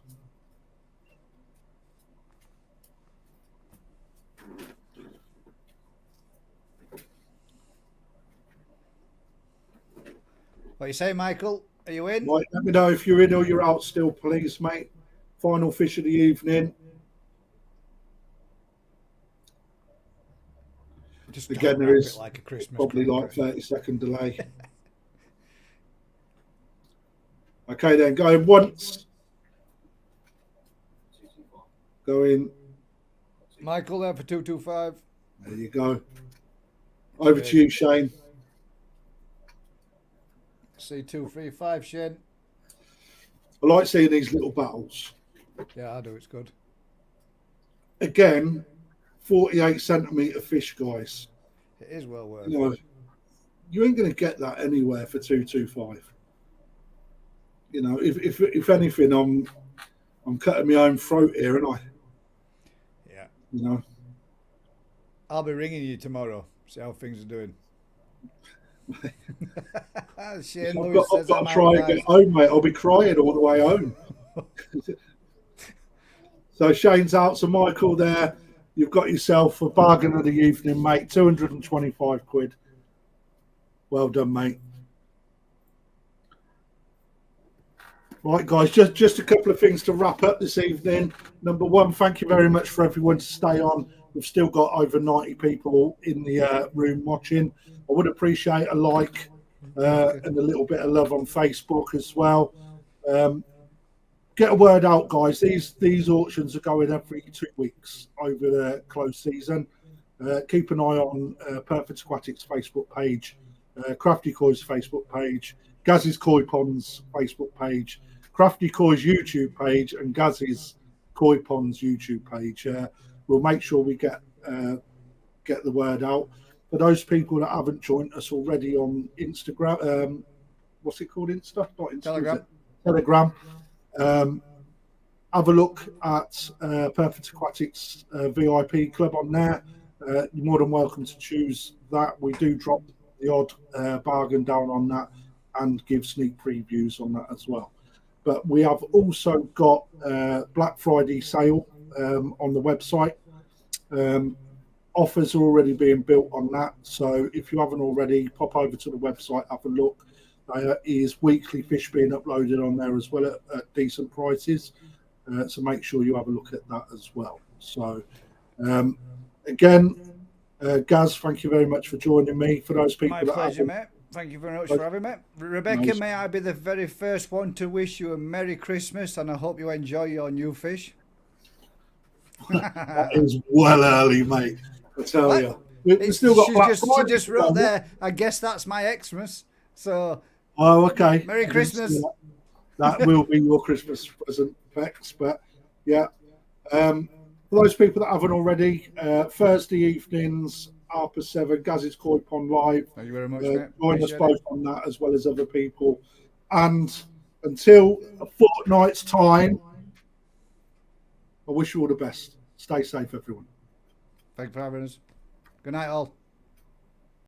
What you say, Michael? Are you in? Right, let me know if you're in or you're out still, please, mate. Final fish of the evening. Just again, there is like a Christmas probably like 30-second delay. Okay, then going once. Going. Michael there for 225. There you go. Over to you, Shane. C235, Shane. I like seeing these little battles. Yeah, I do. It's good. Again, 48-centimetre fish, guys. It is well worth it. You ain't going to get that anywhere for 225. If anything, I'm cutting my own throat here, and Yeah. I'll be ringing you tomorrow. See how things are doing. Shane Lewis says I've got to try and get home, mate. I'll be crying all the way home. So Shane's out. So Michael there, you've got yourself a bargain of the evening, mate. 225 quid. Well done, mate. Right, guys, just a couple of things to wrap up this evening. Number one, thank you very much for everyone to stay on. We've still got over 90 people in the room watching. I would appreciate a like and a little bit of love on Facebook as well. Get a word out, guys. These auctions are going every 2 weeks over the close season. Keep an eye on Perfect Aquatics Facebook page, Crafty Koi's Facebook page, Gaz's Koi Ponds Facebook page, Crafty Koi's YouTube page, and Gaz's Koi Ponds YouTube page. We'll make sure we get the word out. For those people that haven't joined us already on Instagram, what's it called? Not Instagram. Telegram. Have a look at Perfect Aquatics VIP Club on there. You're more than welcome to choose that. We do drop the odd bargain down on that and give sneak previews on that as well. But we have also got Black Friday sale on the website. Offers are already being built on that. So if you haven't already, pop over to the website, have a look. There is weekly fish being uploaded on there as well at decent prices. So make sure you have a look at that as well. So again, Gaz, thank you very much for joining me. For those people, my pleasure, mate. Thank you very much for having me. Rebecca, nice. May I be the very first one to wish you a Merry Christmas, and I hope you enjoy your new fish. That is well early, mate. I tell you. We've still got Black She Friday just to wrote go. there, I guess that's my Xmas. So, Oh, okay. Merry Christmas. That will be your Christmas present, Bex. But yeah, for those people that haven't already, Thursday evenings, 7:30, Gaz's Koi Pond Live. Thank you very much, mate. Join us Appreciate both it. on that as well as other people. And until a fortnight's time, I wish you all the best. Stay safe, everyone. Thank you for having us. Good night, all.